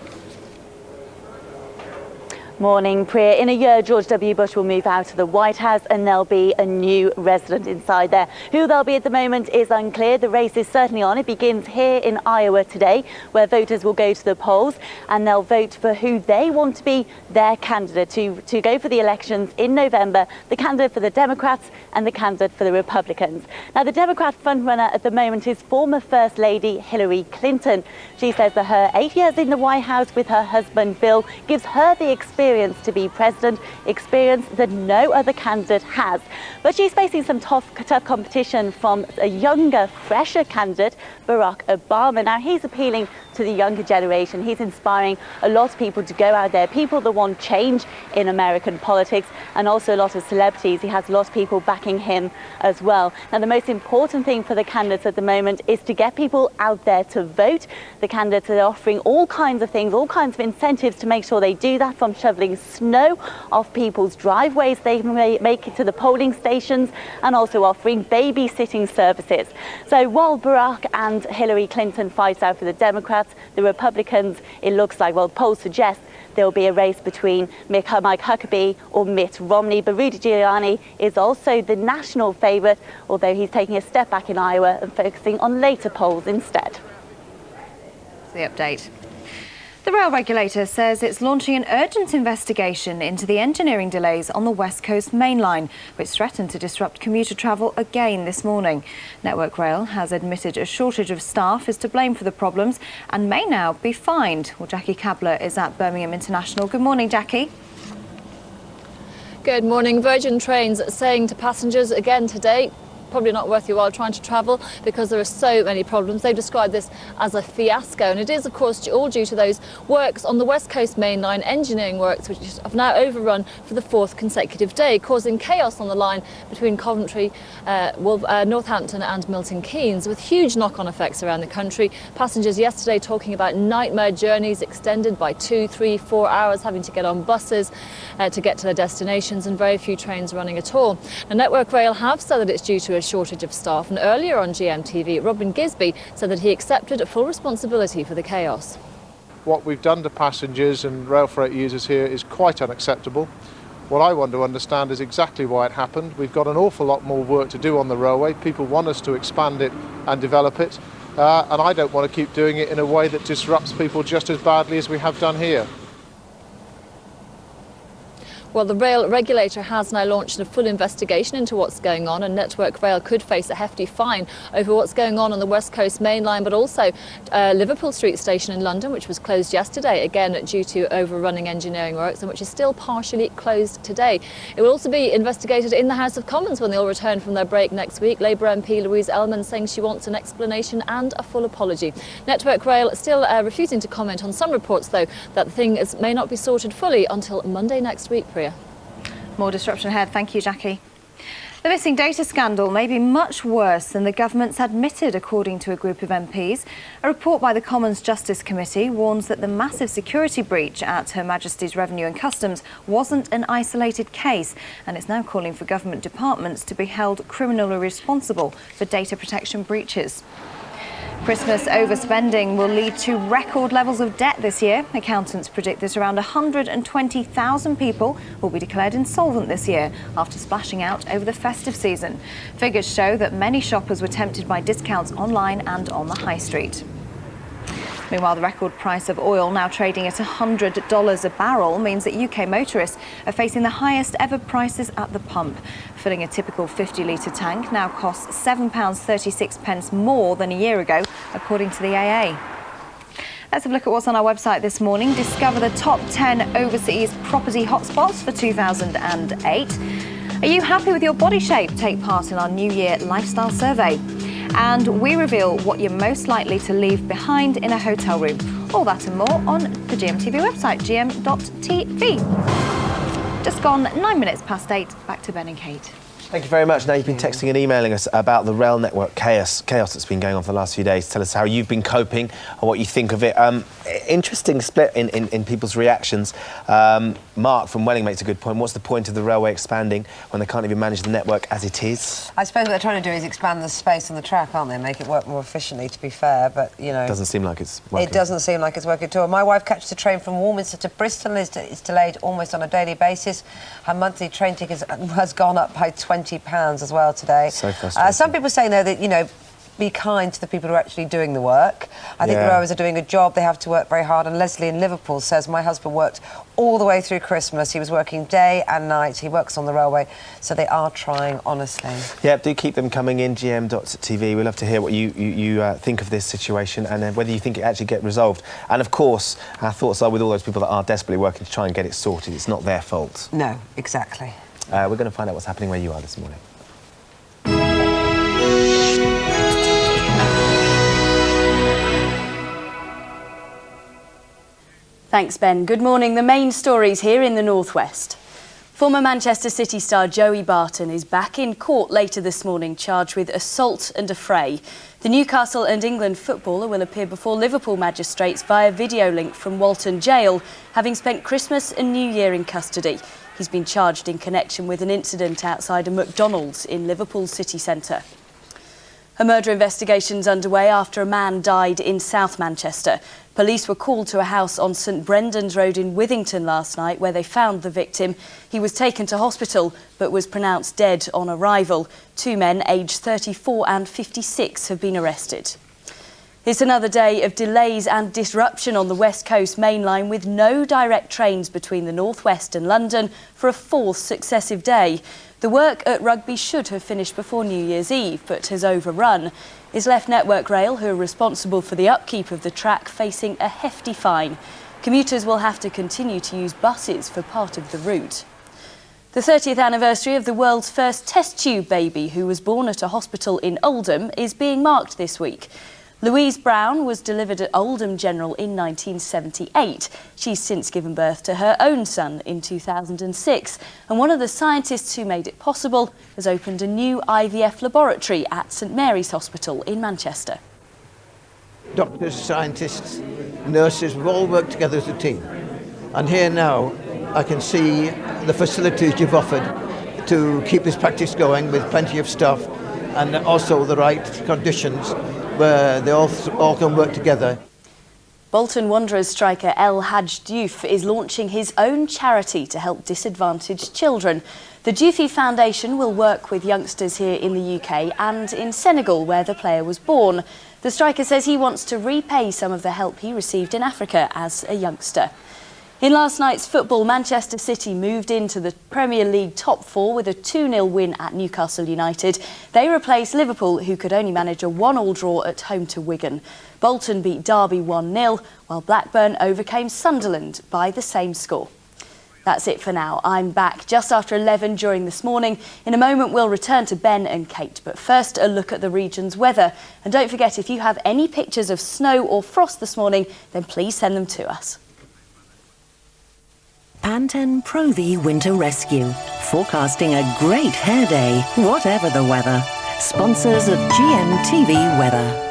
Morning, Priya. In a year, George W. Bush will move out of the White House and there'll be a new resident inside there. Who they'll be at the moment is unclear. The race is certainly on. It begins here in Iowa today, where voters will go to the polls and they'll vote for who they want to be their candidate to go for the elections in November, the candidate for the Democrats and the candidate for the Republicans. Now, the Democrat frontrunner at the moment is former First Lady Hillary Clinton. She says that her 8 years in the White House with her husband Bill gives her the experience to be president, experience that no other candidate has. But she's facing some tough competition from a younger, fresher candidate, Barack Obama. Now, he's appealing to the younger generation. He's inspiring a lot of people to go out there, people that want change in American politics, and also a lot of celebrities. He has a lot of people backing him as well. Now, the most important thing for the candidates at the moment is to get people out there to vote. The candidates are offering all kinds of things, all kinds of incentives to make sure they do that, from shovelling snow off people's driveways. They may make it to the polling stations and also offering babysitting services. So while Barack and Hillary Clinton fight out for the Democrats, the Republicans, it looks like, well, polls suggest there will be a race between Mike Huckabee or Mitt Romney. But Rudy Giuliani is also the national favourite, although he's taking a step back in Iowa and focusing on later polls instead. The update. The rail regulator says it's launching an urgent investigation into the engineering delays on the West Coast Main Line, which threatened to disrupt commuter travel again this morning. Network Rail has admitted a shortage of staff is to blame for the problems and may now be fined. Well, Jackie Kabler is at Birmingham International. Good morning, Jackie. Good morning. Virgin Trains saying to passengers again today, probably not worth your while trying to travel because there are so many problems. They've described this as a fiasco, and it is of course all due to those works on the West Coast Main Line, engineering works which have now overrun for the 4th consecutive day, causing chaos on the line between Coventry, Northampton and Milton Keynes, with huge knock-on effects around the country. Passengers yesterday talking about nightmare journeys extended by 2, 3, 4 hours, having to get on buses to get to their destinations, and very few trains running at all. Now, Network Rail have said that it's due to a shortage of staff, and earlier on GMTV, Robin Gisby said that he accepted full responsibility for the chaos. What we've done to passengers and rail freight users here is quite unacceptable. What I want to understand is exactly why it happened. We've got an awful lot more work to do on the railway. People want us to expand it and develop it, and I don't want to keep doing it in a way that disrupts people just as badly as we have done here. Well, the rail regulator has now launched a full investigation into what's going on, and Network Rail could face a hefty fine over what's going on the West Coast Main Line, but also Liverpool Street Station in London, which was closed yesterday, again due to overrunning engineering works, and which is still partially closed today. It will also be investigated in the House of Commons when they all return from their break next week. Labour MP Louise Ellman saying she wants an explanation and a full apology. Network Rail still refusing to comment on some reports, though, that the thing may not be sorted fully until Monday next week, Priya. More disruption ahead. Thank you, Jackie. The missing data scandal may be much worse than the government's admitted, according to a group of MPs. A report by the Commons Justice Committee warns that the massive security breach at Her Majesty's Revenue and Customs wasn't an isolated case, and it's now calling for government departments to be held criminally responsible for data protection breaches. Christmas overspending will lead to record levels of debt this year. Accountants predict that around 120,000 people will be declared insolvent this year after splashing out over the festive season. Figures show that many shoppers were tempted by discounts online and on the high street. Meanwhile, the record price of oil, now trading at $100 a barrel, means that UK motorists are facing the highest ever prices at the pump. Filling a typical 50-litre tank now costs £7.36 more than a year ago, according to the AA. Let's have a look at what's on our website this morning. Discover the top 10 overseas property hotspots for 2008. Are you happy with your body shape? Take part in our New Year lifestyle survey. And we reveal what you're most likely to leave behind in a hotel room. All that and more on the GMTV website, gm.tv. Just gone 9 minutes past 8. Back to Ben and Kate. Thank you very much. Now, you've been texting and emailing us about the rail network chaos that's been going on for the last few days. Tell us how you've been coping and what you think of it. Interesting split in people's reactions. Mark from Welling makes a good point. What's the point of the railway expanding when they can't even manage the network as it is? I suppose what they're trying to do is expand the space on the track, aren't they? Make it work more efficiently, to be fair, but, you know... Doesn't seem like it's working. It doesn't seem like it's working at all. My wife catches a train from Warminster to Bristol. It's delayed almost on a daily basis. Her monthly train ticket has gone up by £20 as well today. So frustrating. Some people saying, though, that, you know, be kind to the people who are actually doing the work. I think the rowers are doing a job. They have to work very hard. And Leslie in Liverpool says, my husband worked all the way through Christmas. He was working day and night. He works on the railway. So they are trying, honestly. Yeah, do keep them coming in, gm.tv. We'd love to hear what you think of this situation and whether you think it actually get resolved. And, of course, our thoughts are with all those people that are desperately working to try and get it sorted. It's not their fault. No, exactly. We're going to find out what's happening where you are this morning. Thanks, Ben. Good morning. The main stories here in the northwest. Former Manchester City star Joey Barton is back in court later this morning, charged with assault and affray. The Newcastle and England footballer will appear before Liverpool magistrates via video link from Walton Jail, having spent Christmas and New Year in custody. He's been charged in connection with an incident outside a McDonald's in Liverpool city centre. A murder investigation's underway after a man died in South Manchester. Police were called to a house on St Brendan's Road in Withington last night, where they found the victim. He was taken to hospital but was pronounced dead on arrival. 2 men aged 34 and 56 have been arrested. It's another day of delays and disruption on the West Coast main line, with no direct trains between the North West and London for a 4th successive day. The work at Rugby should have finished before New Year's Eve, but has overrun. It's left Network Rail, who are responsible for the upkeep of the track, facing a hefty fine. Commuters will have to continue to use buses for part of the route. The 30th anniversary of the world's first test tube baby, who was born at a hospital in Oldham, is being marked this week. Louise Brown was delivered at Oldham General in 1978. She's since given birth to her own son in 2006, and one of the scientists who made it possible has opened a new IVF laboratory at St Mary's Hospital in Manchester. Doctors, scientists, nurses, we've all worked together as a team. And here now I can see the facilities you've offered to keep this practice going, with plenty of staff and also the right conditions where they all can work together. Bolton Wanderers striker El Hadj Diouf is launching his own charity to help disadvantaged children. The Diouf Foundation will work with youngsters here in the UK and in Senegal, where the player was born. The striker says he wants to repay some of the help he received in Africa as a youngster. In last night's football, Manchester City moved into the Premier League top 4 with a 2-0 win at Newcastle United. They replaced Liverpool, who could only manage a 1-1 draw at home to Wigan. Bolton beat Derby 1-0, while Blackburn overcame Sunderland by the same score. That's it for now. I'm back just after 11 during this morning. In a moment, we'll return to Ben and Kate. But first, a look at the region's weather. And don't forget, if you have any pictures of snow or frost this morning, then please send them to us. Pantene Pro V Winter Rescue, forecasting a great hair day, whatever the weather. Sponsors of GMTV Weather.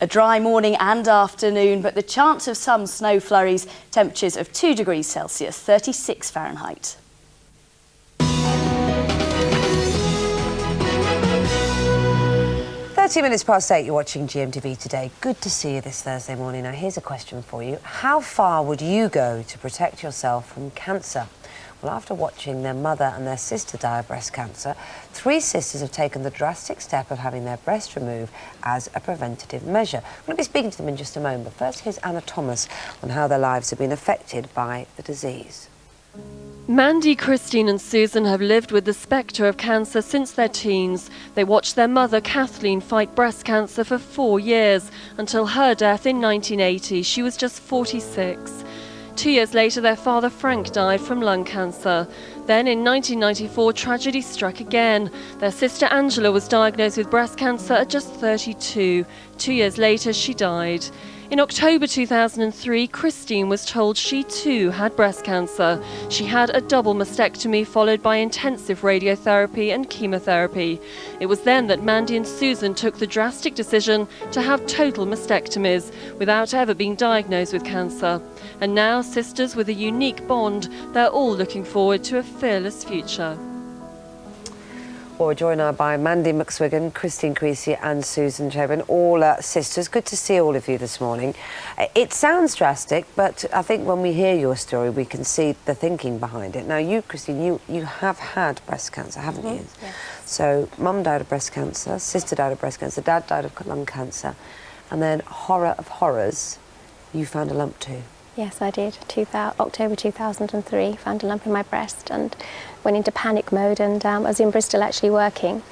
A dry morning and afternoon, but the chance of some snow flurries. Temperatures of 2 degrees Celsius, 36 Fahrenheit. 30 minutes past 8, you're watching GMTV Today. Good to see you this Thursday morning. Now, here's a question for you. How far would you go to protect yourself from cancer? Well, after watching their mother and their sister die of breast cancer, 3 sisters have taken the drastic step of having their breast removed as a preventative measure. I'm going to be speaking to them in just a moment, but first here's Anna Thomas on how their lives have been affected by the disease. Mandy, Christine and Susan have lived with the spectre of cancer since their teens. They watched their mother, Kathleen, fight breast cancer for 4 years, until her death in 1980. She was just 46. 2 years later, their father, Frank, died from lung cancer. Then in 1994, tragedy struck again. Their sister, Angela, was diagnosed with breast cancer at just 32. 2 years later, she died. In October 2003, Christine was told she too had breast cancer. She had a double mastectomy followed by intensive radiotherapy and chemotherapy. It was then that Mandy and Susan took the drastic decision to have total mastectomies without ever being diagnosed with cancer. And now, sisters with a unique bond, they're all looking forward to a fearless future. Well, we're joined now by Mandy McSwiggan, Christine Creasy and Susan Chobin, all sisters. Good to see all of you this morning. It sounds drastic, but I think when we hear your story, we can see the thinking behind it. Now, you, Christine, you have had breast cancer, haven't you? Yes. So, Mum died of breast cancer, sister died of breast cancer, Dad died of lung cancer, and then, horror of horrors, you found a lump too. Yes, I did. October 2003, found a lump in my breast and went into panic mode, and I was in Bristol actually working,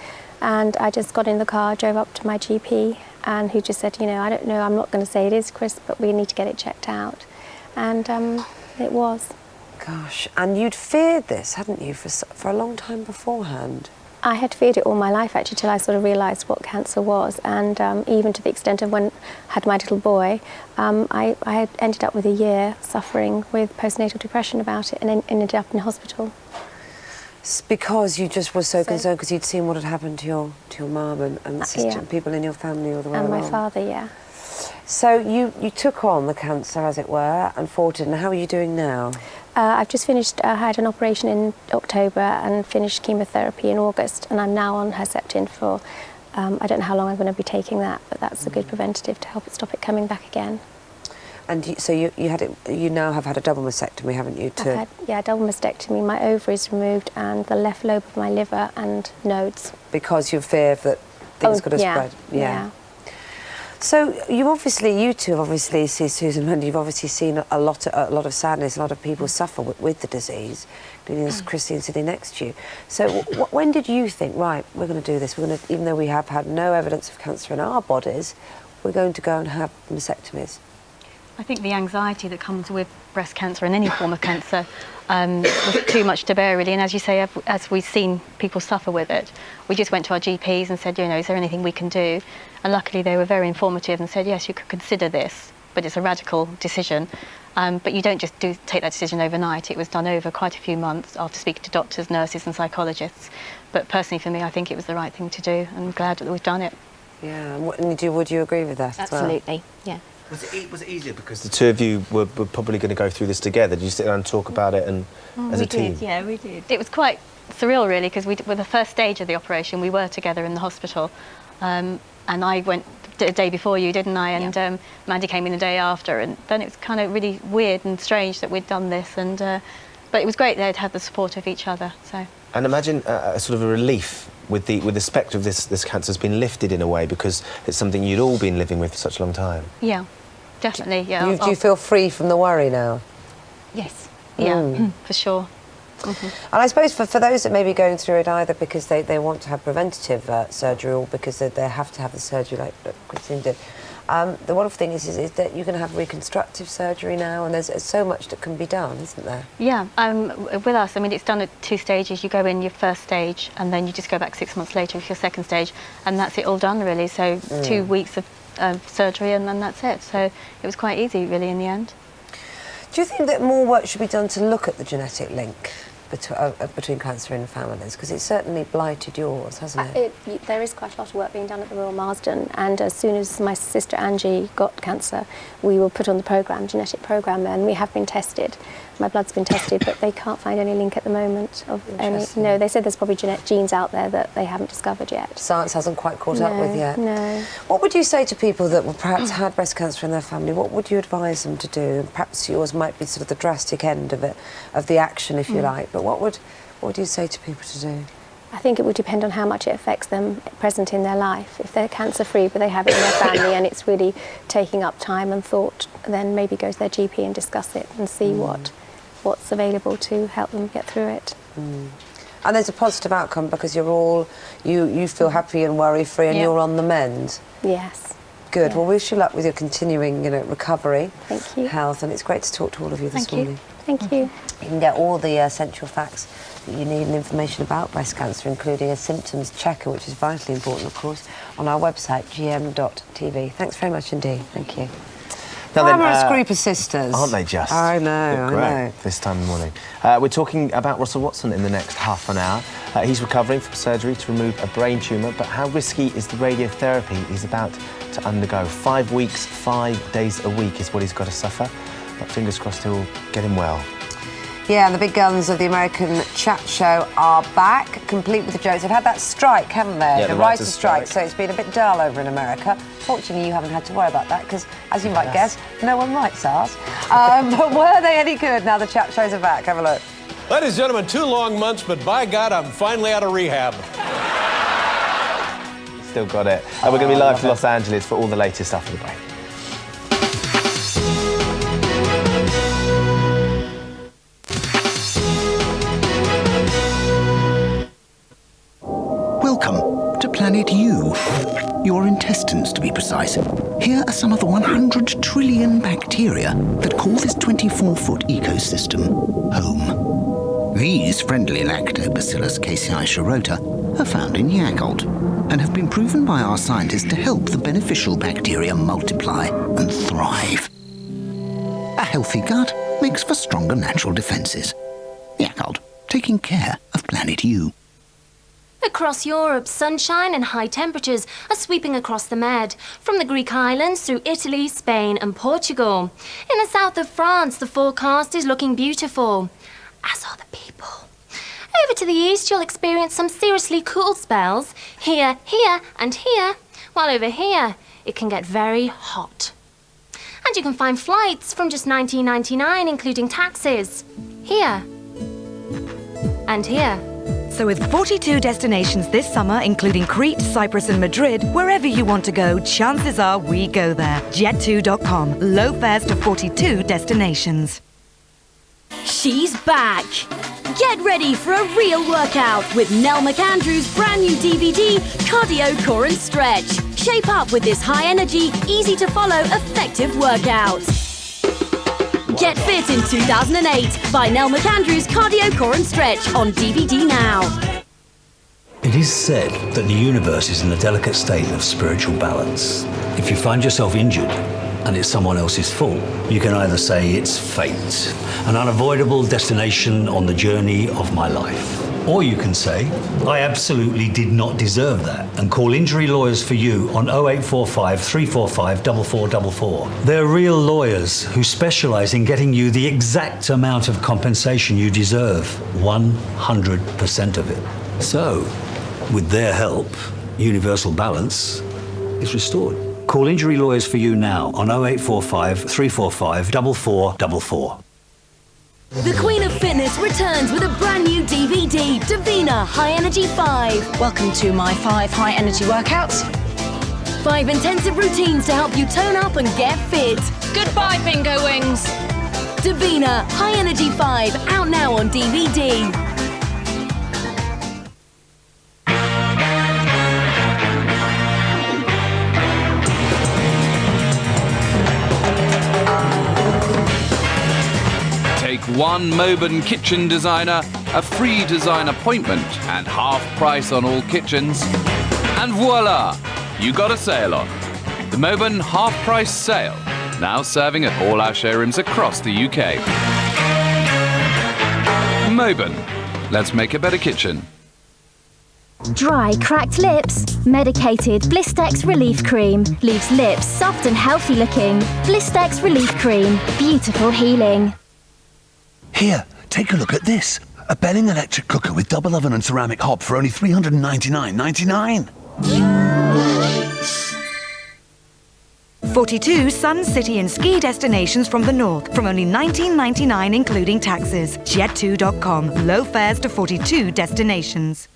and I just got in the car, drove up to my GP, and who just said, you know, I don't know, I'm not going to say it is, Chris, but we need to get it checked out. And it was. Gosh, and you'd feared this, hadn't you, for a long time beforehand? I had feared it all my life, actually, till I sort of realised what cancer was. And even to the extent of when I had my little boy, I had ended up with a year suffering with postnatal depression about it and ended up in hospital. It's because you just were so concerned because you'd seen what had happened to your mum and sister and people in your family all the way and along. my father, yeah. So you took on the cancer, as it were, and fought it. And how are you doing now? I've just finished, I had an operation in October and finished chemotherapy in August, and I'm now on Herceptin for, I don't know how long I'm going to be taking that, but that's a good preventative to help it stop it coming back again. And so you now have had a double mastectomy, haven't you? I've had, yeah, double mastectomy, my ovaries removed and the left lobe of my liver and nodes. Because you fear that things could have spread? Yeah. So you two have obviously, Susan Mundy, you've obviously seen a lot of sadness, a lot of people suffer with the disease, including Christine sitting next to you. So when did you think, right, we're going to do this, even though we have had no evidence of cancer in our bodies, we're going to go and have mastectomies? I think the anxiety that comes with breast cancer and any form of cancer was too much to bear, really. And as you say, as we've seen people suffer with it, we just went to our GPs and said, you know, is there anything we can do? And luckily they were very informative and said, yes, you could consider this, but it's a radical decision. But you don't just take that decision overnight. It was done over quite a few months after speaking to doctors, nurses and psychologists. But personally for me, I think it was the right thing to do. I'm glad that we've done it. Yeah, and would you agree with that as well? Absolutely, yeah. Was it easier because the two of you were probably going to go through this together? Did you sit down and talk about it and as a team? Yeah, we did. It was quite surreal, really, because with the first stage of the operation, we were together in the hospital. And I went the day before you, didn't I? And Mandy came in the day after. And then it was kind of really weird and strange that we'd done this. And but it was great they'd had the support of each other. So. And imagine a sort of a relief with the spectre of this cancer has been lifted in a way because it's something you'd all been living with for such a long time. Yeah, definitely. Yeah. Do you feel free from the worry now? Yes. Yeah, for sure. And I suppose for those that may be going through it either because they want to have preventative surgery or because they have to have the surgery like Christine did, the wonderful thing is that you can have reconstructive surgery now and there's so much that can be done, isn't there? Yeah, with us, I mean, it's done at 2 stages. You go in your first stage and then you just go back 6 months later with your second stage and that's it all done, really. So 2 weeks of surgery and then that's it. So it was quite easy, really, in the end. Do you think that more work should be done to look at the genetic link between cancer in families? Because it's certainly blighted yours, hasn't it? There is quite a lot of work being done at the Royal Marsden, and as soon as my sister Angie got cancer, we were put on the genetic programme, and we have been tested. My blood's been tested, but they can't find any link at the moment of any. No, they said there's probably genes out there that they haven't discovered yet. Science hasn't quite caught up with yet. No. What would you say to people that perhaps had breast cancer in their family? What would you advise them to do? Perhaps yours might be sort of the drastic end of it, of the action, if you like. But what would you say to people to do? I think it would depend on how much it affects them present in their life. If they're cancer-free, but they have it in their family and it's really taking up time and thought, then maybe go to their GP and discuss it and see what's available to help them get through it. And there's a positive outcome because you feel happy and worry-free and you're on the mend. Yes. Good. Yeah. Well, wish you luck with your continuing, recovery, Thank you. Health, and it's great to talk to all of you this morning. Thank you. You can get all the essential facts that you need and information about breast cancer, including a symptoms checker, which is vitally important, of course, on our website, gm.tv. Thanks very much indeed. Thank you. Glamorous group of sisters. Aren't they just? I know, Great, I know. this time in the morning. We're talking about Russell Watson in the next half an hour. He's recovering from surgery to remove a brain tumour, but how risky is the radiotherapy he's about to undergo? 5 weeks, 5 days a week is what he's got to suffer. But fingers crossed he'll get him well. Yeah, and the big guns of the American chat show are back, complete with the jokes. They've had that strike, haven't they? Yeah, the writers' strike, so it's been a bit dull over in America. Fortunately, you haven't had to worry about that, because, as you might guess, no one writes ours. But were they any good? Now the chat shows are back. Have a look. Ladies and gentlemen, 2 long months, but by God, I'm finally out of rehab. Still got it. And we're going to be live to Los Angeles for all the latest after the break. Welcome to Planet U. Your intestines, to be precise. Here are some of the 100 trillion bacteria that call this 24-foot ecosystem home. These friendly lactobacillus casei shirota are found in Yakult and have been proven by our scientists to help the beneficial bacteria multiply and thrive. A healthy gut makes for stronger natural defences. Yakult, taking care of Planet You. Across Europe, sunshine and high temperatures are sweeping across the Med, from the Greek islands through Italy, Spain and Portugal. In the south of France, the forecast is looking beautiful, as are the people. Over to the east, you'll experience some seriously cool spells, here, here and here, while over here, it can get very hot. And you can find flights from just $19.99, including taxes, here and here. So with 42 destinations this summer, including Crete, Cyprus and Madrid, wherever you want to go, chances are we go there. Jet2.com. Low fares to 42 destinations. She's back! Get ready for a real workout with Nell McAndrew's brand new DVD, Cardio, Core and Stretch. Shape up with this high-energy, easy-to-follow, effective workout. Get fit in 2008 by Nell McAndrew's Cardio, Core and Stretch on DVD now. It is said that the universe is in a delicate state of spiritual balance. If you find yourself injured and it's someone else's fault, you can either say it's fate, an unavoidable destination on the journey of my life. Or you can say, I absolutely did not deserve that, and call injury lawyers for you on 0845 345 4444. They're real lawyers who specialise in getting you the exact amount of compensation you deserve, 100% of it. So, with their help, universal balance is restored. Call injury lawyers for you now on 0845 345 4444. The Queen of Fitness returns with a brand new DVD, Davina High Energy 5. Welcome to my 5 high energy workouts. 5 intensive routines to help you tone up and get fit. Goodbye, bingo wings. Davina High Energy 5, out now on DVD. Take one Moban kitchen designer, a free design appointment, and half price on all kitchens. And voila! You got a sale on. The Moban half price sale, now serving at all our showrooms across the UK. Moban, let's make a better kitchen. Dry, cracked lips? Medicated Blistex Relief Cream leaves lips soft and healthy looking. Blistex Relief Cream, beautiful healing. Here, take a look at this. A Benning electric cooker with double oven and ceramic hob for only $399.99. 42 sun, city and ski destinations from the north, from only $19.99 including taxes. Jet2.com. Low fares to 42 destinations.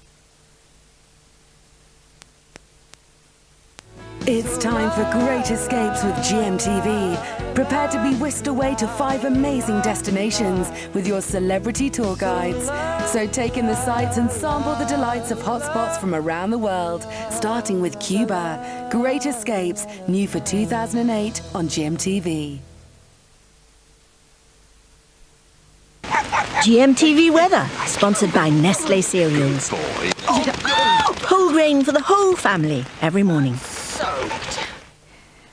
It's time for great escapes with GMTV. Prepare to be whisked away to 5 amazing destinations with your celebrity tour guides. So take in the sights and sample the delights of hotspots from around the world, starting with Cuba. Great Escapes, new for 2008 on GMTV. GMTV weather, sponsored by Nestle Cereals. Whole grain for the whole family every morning.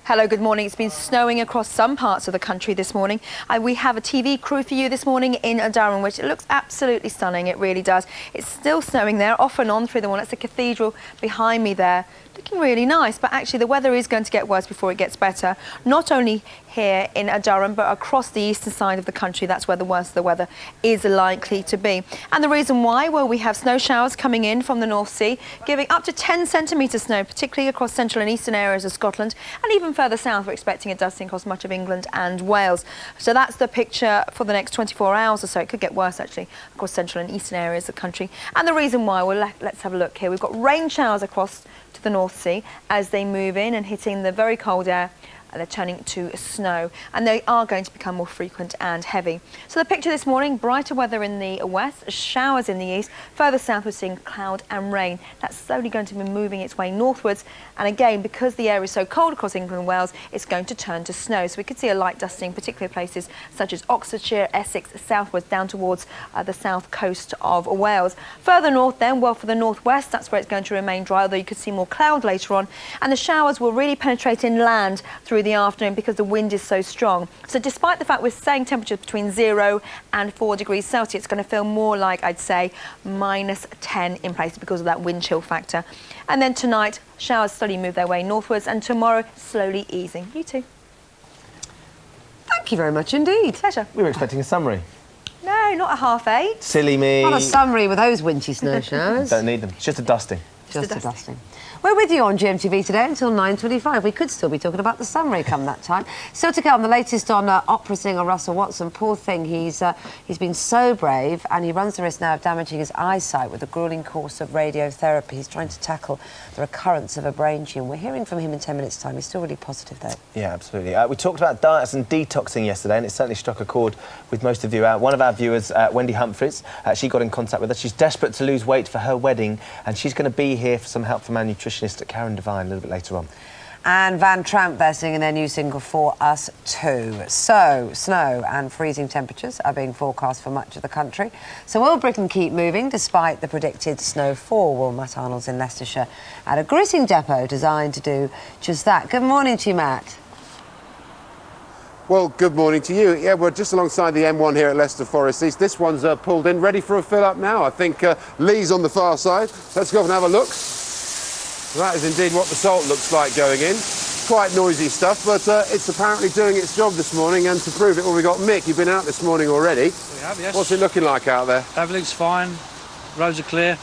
Hello, good morning. It's been snowing across some parts of the country this morning. We have a TV crew for you this morning in Durham, which it looks absolutely stunning. It really does. It's still snowing there, off and on through the one. That's the cathedral behind me there. Looking really nice, but actually the weather is going to get worse before it gets better. Not only here in Durham, but across the eastern side of the country. That's where the worst of the weather is likely to be. And the reason why, well, we have snow showers coming in from the North Sea, giving up to 10 centimetres snow, particularly across central and eastern areas of Scotland, and even further south we're expecting a dusting across much of England and Wales. So that's the picture for the next 24 hours or so. It could get worse actually across central and eastern areas of the country. And the reason why, well, let's have a look here. We've got rain showers across to the North Sea as they move in and hitting the very cold air and they're turning to snow, and they are going to become more frequent and heavy. So the picture this morning, brighter weather in the west, showers in the east. Further south we're seeing cloud and rain. That's slowly going to be moving its way northwards, and again, because the air is so cold across England and Wales, it's going to turn to snow. So we could see a light dusting, particularly places such as Oxfordshire, Essex, southwards down towards the south coast of Wales. Further north then, well, for the northwest, that's where it's going to remain dry, although you could see more cloud later on, and the showers will really penetrate inland through the afternoon because the wind is so strong. So despite the fact we're saying temperatures between 0 and 4 degrees Celsius, it's going to feel more like, I'd say, -10 in places because of that wind chill factor. And then tonight, showers slowly move their way northwards, and tomorrow slowly easing. You too. Thank you very much indeed. Pleasure. We were expecting a summary. No, not a 8:30. Silly me. Not a summary with those wintry snow showers. Don't need them. It's just a dusting. Just a dusting. We're with you on GMTV today until 9:25. We could still be talking about the summary come that time. Still to come, the latest on opera singer Russell Watson. Poor thing, he's been so brave, and he runs the risk now of damaging his eyesight with a gruelling course of radiotherapy. He's trying to tackle the recurrence of a brain tumour. We're hearing from him in 10 minutes' time. He's still really positive, though. Yeah, absolutely. We talked about diets and detoxing yesterday, and it certainly struck a chord with most of you. One of our viewers, Wendy Humphreys, she got in contact with us. She's desperate to lose weight for her wedding, and she's going to be here for some help from our nutritionist at Karen Devine a little bit later on. And Van Tramp, they're singing their new single For Us Too. So, snow and freezing temperatures are being forecast for much of the country. So will Britain keep moving despite the predicted snowfall? Well, Matt Arnold's in Leicestershire at a gritting depot designed to do just that. Good morning to you, Matt. Well, good morning to you. Yeah, we're just alongside the M1 here at Leicester Forest East. This one's pulled in, ready for a fill-up now. I think Lee's on the far side. Let's go and have a look. That is indeed what the salt looks like going in. Quite noisy stuff, but it's apparently doing its job this morning, and to prove it, well, we got Mick. You've been out this morning already. We have, yes. What's it looking like out there? Everything's fine. Roads are clear.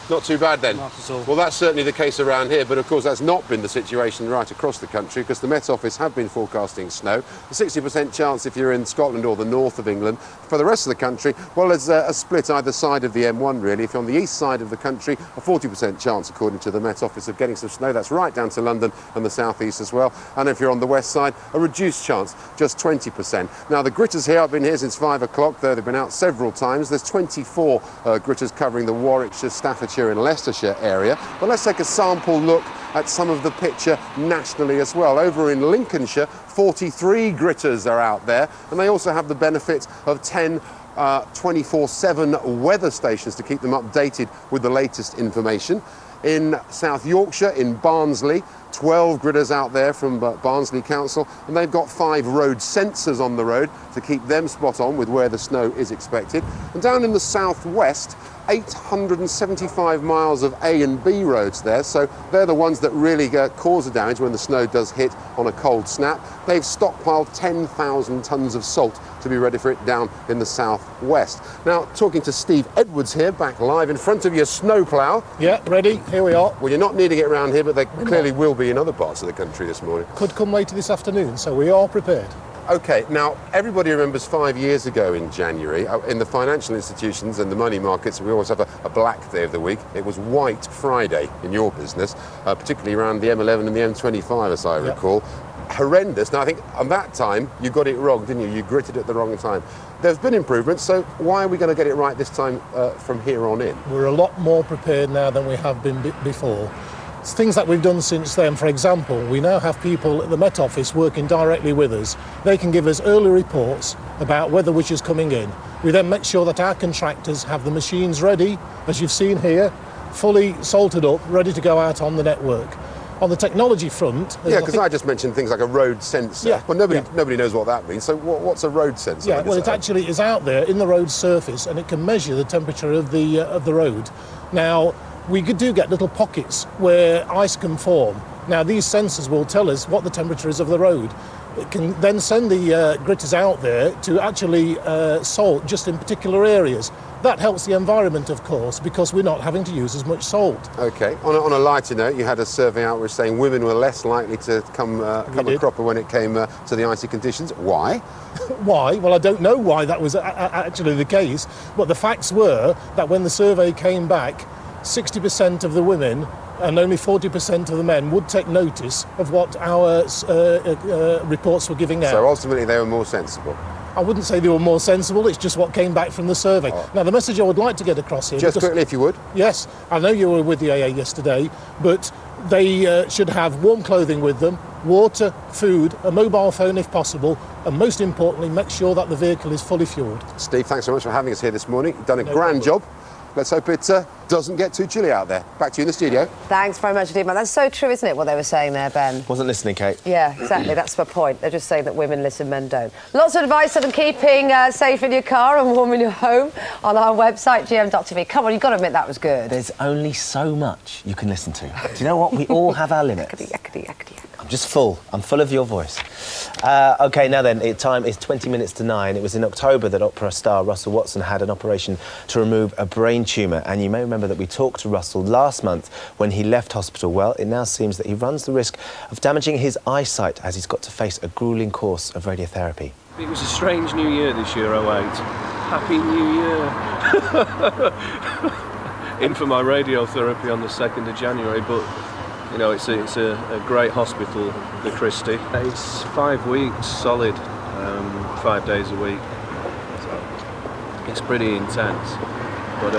Not too bad then? Not at all. Well, that's certainly the case around here, but of course that's not been the situation right across the country, because the Met Office have been forecasting snow. A 60% chance if you're in Scotland or the north of England. For the rest of the country, well, there's a split either side of the M1 really. If you're on the east side of the country, a 40% chance according to the Met Office of getting some snow. That's right down to London and the southeast as well. And if you're on the west side, a reduced chance, just 20%. Now the gritters here, I've been here since 5 o'clock. They've been out several times. There's 24 gritters covering the Warwickshire, Staffordshire and Leicestershire area. But let's take a sample look at some of the picture nationally as well. Over in Lincolnshire, 43 gritters are out there, and they also have the benefit of 10 24/7 weather stations to keep them updated with the latest information. In South Yorkshire, in Barnsley, 12 gritters out there from Barnsley Council, and they've got 5 road sensors on the road to keep them spot on with where the snow is expected. And down in the southwest, 875 miles of A and B roads there, so they're the ones that really cause the damage when the snow does hit on a cold snap. They've stockpiled 10,000 tonnes of salt to be ready for it down in the southwest. Now, talking to Steve Edwards here, back live in front of your snowplow. Yeah, ready, here we are. Well, you're not needing it around here, but there clearly will be in other parts of the country this morning. Could come later this afternoon, so we are prepared. OK, now, everybody remembers 5 years ago in January, in the financial institutions and the money markets, we always have a black day of the week. It was White Friday in your business, particularly around the M11 and the M25, as I recall. Horrendous. Now, I think on that time, you got it wrong, didn't you? You gritted at the wrong time. There's been improvements, so why are we going to get it right this time from here on in? We're a lot more prepared now than we have been before. It's things that we've done since then. For example, we now have people at the Met Office working directly with us. They can give us early reports about weather which is coming in. We then make sure that our contractors have the machines ready, as you've seen here, fully salted up, ready to go out on the network. On the technology front... Yeah, because I just mentioned things like a road sensor. Yeah, well, nobody knows what that means. So what's a road sensor? Yeah, well, it actually is out there in the road surface, and it can measure the temperature of the road. Now, we do get little pockets where ice can form. Now, these sensors will tell us what the temperature is of the road. It can then send the gritters out there to actually salt just in particular areas. That helps the environment, of course, because we're not having to use as much salt. OK. On a lighter note, you had a survey out which saying women were less likely to come a cropper when it came to the icy conditions. Why? Why? Well, I don't know why that was actually the case, but the facts were that when the survey came back, 60% of the women and only 40% of the men would take notice of what our reports were giving out. So ultimately they were more sensible. I wouldn't say they were more sensible, it's just what came back from the survey. Oh. Now, the message I would like to get across here... Just quickly, if you would. Yes, I know you were with the AA yesterday, but they should have warm clothing with them, water, food, a mobile phone if possible, and most importantly, make sure that the vehicle is fully fuelled. Steve, thanks so much for having us here this morning. You've done a grand job. Let's hope it doesn't get too chilly out there. Back to you in the studio. Thanks very much indeed, man. That's so true, isn't it, what they were saying there, Ben? Wasn't listening, Kate. Yeah, exactly. That's the point. They're just saying that women listen, men don't. Lots of advice on keeping safe in your car and warm in your home on our website, GM.TV. Come on, you've got to admit that was good. There's only so much you can listen to. Do you know what? We all have our limits. I'm just full. I'm full of your voice. OK, now then, time is 20 minutes to 9. It was in October that opera star Russell Watson had an operation to remove a brain tumour. And you may remember that we talked to Russell last month when he left hospital. Well, it now seems that he runs the risk of damaging his eyesight as he's got to face a gruelling course of radiotherapy. It was a strange new year this year, 08. Happy New Year. In for my radiotherapy on the 2nd of January, but you know, it's a great hospital, the Christie. It's 5 weeks solid, 5 days a week. So it's pretty intense. But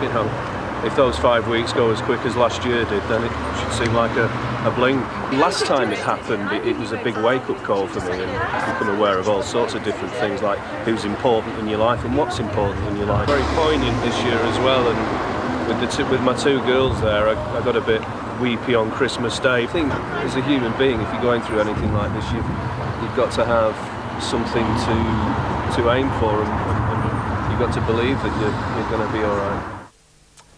you know, if those 5 weeks go as quick as last year did, then it should seem like a blink. Last time it happened, it was a big wake-up call for me, and I've become aware of all sorts of different things, like who's important in your life and what's important in your life. Very poignant this year as well, and with my 2 girls there, I got a bit weepy on Christmas Day. I think as a human being, if you're going through anything like this, you've got to have something to aim for, and you've got to believe that you're going to be all right.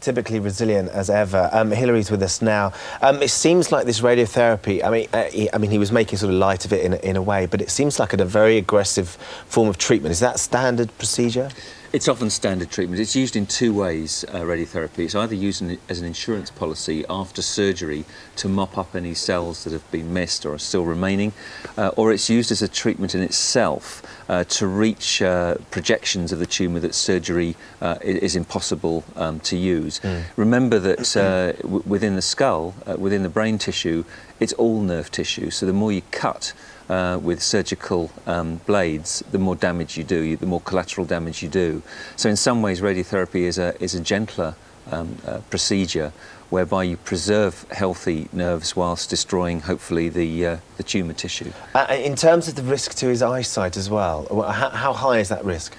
Typically resilient as ever. Hillary's with us now. It seems like this radiotherapy, I mean, he was making sort of light of it in a way, but it seems like a very aggressive form of treatment. Is that standard procedure? It's often standard treatment. It's used in 2 ways, radiotherapy. It's either used as an insurance policy after surgery to mop up any cells that have been missed or are still remaining, or it's used as a treatment in itself to reach projections of the tumour that surgery is impossible to use. Remember that within the skull, within the brain tissue, it's all nerve tissue, so the more you cut with surgical blades, the more damage you do, the more collateral damage you do. So in some ways radiotherapy is a gentler procedure whereby you preserve healthy nerves whilst destroying, hopefully, the tumour tissue. In terms of the risk to his eyesight as well, how high is that risk?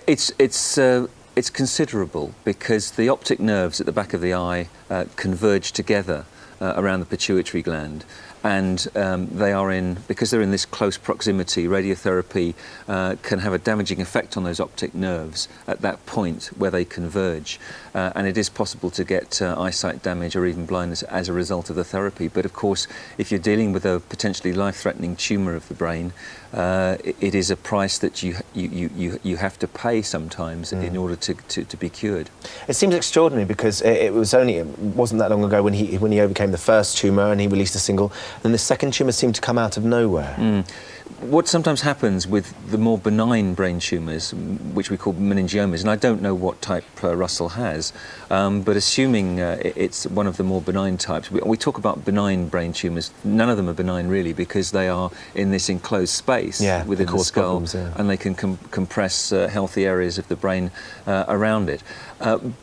It's considerable, because the optic nerves at the back of the eye converge together around the pituitary gland, and because they're in this close proximity, radiotherapy can have a damaging effect on those optic nerves at that point where they converge, and it is possible to get eyesight damage or even blindness as a result of the therapy. But of course, if you're dealing with a potentially life-threatening tumour of the brain, it is a price that you have to pay sometimes in order to be cured. It seems extraordinary, because it wasn't that long ago when he overcame the first tumour and he released a single, and the second tumour seemed to come out of nowhere. What sometimes happens with the more benign brain tumours, which we call meningiomas, and I don't know what type Russell has, but assuming it's one of the more benign types, we talk about benign brain tumours. None of them are benign really, because they are in this enclosed space within the skull, and they can compress healthy areas of the brain around it.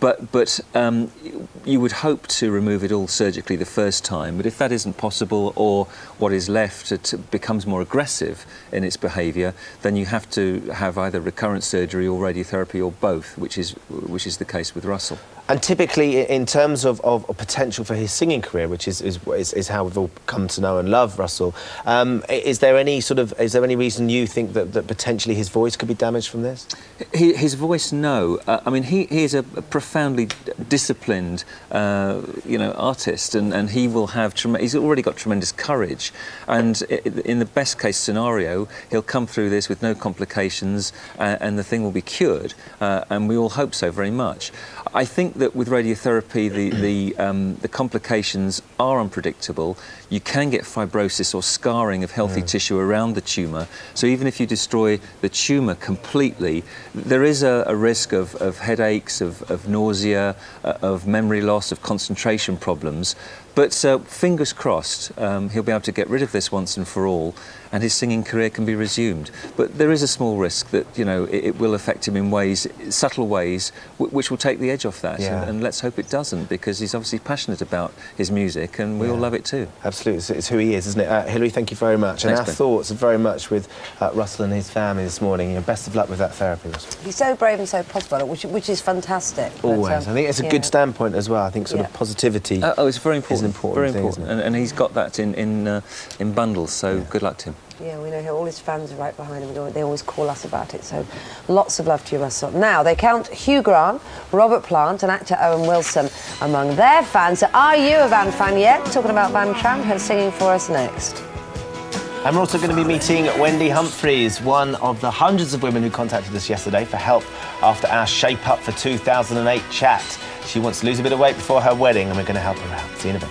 But you would hope to remove it all surgically the first time, but if that isn't possible, or what is left becomes more aggressive in its behaviour, then you have to have either recurrent surgery or radiotherapy or both, which is the case with Russell. And typically, in terms of potential for his singing career, which is how we've all come to know and love Russell, is there any reason you think that potentially his voice could be damaged from this? His voice, no. I mean, he is a profoundly disciplined, artist, and he will have. He's already got tremendous courage, and in the best case scenario, he'll come through this with no complications, and the thing will be cured. And we all hope so very much. I think that with radiotherapy, the complications are unpredictable. You can get fibrosis or scarring of healthy tissue around the tumour. So even if you destroy the tumour completely, there is a risk of headaches, of nausea, of memory loss, of concentration problems. But fingers crossed, he'll be able to get rid of this once and for all, and his singing career can be resumed. But there is a small risk that, you know, it will affect him in ways, subtle ways, which will take the edge off that. Yeah. And let's hope it doesn't, because he's obviously passionate about his music, and we all love it too. Absolutely, it's who he is, isn't it? Hilary, thank you very much. And Thanks, our Ben. thoughts are very much with Russell and his family this morning. You know, best of luck with that therapy, Russell. He's so brave and so positive about it, which is fantastic. Always. I think it's a good standpoint as well. I think sort of positivity. It's very important. Is an important very thing, important. isn't it? And he's got that in bundles. So good luck to him. Yeah, we know all his fans are right behind him. They always call us about it. So lots of love to you, Russell. Now, they count Hugh Grant, Robert Plant and actor Owen Wilson among their fans. So are you a Van fan yet? Talking about Van Tramp, who's singing for us next. And we're also going to be meeting Wendy Humphries, one of the hundreds of women who contacted us yesterday for help after our Shape Up for 2008 chat. She wants to lose a bit of weight before her wedding, and we're going to help her out. See you in a bit.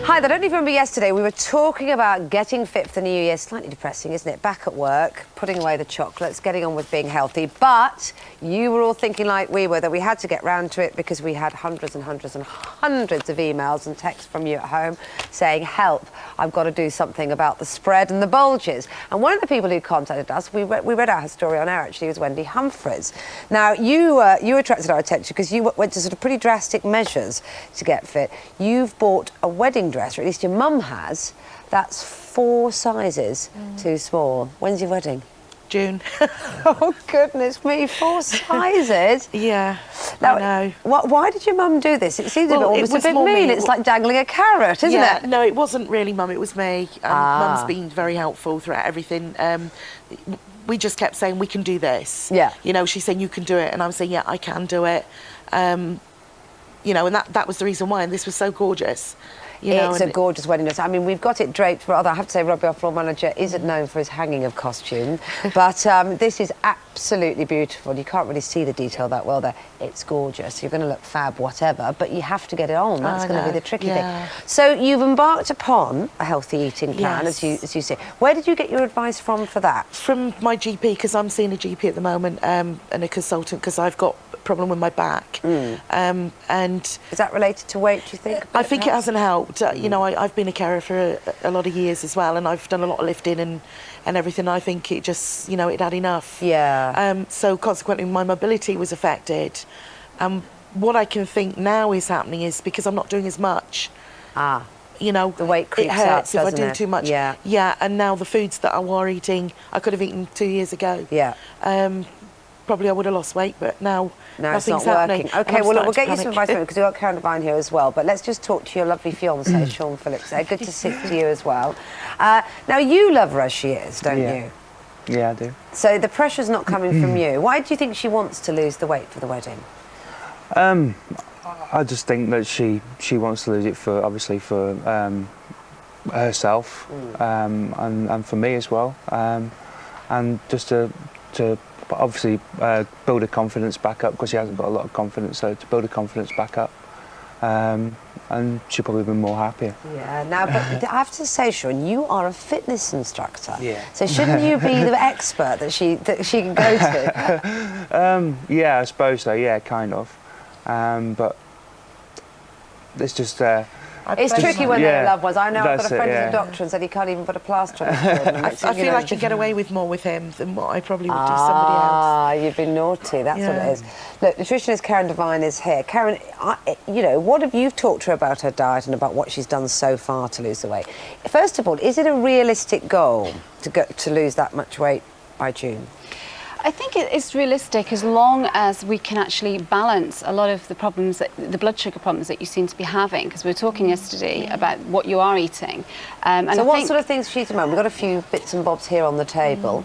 Hi, I don't know if you remember yesterday, we were talking about getting fit for the new year. Slightly depressing, isn't it? Back at work, putting away the chocolates, getting on with being healthy. But you were all thinking like we were, that we had to get round to it because we had hundreds and hundreds and hundreds of emails and texts from you at home saying, help, I've got to do something about the spread and the bulges. And one of the people who contacted us, we read out her story on air, actually, was Wendy Humphries. Now, you attracted our attention because you went to sort of pretty drastic measures to get fit. You've bought a wedding dress, or at least your mum has, that's 4 sizes too small. When's your wedding? June. Oh, goodness me, 4 sizes? Yeah, now, I know. Why did your mum do this? It seems almost a bit more mean. me. It's like dangling a carrot, isn't it? No, it wasn't really Mum, it was me. Mum's been very helpful throughout everything. We just kept saying, we can do this. Yeah. You know, she's saying, you can do it, and I'm saying, yeah, I can do it. You know, and that was the reason why, and this was so gorgeous. You know, it's a gorgeous wedding dress. I mean, we've got it draped. Rather, I have to say, Robbie, our floor manager, isn't known for his hanging of costume, but this is absolutely beautiful. You can't really see the detail that well there. It's gorgeous. You're going to look fab, whatever, but you have to get it on. That's going to be the tricky thing. So you've embarked upon a healthy eating plan, as you say. Where did you get your advice from for that? From my GP, because I'm seeing a GP at the moment, and a consultant, because I've got a problem with my back. And is that related to weight, do you think? I think it hasn't helped. You know, I've been a carer for a lot of years as well, and I've done a lot of lifting and everything. I think it just, you know, it had enough. Yeah. So consequently, my mobility was affected. What I can think now is happening is because I'm not doing as much. You know, the weight creeps it hurts up, if I do too much. Yeah. Yeah, and now the foods that I were eating, I could have eaten 2 years ago. Yeah. Probably I would have lost weight, but now it's nothing's not happening. working. Okay, well, look, we'll get you some advice because we've got Karen Devine here as well. But let's just talk to your lovely fiancé, Sean Phillips. There. Good to see you as well. Now, you love her as she is, don't you? Yeah, I do. So the pressure's not coming from you. Why do you think she wants to lose the weight for the wedding? I just think that she wants to lose it for, obviously, for herself and for me as well, and just to obviously build her confidence back up, because she hasn't got a lot of confidence, so to build her confidence back up, and she'll probably be more happier. Yeah, now, but I have to say, Sean, you are a fitness instructor. Yeah. So shouldn't you be the expert that she can go to? Yeah, I suppose so, yeah, kind of. But it's just... it's tricky when they're loved ones. I know I've got a that's friend it, who's yeah. a doctor and said he can't even put a plaster on his foot. I feel I could get away with more with him than what I probably would do somebody else. You've been naughty, that's what it is. Look, nutritionist Karen Devine is here. Karen, you know, what have you talked to her about her diet and about what she's done so far to lose the weight? First of all, is it a realistic goal to lose that much weight by June? I think it's realistic as long as we can actually balance a lot of the problems, the blood sugar problems that you seem to be having, because we were talking yesterday about what you are eating. So what sort of things she's eating? We've got a few bits and bobs here on the table.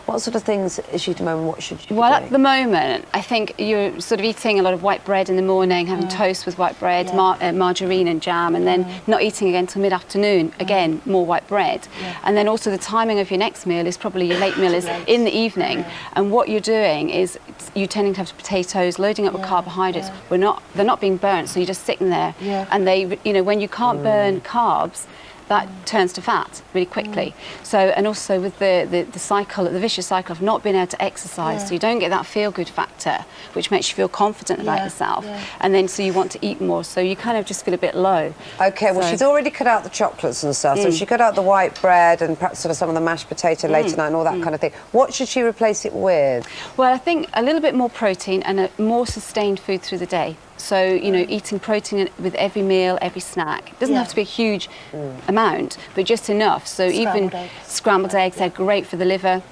What sort of things is she doing and what should she be Well, doing? at the moment, I think you're sort of eating a lot of white bread in the morning, having toast with white bread, margarine and jam, and then not eating again till mid-afternoon. Again, more white bread. And then also the timing of your next meal is probably your late meal is in the evening. And what you're doing is you're tending to have potatoes, loading up with carbohydrates. They're not being burnt, so you're just sitting there. And they, you know, when you can't burn carbs, that turns to fat really quickly. So, and also with the cycle, the vicious cycle of not being able to exercise, so you don't get that feel-good factor, which makes you feel confident about yourself. And then so you want to eat more, so you kind of just feel a bit low. Okay, well, she's already cut out the chocolates and stuff, so she cut out the white bread and perhaps sort of some of the mashed potato later night and all that kind of thing. What should she replace it with? Well, I think a little bit more protein and a more sustained food through the day. So, you know, eating protein with every meal, every snack. It doesn't have to be a huge amount, but just enough. So scrambled eggs, they're great for the liver.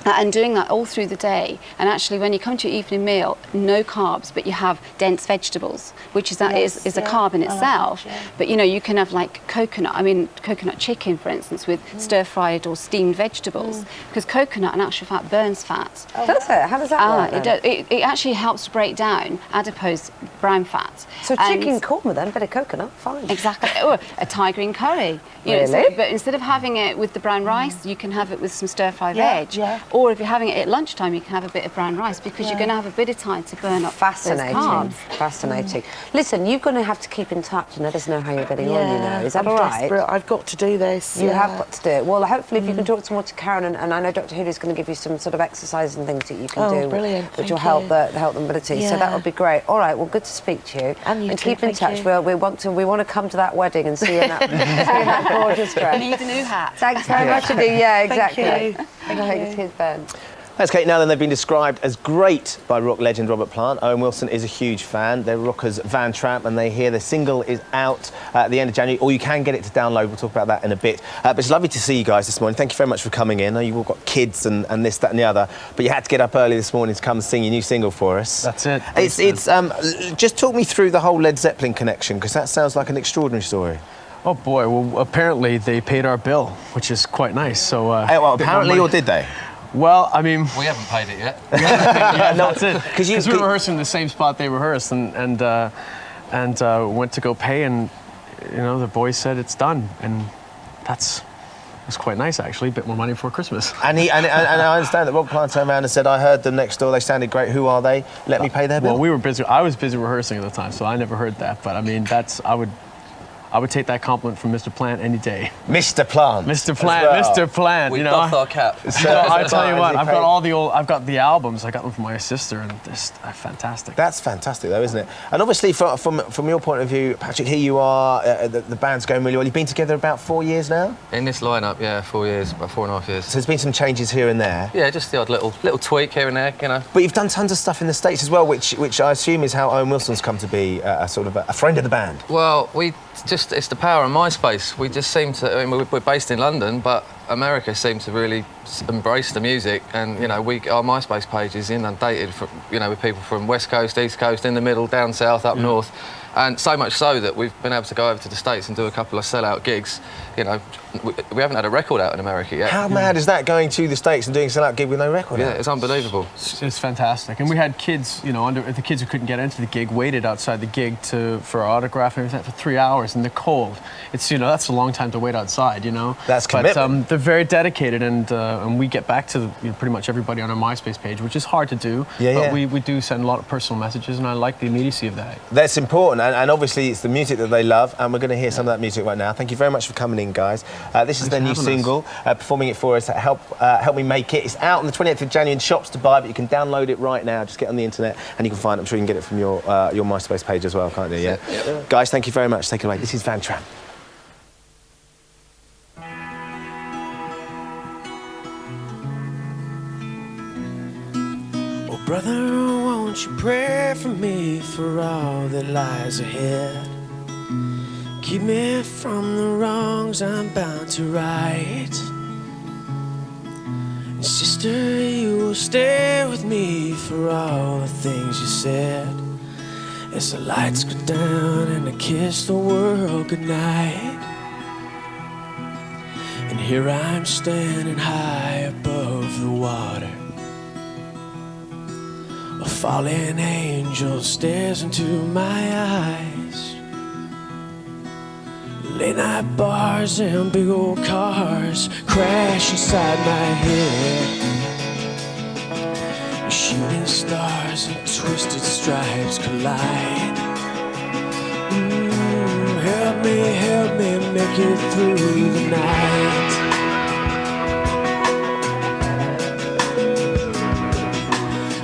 And doing that all through the day. And actually, when you come to your evening meal, no carbs, but you have dense vegetables, which is a carb in itself. But you know, you can have like coconut chicken, for instance, with stir-fried or steamed vegetables, because coconut, in actual fact, burns fat. Does it? How does that work? It actually helps to break down adipose brown fat. So chicken korma then, bit of coconut, fine. Exactly. Or a Thai green curry. You know, but instead of having it with the brown rice, you can have it with some stir-fried veg. Or if you're having it at lunchtime, you can have a bit of brown rice because you're going to have a bit of time to burn up those carbs. Fascinating. Listen, you're going to have to keep in touch and let us know how you're getting on, you know. Is that all right? Desperate. I've got to do this. You have got to do it. Well, hopefully if you can talk some more to Karen, and I know Dr. Hulu's going to give you some sort of exercises and things that you can do which will help the mobility. So that would be great. All right, well, good to speak to you. And keep in touch. We want to come to that wedding and see you in that gorgeous dress. You need a new hat. Thanks very much indeed. Yeah, exactly. Thank you. Ben. That's Kate. Now then, they've been described as great by rock legend Robert Plant. Owen Wilson is a huge fan. They're rockers Van Tramp, and they hear the single is out at the end of January, or you can get it to download. We'll talk about that in a bit. But it's lovely to see you guys this morning. Thank you very much for coming in. I know you've all got kids and this, that and the other, but you had to get up early this morning to come and sing your new single for us. That's it. It's just talk me through the whole Led Zeppelin connection, because that sounds like an extraordinary story. Oh boy, well apparently they paid our bill, which is quite nice. So well, apparently, or did they? Well, I mean, we haven't paid it yet. No, that's it. Because we were rehearsing in the same spot they rehearsed, and went to go pay, and you know the boys said it's done, and that's quite nice actually. A bit more money before Christmas. And I understand that Rob Plant turned around and said, "I heard them next door. They sounded great. Who are they? Let me pay their bill." Well, we were busy. I was busy rehearsing at the time, so I never heard that. But I mean, I would take that compliment from Mr. Plant any day. Mr. Plant. Mr. Plant. Well. Mr. Plant. We you know, doff our cap. I tell you what, I've got the albums. I got them from my sister, and they're fantastic. That's fantastic, though, isn't it? And obviously, from your point of view, Patrick, here you are. The band's going really well. You've been together about 4 years now. In this lineup, yeah, 4 years, about 4.5 years. So there's been some changes here and there. Yeah, just the odd little tweak here and there, you know. But you've done tons of stuff in the States as well, which I assume is how Owen Wilson's come to be a sort of a friend of the band. Well, it's the power of MySpace. We just seem to, I mean, we're based in London, but America seemed to really embrace the music, and you know, our MySpace page is inundated with people from West Coast, East Coast, in the middle, down south, up north, and so much so that we've been able to go over to the States and do a couple of sellout gigs. You know, we haven't had a record out in America yet. How mad is that, going to the States and doing a sellout gig with no record out? Yeah, it's unbelievable. It's fantastic. And we had kids, you know, the kids who couldn't get into the gig waited outside the gig for our autograph and everything for 3 hours, and they're cold. It's, you know, that's a long time to wait outside, you know. That's commitment. But they're very dedicated, and we get back to pretty much everybody on our MySpace page, which is hard to do. But we do send a lot of personal messages, and I like the immediacy of that. That's important, and obviously it's the music that they love, and we're going to hear some of that music right now. Thank you very much for coming in, guys. This is their new single, performing it for us. Help Me Make It. It's out on the 20th of January in shops to buy, but you can download it right now. Just get on the internet and you can find it. I'm sure you can get it from your MySpace page as well, can't you? Yeah. Guys, thank you very much. Take it away. This is Van Tramp. Oh, brother, won't you pray for me for all that lies ahead? Keep me from the wrongs I'm bound to right. And sister, you will stay with me for all the things you said, as the lights go down and I kiss the world goodnight. And Here I'm standing high above the water. A fallen angel stares into my eyes. Late night bars and big old cars crash inside my head. Shooting stars and twisted stripes collide. Help me make it through the night.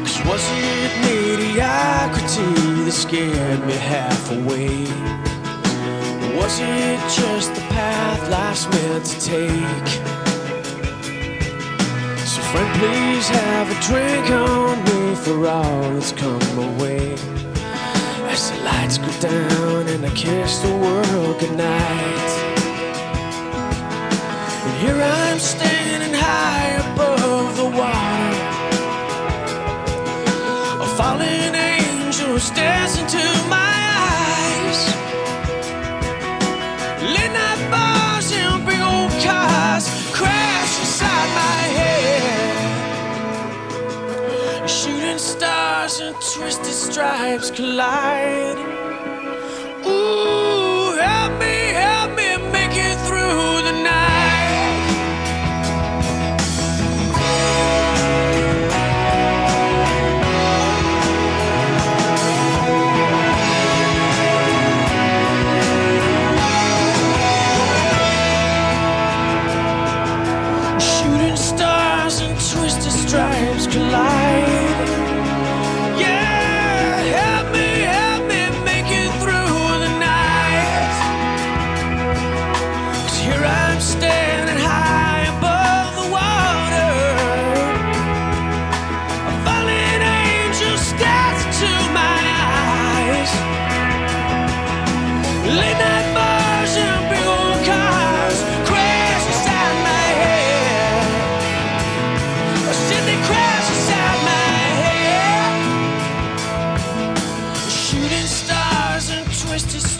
Cause was it mediocrity that scared me half away? Was it just the path life's meant to take? So friend, please have a drink on me for all that's come my way. As the lights go down and I kiss the world goodnight. And here I'm standing high above the water. A fallen angel stares into my eyes. Late night bars and big old cars crash inside my head. Shooting stars and twisted stripes collide. Ooh, help me make it through the night. Shooting stars and twisted stripes collide.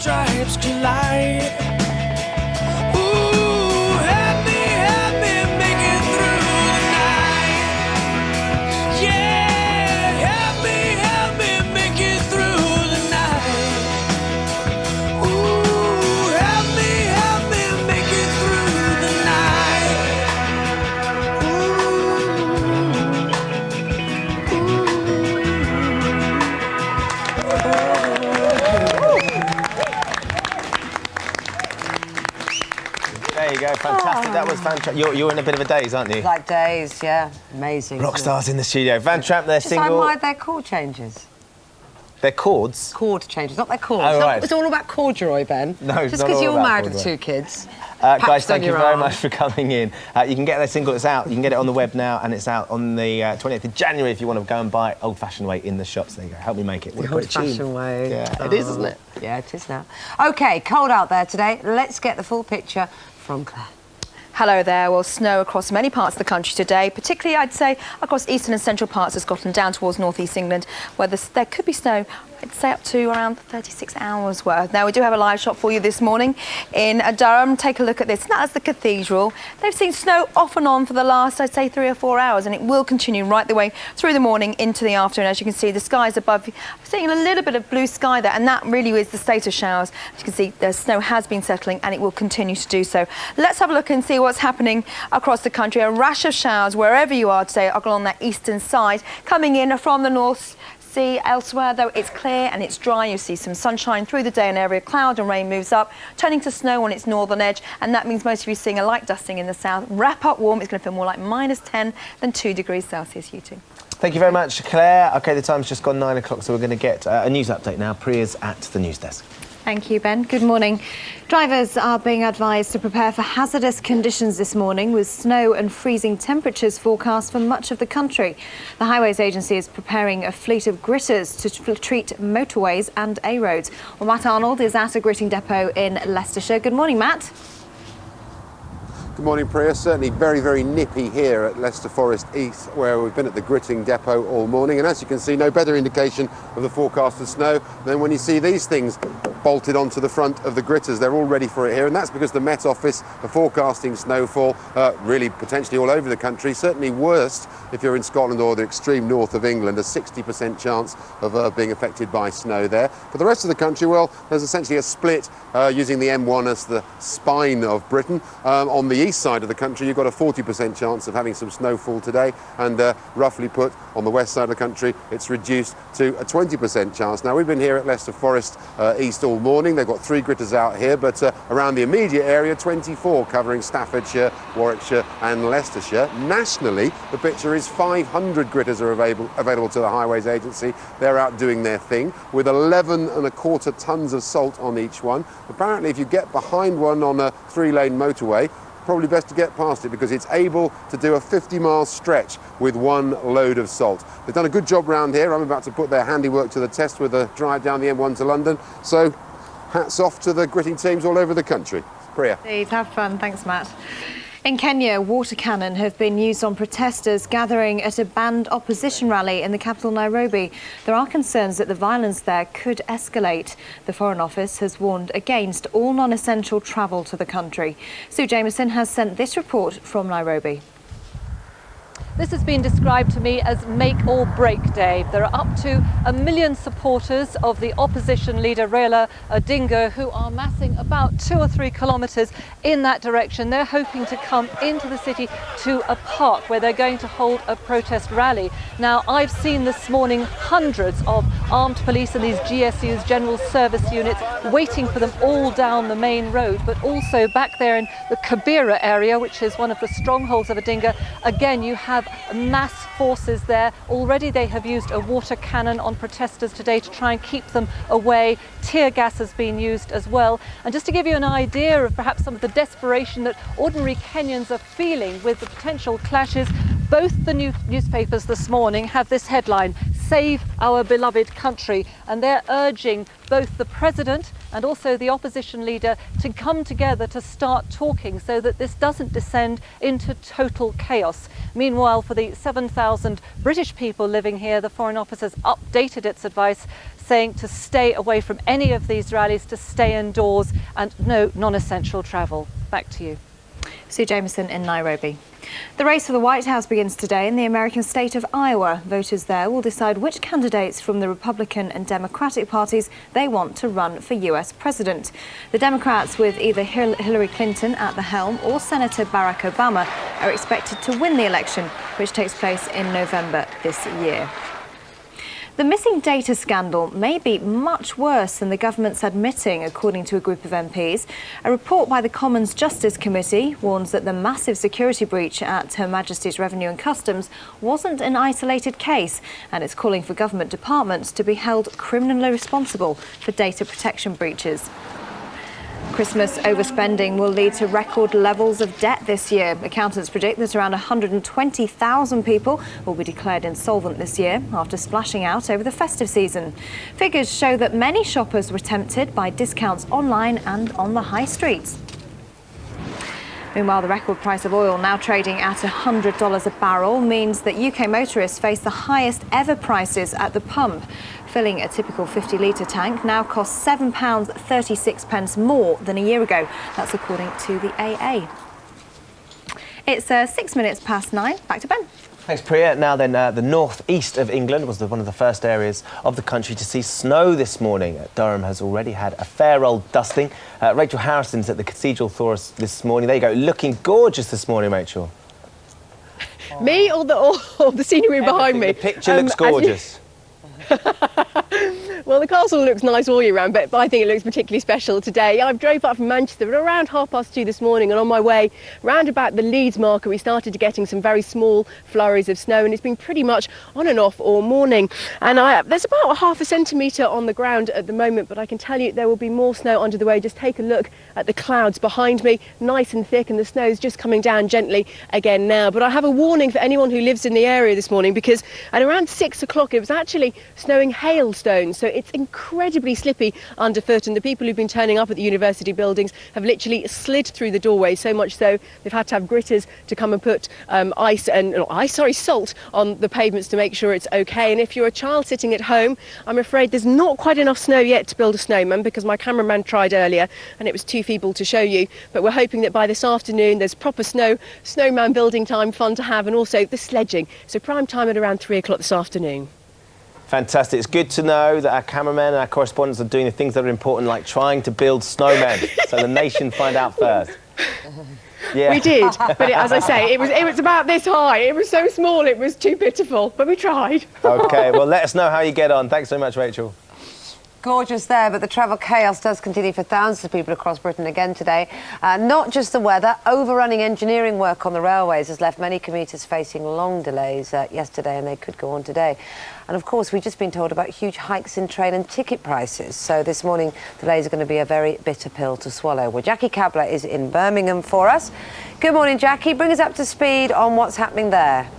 Stripes collide. Ooh, help me make it through the night. Yeah, help me make it through the night. Ooh, help me make it through the night. There you go, fantastic. That was fantastic. You're in a bit of a daze, aren't you? Like days, yeah. Amazing. Rock stars in the studio. Van Tramp, their single. I admired their chord changes. Their chords? Chord changes, not their chords. Oh, right. It's all about corduroy, Ben. No, just because you're married with 2 kids. Guys, thank you very much for coming in. You can get their single, it's out. You can get it on the web now, and it's out on the 20th of January if you want to go and buy it old-fashioned way in the shops. There you go. Help me make it. The old-fashioned way. Yeah, it is, isn't it? Yeah, it is now. OK, cold out there today. Let's get the full picture from Claire. Hello there. Well, snow across many parts of the country today, particularly, I'd say, across eastern and central parts of Scotland, down towards northeast England, where there could be snow, I'd say up to around 36 hours worth. Now, we do have a live shot for you this morning in Durham. Take a look at this. And that's the cathedral. They've seen snow off and on for the last, I'd say, 3 or 4 hours, and it will continue right the way through the morning into the afternoon. As you can see, the skies above, I'm seeing a little bit of blue sky there, and that really is the state of showers. As you can see, the snow has been settling, and it will continue to do so. Let's have a look and see what's happening across the country. A rash of showers wherever you are today along that eastern side, coming in from the north. See elsewhere, though, it's clear and it's dry. You see some sunshine through the day, an area of cloud and rain moves up, turning to snow on its northern edge, and that means most of you seeing a light dusting in the south. Wrap up warm. It's going to feel more like -10 than 2 degrees Celsius, you two. Thank you very much, Claire. OK, the time's just gone 9 o'clock, so we're going to get a news update now. Priya's at the news desk. Thank you, Ben. Good morning. Drivers are being advised to prepare for hazardous conditions this morning, with snow and freezing temperatures forecast for much of the country. The Highways Agency is preparing a fleet of gritters to treat motorways and A roads. Well, Matt Arnold is at a gritting depot in Leicestershire. Good morning, Matt. Good morning, Priya. Certainly very, very nippy here at Leicester Forest East, where we've been at the gritting depot all morning. And as you can see, no better indication of the forecast of snow than when you see these things bolted onto the front of the gritters. They're all ready for it here, and that's because the Met Office are forecasting snowfall really potentially all over the country. Certainly worst if you're in Scotland or the extreme north of England, a 60% chance of being affected by snow there. For the rest of the country, well, there's essentially a split using the M1 as the spine of Britain. On the east side of the country, you've got a 40% chance of having some snowfall today, and roughly put on the west side of the country, it's reduced to a 20% chance. Now, we've been here at Leicester Forest East all morning. They've got 3 gritters out here, but around the immediate area, 24 covering Staffordshire, Warwickshire and Leicestershire. Nationally, the picture is 500 gritters are available to the Highways Agency. They're out doing their thing with 11.25 tonnes of salt on each one. Apparently, if you get behind one on a 3-lane motorway, probably best to get past it because it's able to do a 50-mile stretch with 1 load of salt. They've done a good job round here. I'm about to put their handiwork to the test with a drive down the M1 to London. So hats off to the gritting teams all over the country. Priya. Please have fun. Thanks, Matt. In Kenya, water cannon have been used on protesters gathering at a banned opposition rally in the capital, Nairobi. There are concerns that the violence there could escalate. The Foreign Office has warned against all non-essential travel to the country. Sue Jameson has sent this report from Nairobi. This has been described to me as make or break day. There are up to 1 million supporters of the opposition leader Raila Odinga who are massing about 2 or 3 kilometres in that direction. They're hoping to come into the city to a park where they're going to hold a protest rally. Now, I've seen this morning hundreds of armed police and these GSUs, General Service Units, waiting for them all down the main road, but also back there in the Kibera area, which is one of the strongholds of Odinga. Again, you have mass forces there. Already they have used a water cannon on protesters today to try and keep them away. Tear gas has been used as well. And just to give you an idea of perhaps some of the desperation that ordinary Kenyans are feeling with the potential clashes, both the newspapers this morning have this headline, "Save Our Beloved Country," and they're urging both the president and also the opposition leader to come together to start talking so that this doesn't descend into total chaos. Meanwhile, for the 7,000 British people living here, the Foreign Office has updated its advice, saying to stay away from any of these rallies, to stay indoors and no non-essential travel. Back to you. Sue Jameson in Nairobi. The race for the White House begins today in the American state of Iowa. Voters there will decide which candidates from the Republican and Democratic parties they want to run for US president. The Democrats, with either Hillary Clinton at the helm or Senator Barack Obama, are expected to win the election, which takes place in November this year. The missing data scandal may be much worse than the government's admitting, according to a group of MPs. A report by the Commons Justice Committee warns that the massive security breach at Her Majesty's Revenue and Customs wasn't an isolated case, and it's calling for government departments to be held criminally responsible for data protection breaches. Christmas overspending will lead to record levels of debt this year. Accountants predict that around 120,000 people will be declared insolvent this year after splashing out over the festive season. Figures show that many shoppers were tempted by discounts online and on the high streets. Meanwhile, the record price of oil, now trading at $100 a barrel, means that UK motorists face the highest ever prices at the pump. Filling a typical 50-litre tank now costs £7.36 more than a year ago. That's according to the AA. It's 6 minutes past 9. Back to Ben. Thanks, Priya. Now then, the north-east of England was one of the first areas of the country to see snow this morning. Durham has already had a fair old dusting. Rachel Harrison's at the Cathedral for us this morning. There you go, looking gorgeous this morning, Rachel. Me or the scenery behind me? The picture looks gorgeous. Well, the castle looks nice all year round, but I think it looks particularly special today. I drove up from Manchester at around 2:30 this morning, and on my way round about the Leeds marker, we started getting some very small flurries of snow, and it's been pretty much on and off all morning. And there's about 0.5 centimetre on the ground at the moment, but I can tell you there will be more snow under the way. Just take a look at the clouds behind me, nice and thick, and the snow's just coming down gently again now. But I have a warning for anyone who lives in the area this morning, because at around 6 o'clock it was actually snowing hailstones. So it's incredibly slippy underfoot, and the people who've been turning up at the university buildings have literally slid through the doorway, so much so they've had to have gritters to come and put salt on the pavements to make sure it's okay. And if you're a child sitting at home, I'm afraid there's not quite enough snow yet to build a snowman, because my cameraman tried earlier and it was too feeble to show you. But we're hoping that by this afternoon there's proper snowman building time, fun to have, and also the sledging. So prime time at around 3 o'clock this afternoon. Fantastic. It's good to know that our cameramen and our correspondents are doing the things that are important, like trying to build snowmen, so the nation find out first. Yeah. We did, but as I say, it was about this high. It was so small, it was too pitiful, but we tried. OK, well, let us know how you get on. Thanks so much, Rachel. Gorgeous there, but the travel chaos does continue for thousands of people across Britain again today. Not just the weather, overrunning engineering work on the railways has left many commuters facing long delays yesterday, and they could go on today. And of course, we've just been told about huge hikes in train and ticket prices. So this morning, delays are going to be a very bitter pill to swallow. Well, Jackie Cabler is in Birmingham for us. Good morning, Jackie. Bring us up to speed on what's happening there.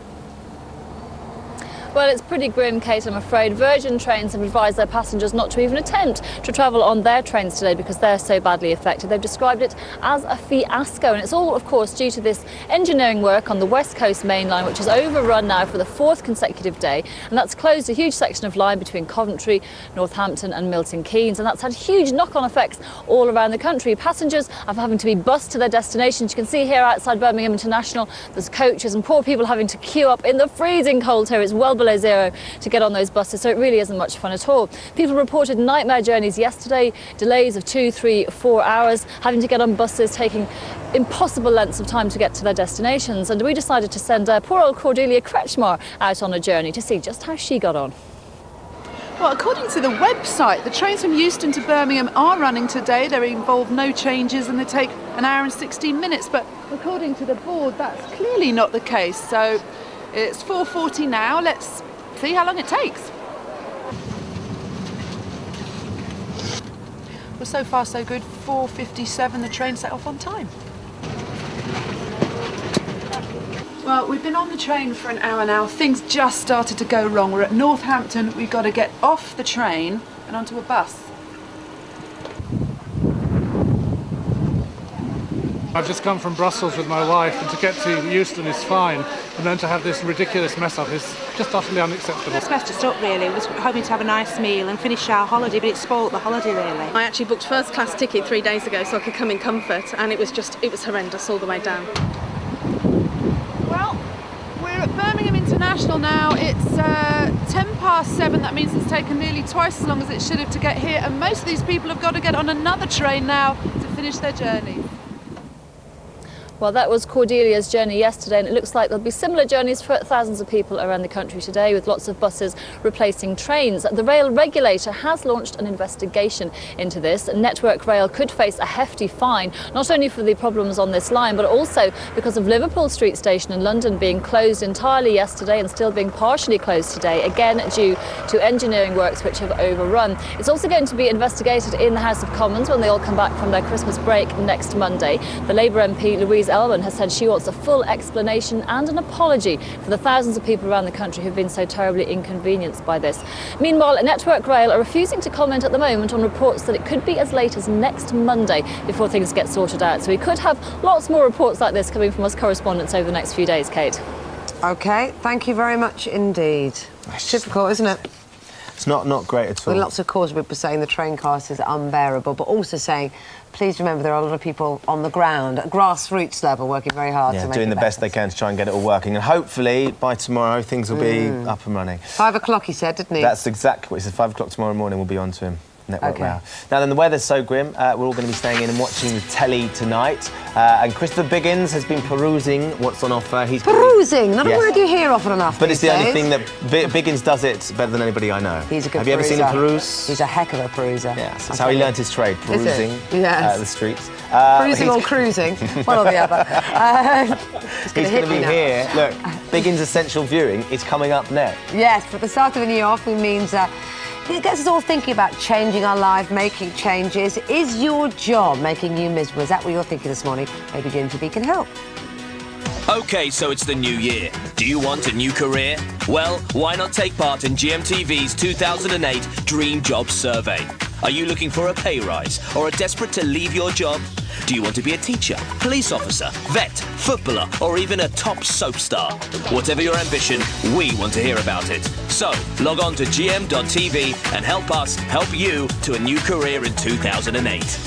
Well, it's pretty grim, Kate, I'm afraid. Virgin Trains have advised their passengers not to even attempt to travel on their trains today because they're so badly affected. They've described it as a fiasco, and it's all, of course, due to this engineering work on the West Coast main line, which is overrun now for the 4th consecutive day, and that's closed a huge section of line between Coventry, Northampton and Milton Keynes, and that's had huge knock-on effects all around the country. Passengers are having to be bussed to their destinations. You can see here outside Birmingham International, there's coaches and poor people having to queue up in the freezing cold here. It's well below zero to get on those buses, so it really isn't much fun at all. People reported nightmare journeys yesterday, delays of 2, 3, 4 hours, having to get on buses, taking impossible lengths of time to get to their destinations. And we decided to send poor old Cordelia Kretschmar out on a journey to see just how she got on. Well, according to the website, the trains from Euston to Birmingham are running today. They involve no changes and they take an hour and 16 minutes. But according to the board, that's clearly not the case. So it's 4:40 now. Let's see how long it takes. Well, so far so good. 4:57, the train set off on time. Well, we've been on the train for an hour now. Things just started to go wrong. We're at Northampton. We've got to get off the train and onto a bus. I've just come from Brussels with my wife, and to get to Euston is fine, and then to have this ridiculous mess up is just utterly unacceptable. It's messed us up, really. We was hoping to have a nice meal and finish our holiday, but it spoilt the holiday, really. I actually booked first class ticket 3 days ago so I could come in comfort, and it was horrendous all the way down. Well, we're at Birmingham International now. It's 7:10. That means it's taken nearly twice as long as it should have to get here, and most of these people have got to get on another train now to finish their journey. Well, that was Cordelia's journey yesterday, and it looks like there'll be similar journeys for thousands of people around the country today, with lots of buses replacing trains. The rail regulator has launched an investigation into this. Network Rail could face a hefty fine, not only for the problems on this line, but also because of Liverpool Street Station in London being closed entirely yesterday and still being partially closed today, again due to engineering works which have overrun. It's also going to be investigated in the House of Commons when they all come back from their Christmas break next Monday. The Labour MP Louise Elman has said she wants a full explanation and an apology for the thousands of people around the country who've been so terribly inconvenienced by this. Meanwhile, Network Rail are refusing to comment at the moment on reports that it could be as late as next Monday before things get sorted out. So we could have lots more reports like this coming from us correspondents over the next few days, Kate. OK, thank you very much indeed. It's difficult, isn't it? It's not great at all. With lots of calls, people saying the train cost is unbearable, but also saying, please remember there are a lot of people on the ground, at grassroots level, working very hard to make doing it the best they can to try and get it all working. And hopefully, by tomorrow, things will be up and running. 5 o'clock, he said, didn't he? That's exactly what he said. 5 o'clock tomorrow morning, we'll be on to him. Network Rail. Now then, the weather's so grim, we're all going to be staying in and watching the telly tonight. And Christopher Biggins has been perusing what's on offer. He's perusing? Not a word you hear often enough. But it's the only thing that Biggins does it better than anybody I know. He's a good Have you ever seen him peruse? He's a heck of a peruser. Yes, that's how he learnt his trade, perusing the streets. Perusing or cruising, one or the other. He's going to be here. Look, Biggins Essential Viewing is coming up next. Yes, but the start of a new offer means it gets us all thinking about changing our life, making changes. Is your job making you miserable? Is that what you're thinking this morning? Maybe GMTV can help. OK, so it's the new year. Do you want a new career? Well, why not take part in GMTV's 2008 Dream Job Survey? Are you looking for a pay rise or are desperate to leave your job? Do you want to be a teacher, police officer, vet, footballer, or even a top soap star? Whatever your ambition, we want to hear about it. So, log on to gm.tv and help us help you to a new career in 2008.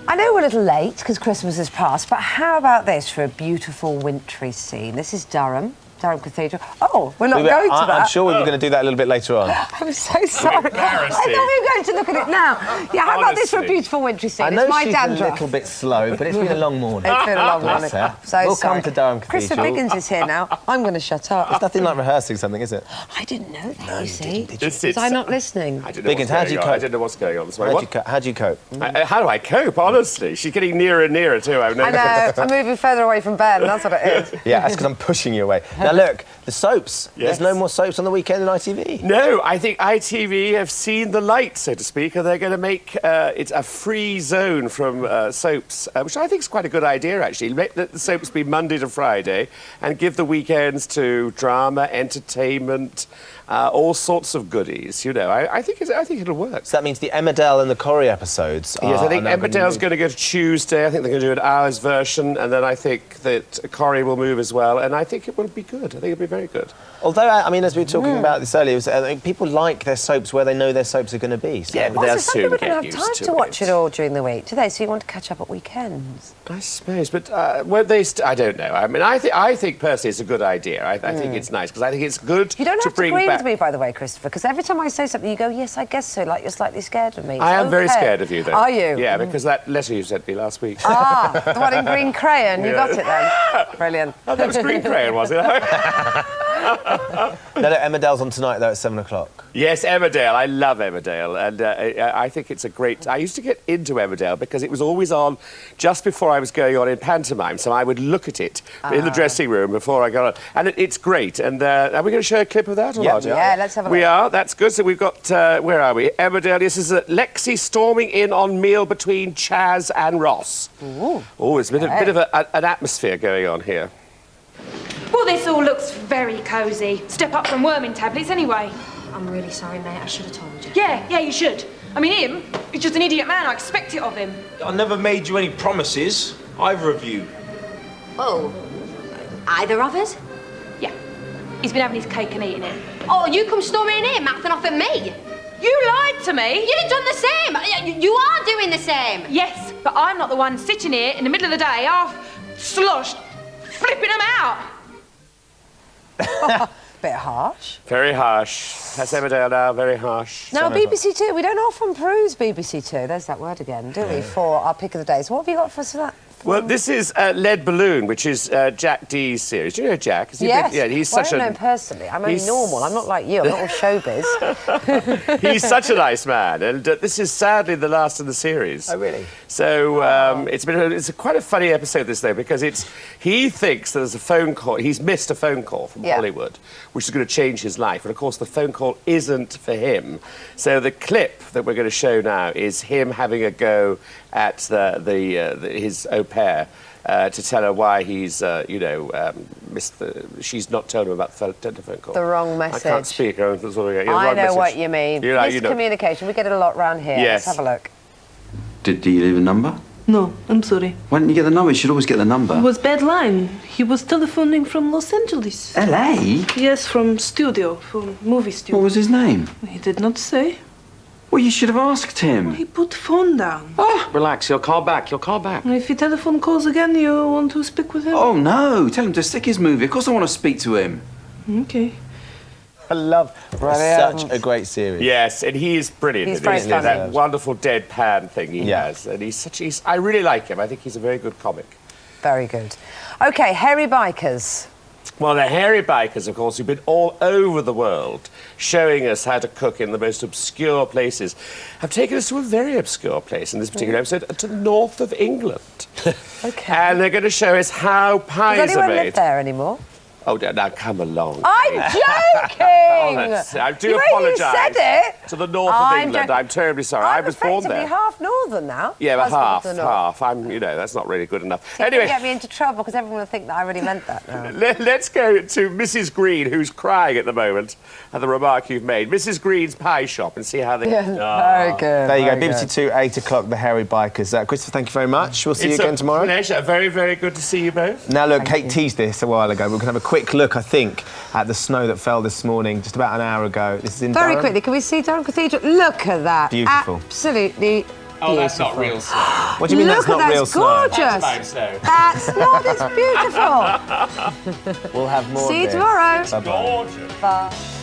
I know we're a little late because Christmas has passed, but how about this for a beautiful wintry scene? This is Durham Cathedral. Oh, we're not going to that. I'm sure we were going to do that a little bit later on. I'm so sorry. I thought we were going to look at it now. Yeah, how about this for a beautiful wintry scene? I know it's my she's dandruff. a little bit slow, but it's been a long morning. It's been a long morning. So sorry. we'll come to Durham Christopher Cathedral. Biggins is here now. I'm going to shut up. It's nothing like rehearsing something, is it? I didn't know that, you see. This Was I not listening? I didn't know Biggins, what's how do you going on. cope? I didn't know what's going on. How do you cope? How do I cope, honestly? She's getting nearer and nearer, too. I know. I'm moving further away from Ben. That's what it is. Yeah, that's because I'm pushing you away. Now, look, the soaps. Yes. There's no more soaps on the weekend in ITV. No, I think ITV have seen the light, so to speak, and they're going to make it a free zone from soaps, which I think is quite a good idea, actually. Let the soaps be Monday to Friday and give the weekends to drama, entertainment, all sorts of goodies. You know, I think it'll work. So that means the Emmerdale and the Corrie episodes Yes, I think are now Emmerdale's going to go to Tuesday. I think they're going to do an hour's version, and then I think that Corrie will move as well, and I think it will be good. I think it'll be very good. Although, I mean, as we were talking about this earlier, people like their soaps where they know their soaps are going to be. So. Yeah, but Also, they'll some soon people get don't have used time to to watch it all during the week, do they? So you want to catch up at weekends. I suppose, but won't they? I don't know. I mean, I think personally it's a good idea. I think it's nice because I think it's good. You don't to have to bring agree back. with me, by the way, Christopher, because every time I say something, you go, yes, I guess so, like you're slightly scared of me. I am very okay. scared of you, though. Are you? Yeah, because that letter you sent me last week. Ah, the one in green crayon. You Yeah. got it then. Brilliant. Oh, that was green crayon, was it? No, Emmerdale's on tonight, though, at 7 o'clock. Yes, Emmerdale. I love Emmerdale, and I think it's a great. I used to get into Emmerdale because it was always on just before I was going on in pantomime, so I would look at it in the dressing room before I got on, and it's great. And are we going to show a clip of that? Or not? Yeah, let's have a look. We are. That's good. So we've got. Where are we? Emmerdale. This is Lexi storming in on meal between Chaz and Ross. Ooh. Oh, it's a bit of an atmosphere going on here. Well, this all looks very cosy. Step up from worming tablets, anyway. I'm really sorry, mate. I should have told you. Yeah, you should. I mean, him, he's just an idiot man. I expect it of him. I never made you any promises, either of you. Oh, either of us? Yeah. He's been having his cake and eating it. Oh, you come storming in here, mouthing off at me. You lied to me. You'd have done the same. You are doing the same. Yes, but I'm not the one sitting here in the middle of the day, half sloshed, flipping them out. Bit harsh. Very harsh. That's Emmerdale now. Very harsh. Now, BBC Two, we don't often peruse BBC Two, there's that word again, do we, for our pick of the day. So what have you got for us for that? Well, this is Lead Balloon, which is Jack Dee's series. Do you know Jack? Has he Yes. been- yeah, he's Well, such I don't a. know him personally. I'm only he's- normal. I'm not like you. I'm not all showbiz. He's such a nice man, and this is sadly the last of the series. Oh, really? So it's quite a funny episode, this though, because he thinks that there's a phone call. He's missed a phone call from Hollywood, which is going to change his life, and of course the phone call isn't for him. So the clip that we're going to show now is him having a go at his au pair. To tell her why he's, missed she's not told him about the telephone call. The wrong message. I can't speak. I know what you mean. Miscommunication. We get it a lot round here. Yes. Let's have a look. Did he leave a number? No, I'm sorry. Why didn't you get the number? You should always get the number. It was bad line. He was telephoning from Los Angeles. LA? Yes, from studio, from movie studio. What was his name? He did not say. Well, you should have asked him. He put phone down. Relax, he'll call back. If he telephone calls again, you want to speak with him? Oh, no. Tell him to stick his movie. Of course I want to speak to him. Okay. I love Brilliant. such a great series. Yes, and he is brilliant. He's isn't very he? funny. That wonderful deadpan thing he has, and I really like him. I think he's a very good comic. Very good. OK, hairy bikers. Well, the hairy bikers, of course, who've been all over the world showing us how to cook in the most obscure places, have taken us to a very obscure place in this particular episode, to the north of England. OK. And they're going to show us how pies Does anyone are made. live there anymore? Oh, now come along. I'm Kate. joking! I do The way apologise. You said it. To the north of England. I'm terribly sorry. I was born effectively there. half northern now. Yeah, but Husband of the north. half. I'm, that's not really good enough. See, Anyway, get me into trouble because everyone will think that I really meant that now. let's go to Mrs. Green, who's crying at the moment at the remark you've made. Mrs. Green's pie shop, and see how they. Very good. There you go. very BBC good. 2, 8 o'clock. The Hairy Bikers. Christopher, thank you very much. We'll see you again tomorrow. Pleasure. Very, very good to see you both. Now, look, Kate teased this a while ago. We're going to have a quick look, I think, at the snow that fell this morning, just about an hour ago. This is in Very Durham. quickly, can we see Durham Cathedral? Look at that. Beautiful. Absolutely. Oh, that's not real snow. What do you mean Look that's not real snow? gorgeous. That's fine snow. That's not. It's beautiful. We'll have more See you of this. tomorrow. Bye-bye. Gorgeous. Bye.